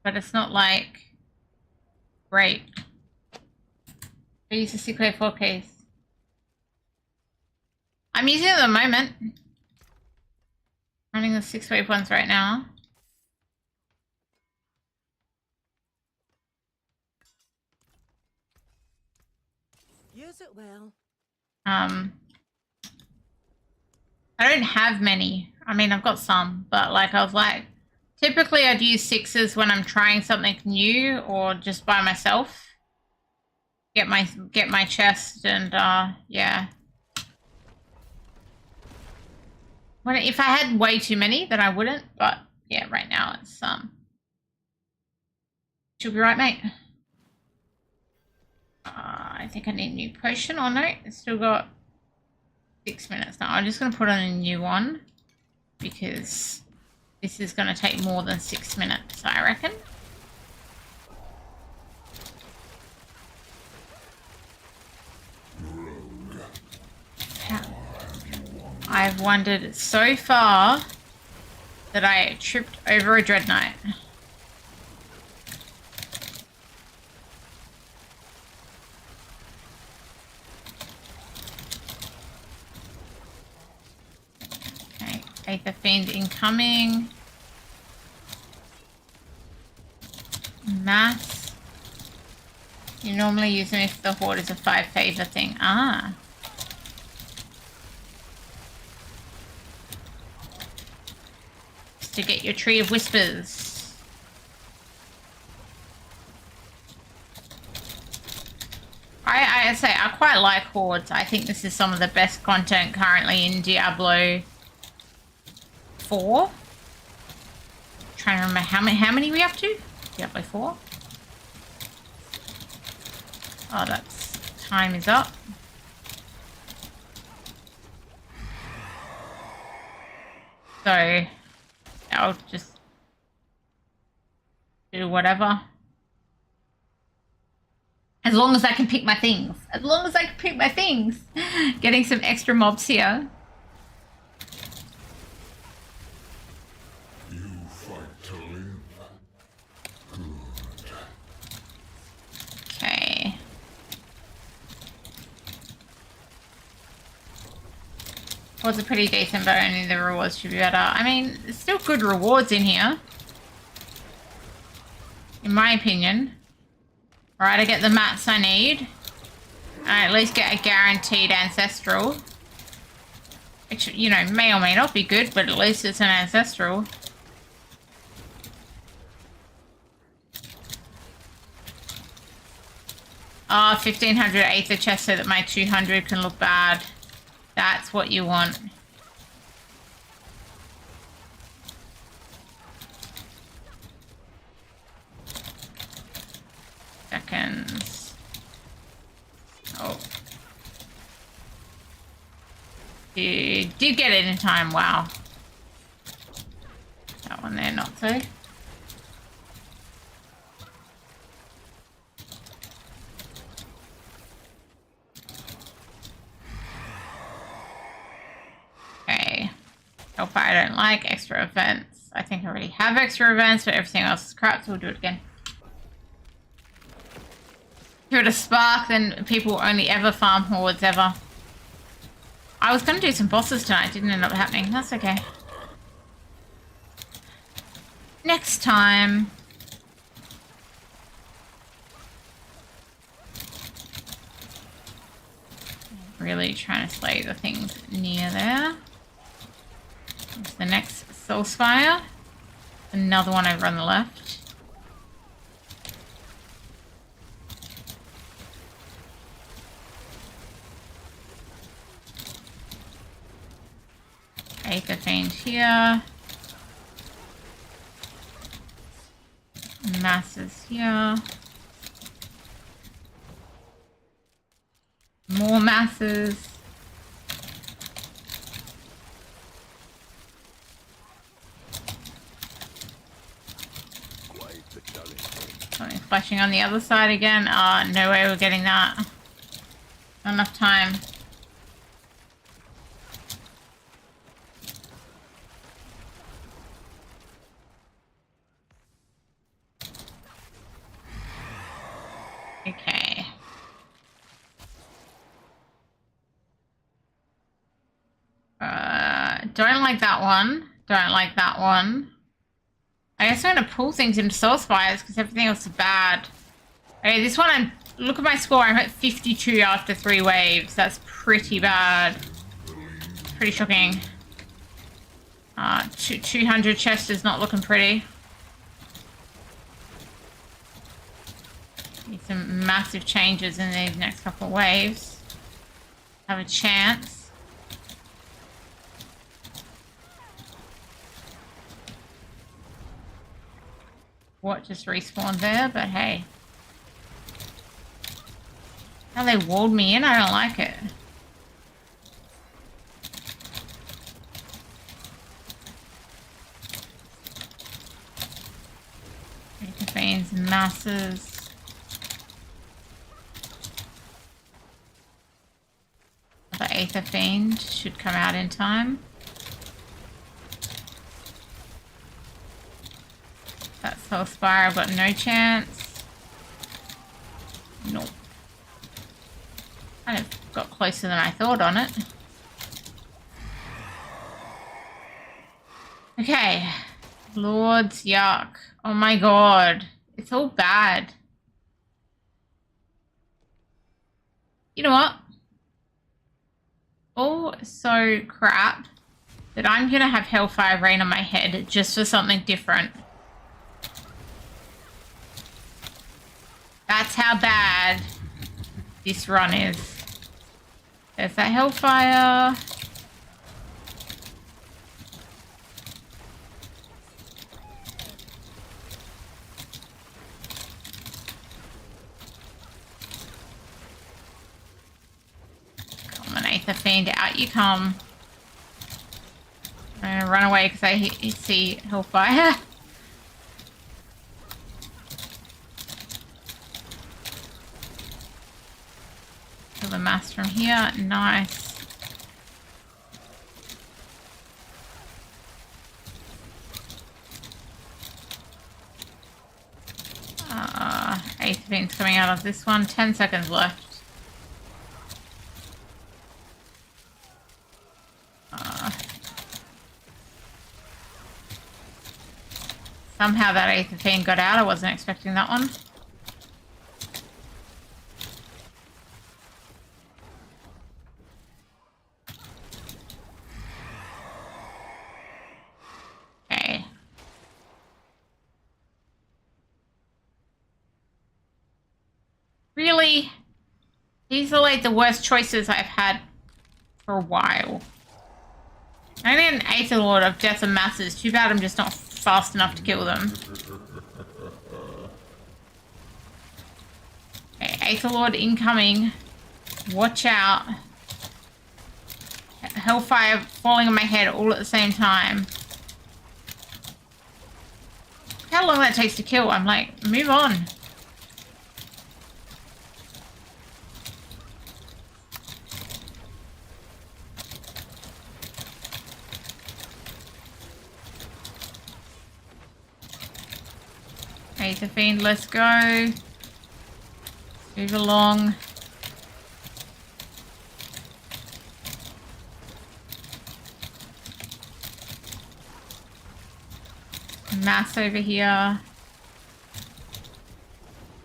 But it's not like great. I use the 6x4 case. I'm using it at the moment. Running the 6-wave ones right now. Use it well. I don't have many. I mean, I've got some, but like I was like, typically I'd use 6s when I'm trying something new or just by myself. Get my chest and yeah. If I had way too many, then I wouldn't. But yeah, right now it's should be right, mate. I think I need a new potion. Oh no, it's still got 6 minutes now. I'm just gonna put on a new one because this is gonna take more than 6 minutes, I reckon. I've wandered so far that I tripped over a dreadnought. Okay, Aether Fiend incoming. Mass. You normally use them if the Horde is a 5 favor thing. Ah. To get your Tree of Whispers. I say I quite like Hordes. I think this is some of the best content currently in Diablo 4. Trying to remember how many we up to? Diablo 4. Oh, that's time is up. So I'll just do whatever. As long as I can pick my things. As long as I can pick my things. Getting some extra mobs here. You fight to live. Good. Okay. Was a pretty decent, but only the rewards should be better. I mean, there's still good rewards in here. In my opinion. Alright, I get the mats I need. I at least get a guaranteed ancestral. Which, you know, may or may not be good, but at least it's an ancestral. Oh, 1500 Aether chest so that my 200 can look bad. That's what you want. Seconds. Oh. You did get it in time, wow. That one there, not so. Okay. Hellfire I don't like. Extra events. I think I already have extra events, but everything else is crap, so we'll do it again. If it a spark, then people only ever farm hordes ever. I was going to do some bosses tonight. Didn't end up happening. That's okay. Next time. Really trying to slay the things near there. There's the next soul spire. Another one over on the left. Aether Fiend here. Masses here. More masses. Something flashing on the other side again. No way we're getting that. Not enough time. Okay. Don't like that one. Don't like that one. I guess I'm going to pull things into soul spires because everything else is bad. Okay, this one, look at my score. I'm at 52 after 3 waves. That's pretty bad. Pretty shocking. 200 chest is not looking pretty. Need some massive changes in these next couple of waves. Have a chance. What just respawned there, but hey. Now they walled me in, I don't like it. Veins and masses. The Aether Fiend should come out in time. That Soul Spire, I've got no chance. Nope. Kind of got closer than I thought on it. Okay. Lord's Yuck. Oh my god. It's all bad. You know what? All so crap that I'm gonna have Hellfire Rain on my head just for something different. That's how bad this run is. There's that Hellfire. Come on, Aether Fiend, out you come. I'm gonna run away because I see Hellfire. The mass from here, nice. Aether Fiend's coming out of this one. 10 seconds left. Somehow that Aether Fiend got out. I wasn't expecting that one. Really? These are like the worst choices I've had for a while. I need an Aether Lord of Death and Masses. Too bad I'm just not fast enough to kill them. Okay, Aether Lord incoming. Watch out. Hellfire falling on my head all at the same time. How long that takes to kill? I'm like, move on. Aether Fiend, let's go. Move along. Mass over here.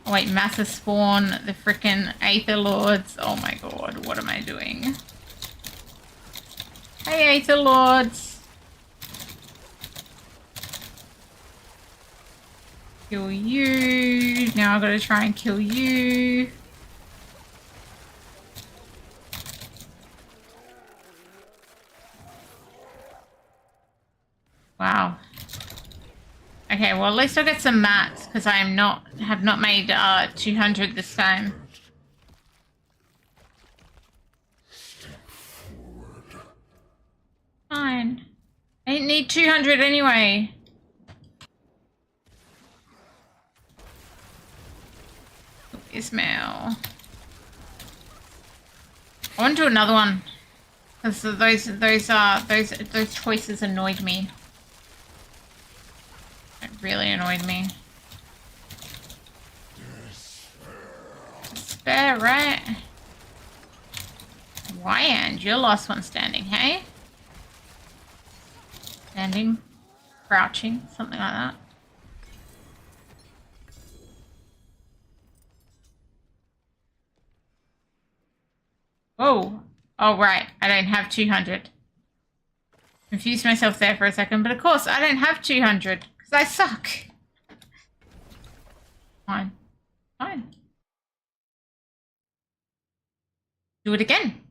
Oh wait, massive spawn the frickin' Aether Lords. Oh my god, what am I doing? Hey Aether Lords! Kill you. Now I've got to try and kill you. Wow. Okay, well at least I'll get some mats because I have not made 200 this time. Fine. I didn't need 200 anyway. Ismail. I want to do another one because those choices annoyed me. It really annoyed me. Despair, right? Wyand, you're last one standing, hey? Standing, crouching, something like that. Whoa. Oh, right. I don't have 200. Confused myself there for a second, but of course I don't have 200 because I suck. Fine. Fine. Do it again.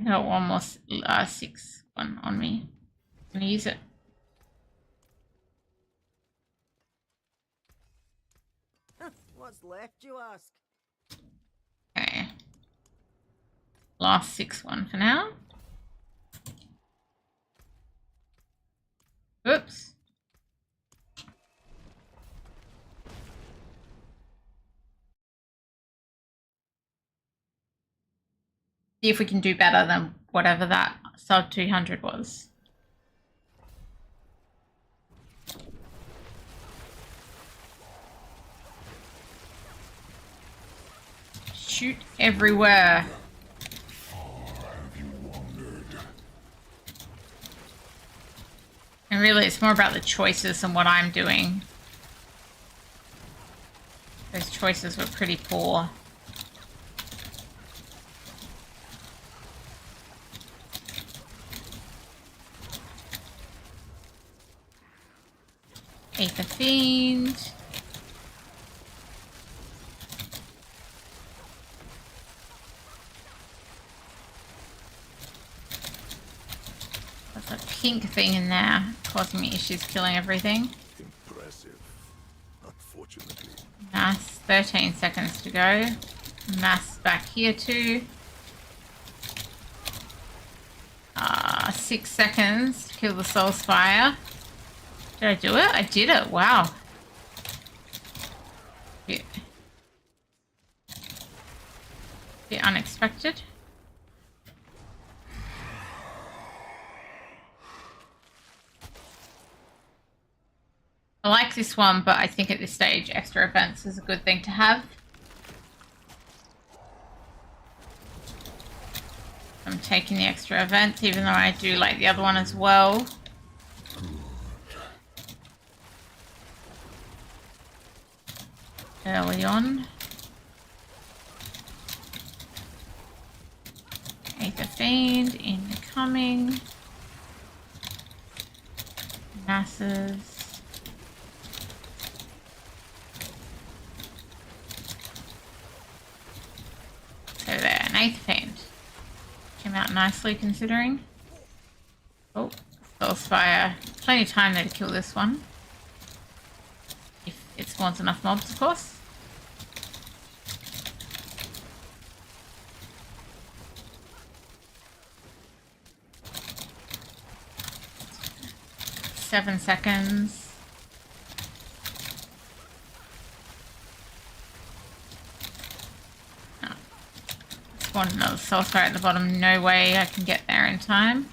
I got one more 6 one on me. I'm gonna use it. What's left, you ask? Okay. Last 6 one for now. Oops. See if we can do better than whatever that sub 200 was. Shoot everywhere. And really, it's more about the choices and what I'm doing. Those choices were pretty poor. Aether Fiend. There's a pink thing in there causing me issues killing everything. Impressive. Unfortunately. Mass, 13 seconds to go. Mass back here too. 6 seconds to kill the Soul Spire. Did I do it? I did it. Wow. Bit unexpected. I like this one, but I think at this stage extra events is a good thing to have. I'm taking the extra events, even though I do like the other one as well. Early on. Aether Fiend incoming. Masses. So there, an Aether Fiend. Came out nicely considering. Oh, Soulspire. Plenty of time there to kill this one. If it spawns enough mobs, of course. Seven seconds. Oh. Spawned another Soulspire at the bottom. No way I can get there in time.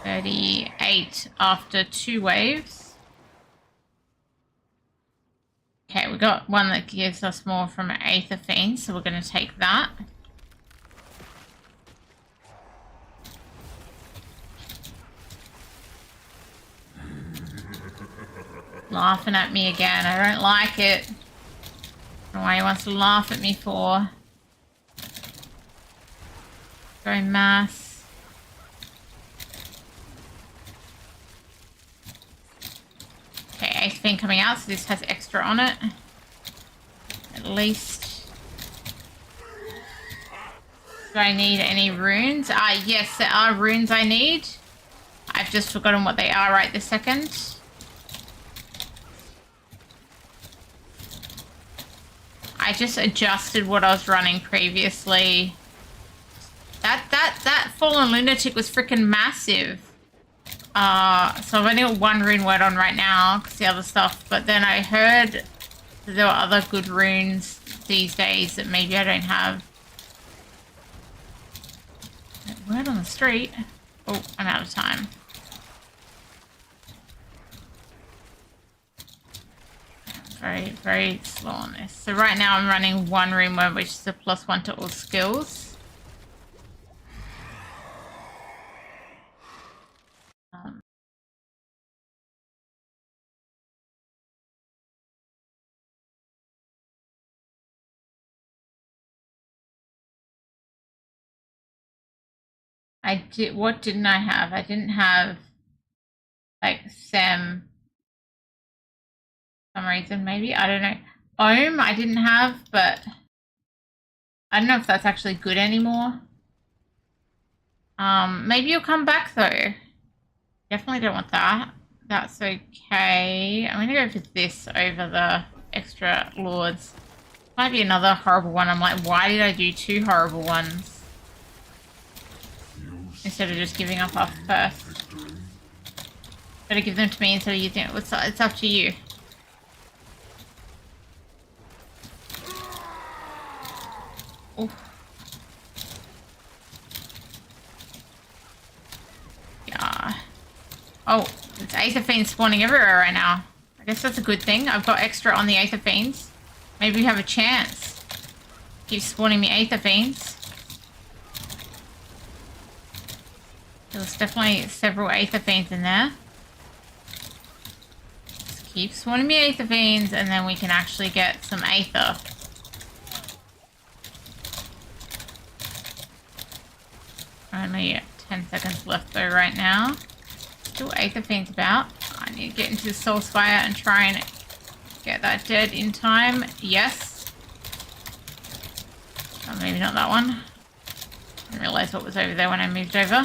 38 after 2 waves. Okay, we got one that gives us more from Aether Fiend, so we're going to take that. Laughing at me again. I don't like it. I don't know why he wants to laugh at me for. Go mass. Okay, Aether Fiend coming out, so this has extra on it. At least. Do I need any runes? Yes, there are runes I need. I've just forgotten what they are right this second. I just adjusted what I was running previously. That Fallen Lunatic was freaking massive. So I've only got 1 rune word on right now because the other stuff. But then I heard that there were other good runes these days that maybe I don't have. Word on the street. Oh, I'm out of time. Very, very slow on this. So right now I'm running 1 rune word, which is a +1 to all skills. What didn't I have? I didn't have, like, Sem. For some reason, maybe. I don't know. Ohm, I didn't have, but I don't know if that's actually good anymore. Maybe you'll come back, though. Definitely don't want that. That's okay. I'm going to go for this over the extra lords. Might be another horrible one. I'm like, why did I do 2 horrible ones? Instead of just giving up off first. Better give them to me instead of using it. It's up to you. Oh. Yeah. Oh, it's Aether Fiends spawning everywhere right now. I guess that's a good thing. I've got extra on the Aether Fiends. Maybe we have a chance. Keep spawning me Aether Fiends. There's definitely several Aether Fiends in there. Just keep spawning me Aether Fiends and then we can actually get some Aether. Only 10 seconds left though right now. Still Aether Fiends about. I need to get into the Soul Spire and try and get that dead in time. Yes. Oh, maybe not that one. Didn't realise what was over there when I moved over.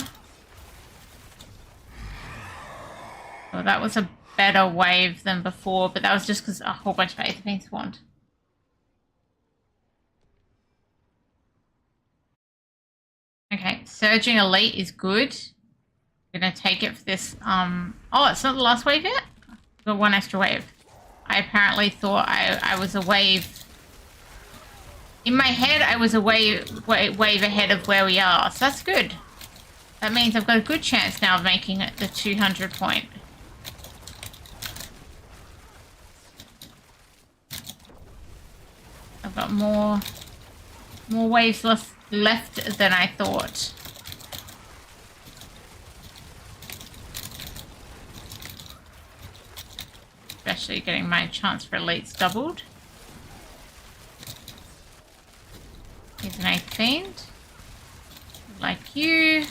Well, that was a better wave than before, but that was just because a whole bunch of Aether Fiends spawned. Okay, Surging Elite is good. I'm gonna take it for this. Oh, it's not the last wave yet? I've got 1 extra wave. I apparently thought I was a wave. In my head, I was a wave ahead of where we are, so that's good. That means I've got a good chance now of making it the 200 point. I've got more waves left than I thought. Especially getting my chance for elites doubled. Here's an Aether Fiend. Like you.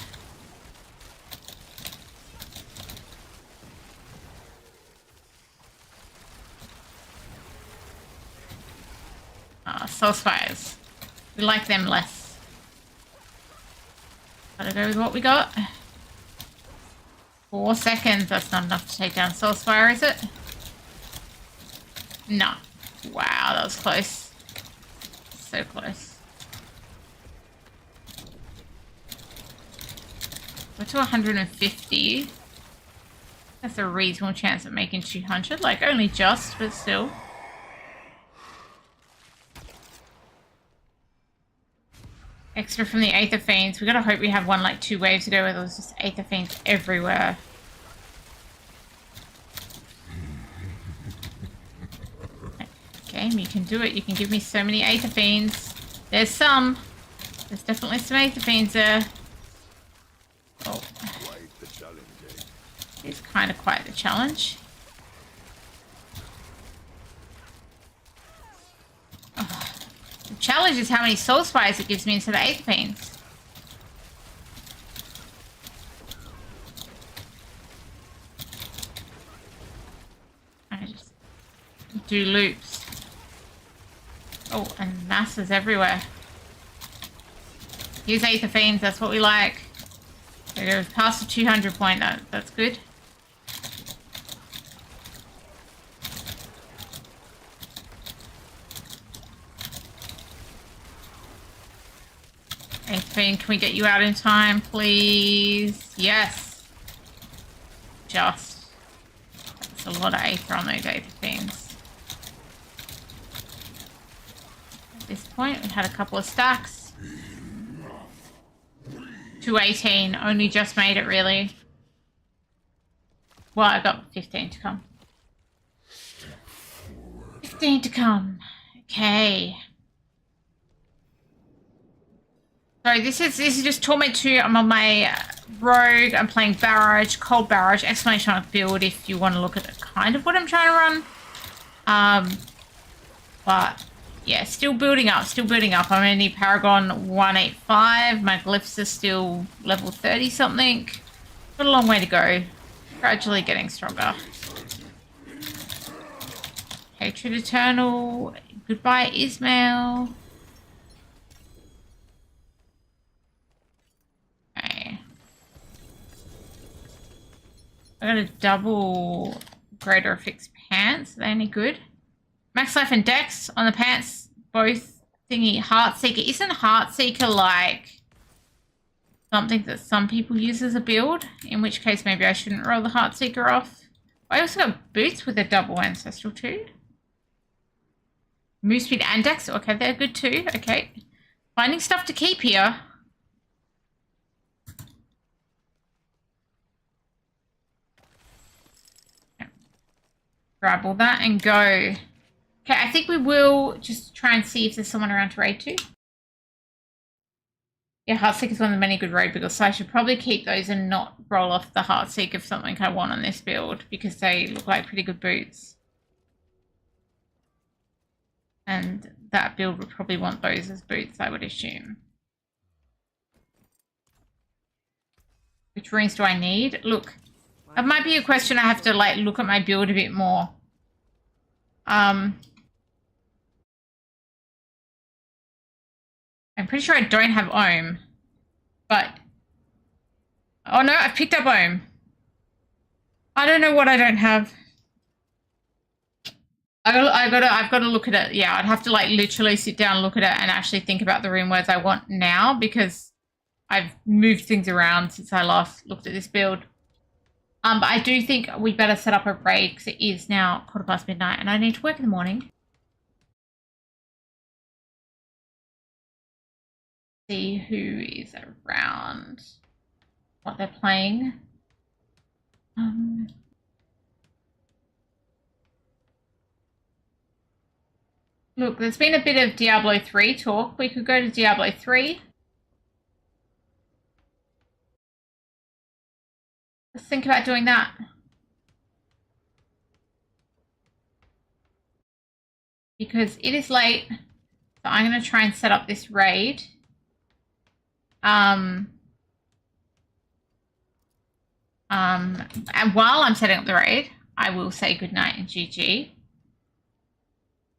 Soul Spires. We like them less. Gotta go with what we got. 4 seconds. That's not enough to take down Soul Spire, is it? No. Wow, that was close. So close. We're to 150. That's a reasonable chance of making 200. Like, only just, but still. extra from the Aether Fiends. We gotta hope we have one like 2 waves ago where there was just Aether Fiends everywhere. Game, you can do it. You can give me so many Aether Fiends. There's some. There's definitely some Aether Fiends there. Oh. Quite the challenge, eh? It's kind of quite the challenge. Oh. The challenge is how many Soul Spires it gives me instead of Aether Fiends. I just do loops. Oh, and masses everywhere. Use Aether Fiends, that's what we like. There goes past the 200 point, that's good. Aether Fiend, can we get you out in time, please? Yes. Just. That's a lot of Aether on those Aether Fiends. At this point, we had a couple of stacks. 218, only just made it really. Well, I got 15 to come. 15 to come. Okay. So this is just Torment 2. I'm on my Rogue. I'm playing Barrage, Cold Barrage, exclamation mark build if you want to look at kind of what I'm trying to run. But yeah, still building up, I'm only Paragon 185. My glyphs are still level 30 something. Got a long way to go. Gradually getting stronger. Hatred Eternal. Goodbye, Ismail. Okay. I got a double Greater Affix pants. Are they any good? Max Life and Dex on the pants, both thingy. Heartseeker. Isn't Heartseeker like something that some people use as a build? In which case maybe I shouldn't roll the Heartseeker off. I also got boots with a double Ancestral too. Move speed and Dex. Okay, they're good too. Okay. Finding stuff to keep here. Grab all that and go. Okay, I think we will just try and see if there's someone around to raid to. Yeah, Heartseeker is one of the many good raid builds, so I should probably keep those and not roll off the Heartseeker if something I want on this build, because they look like pretty good boots. And that build would probably want those as boots, I would assume. Which runes do I need? Look, that might be a question I have to like look at my build a bit more. I'm pretty sure I don't have Ohm, but oh no, I've picked up Ohm. I don't know what I don't have. I've got to look at it. Yeah, I'd have to like literally sit down, look at it, and actually think about the rune words I want now, because I've moved things around since I last looked at this build. But I do think we better set up a raid because it is now midnight and I need to work in the morning. See who is around, what they're playing. Look, there's been a bit of Diablo 3 talk. We could go to Diablo 3. Let's think about doing that. Because it is late, so I'm going to try and set up this raid. And while I'm setting up the raid, I will say goodnight and GG.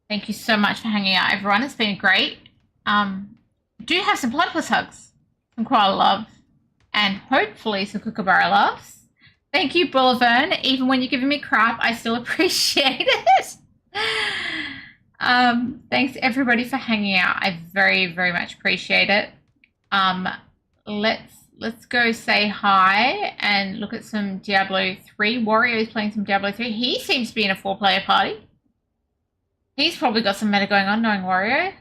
Thank you so much for hanging out, everyone. It's been great. Do have some Platypus hugs, some koala love, and hopefully some kookaburra loves. Thank you, Bullavern. Even when you're giving me crap, I still appreciate it. Thanks everybody for hanging out. I very, very much appreciate it. Let's go say hi and look at some Diablo 3. Wario is playing some Diablo 3. He seems to be in a 4-player party. He's probably got some meta going on, knowing Wario.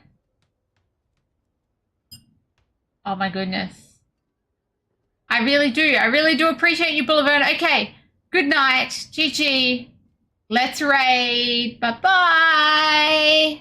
Oh my goodness. I really do. I really do appreciate you, Boulevard. Okay. Good night. GG. Let's raid. Bye-bye.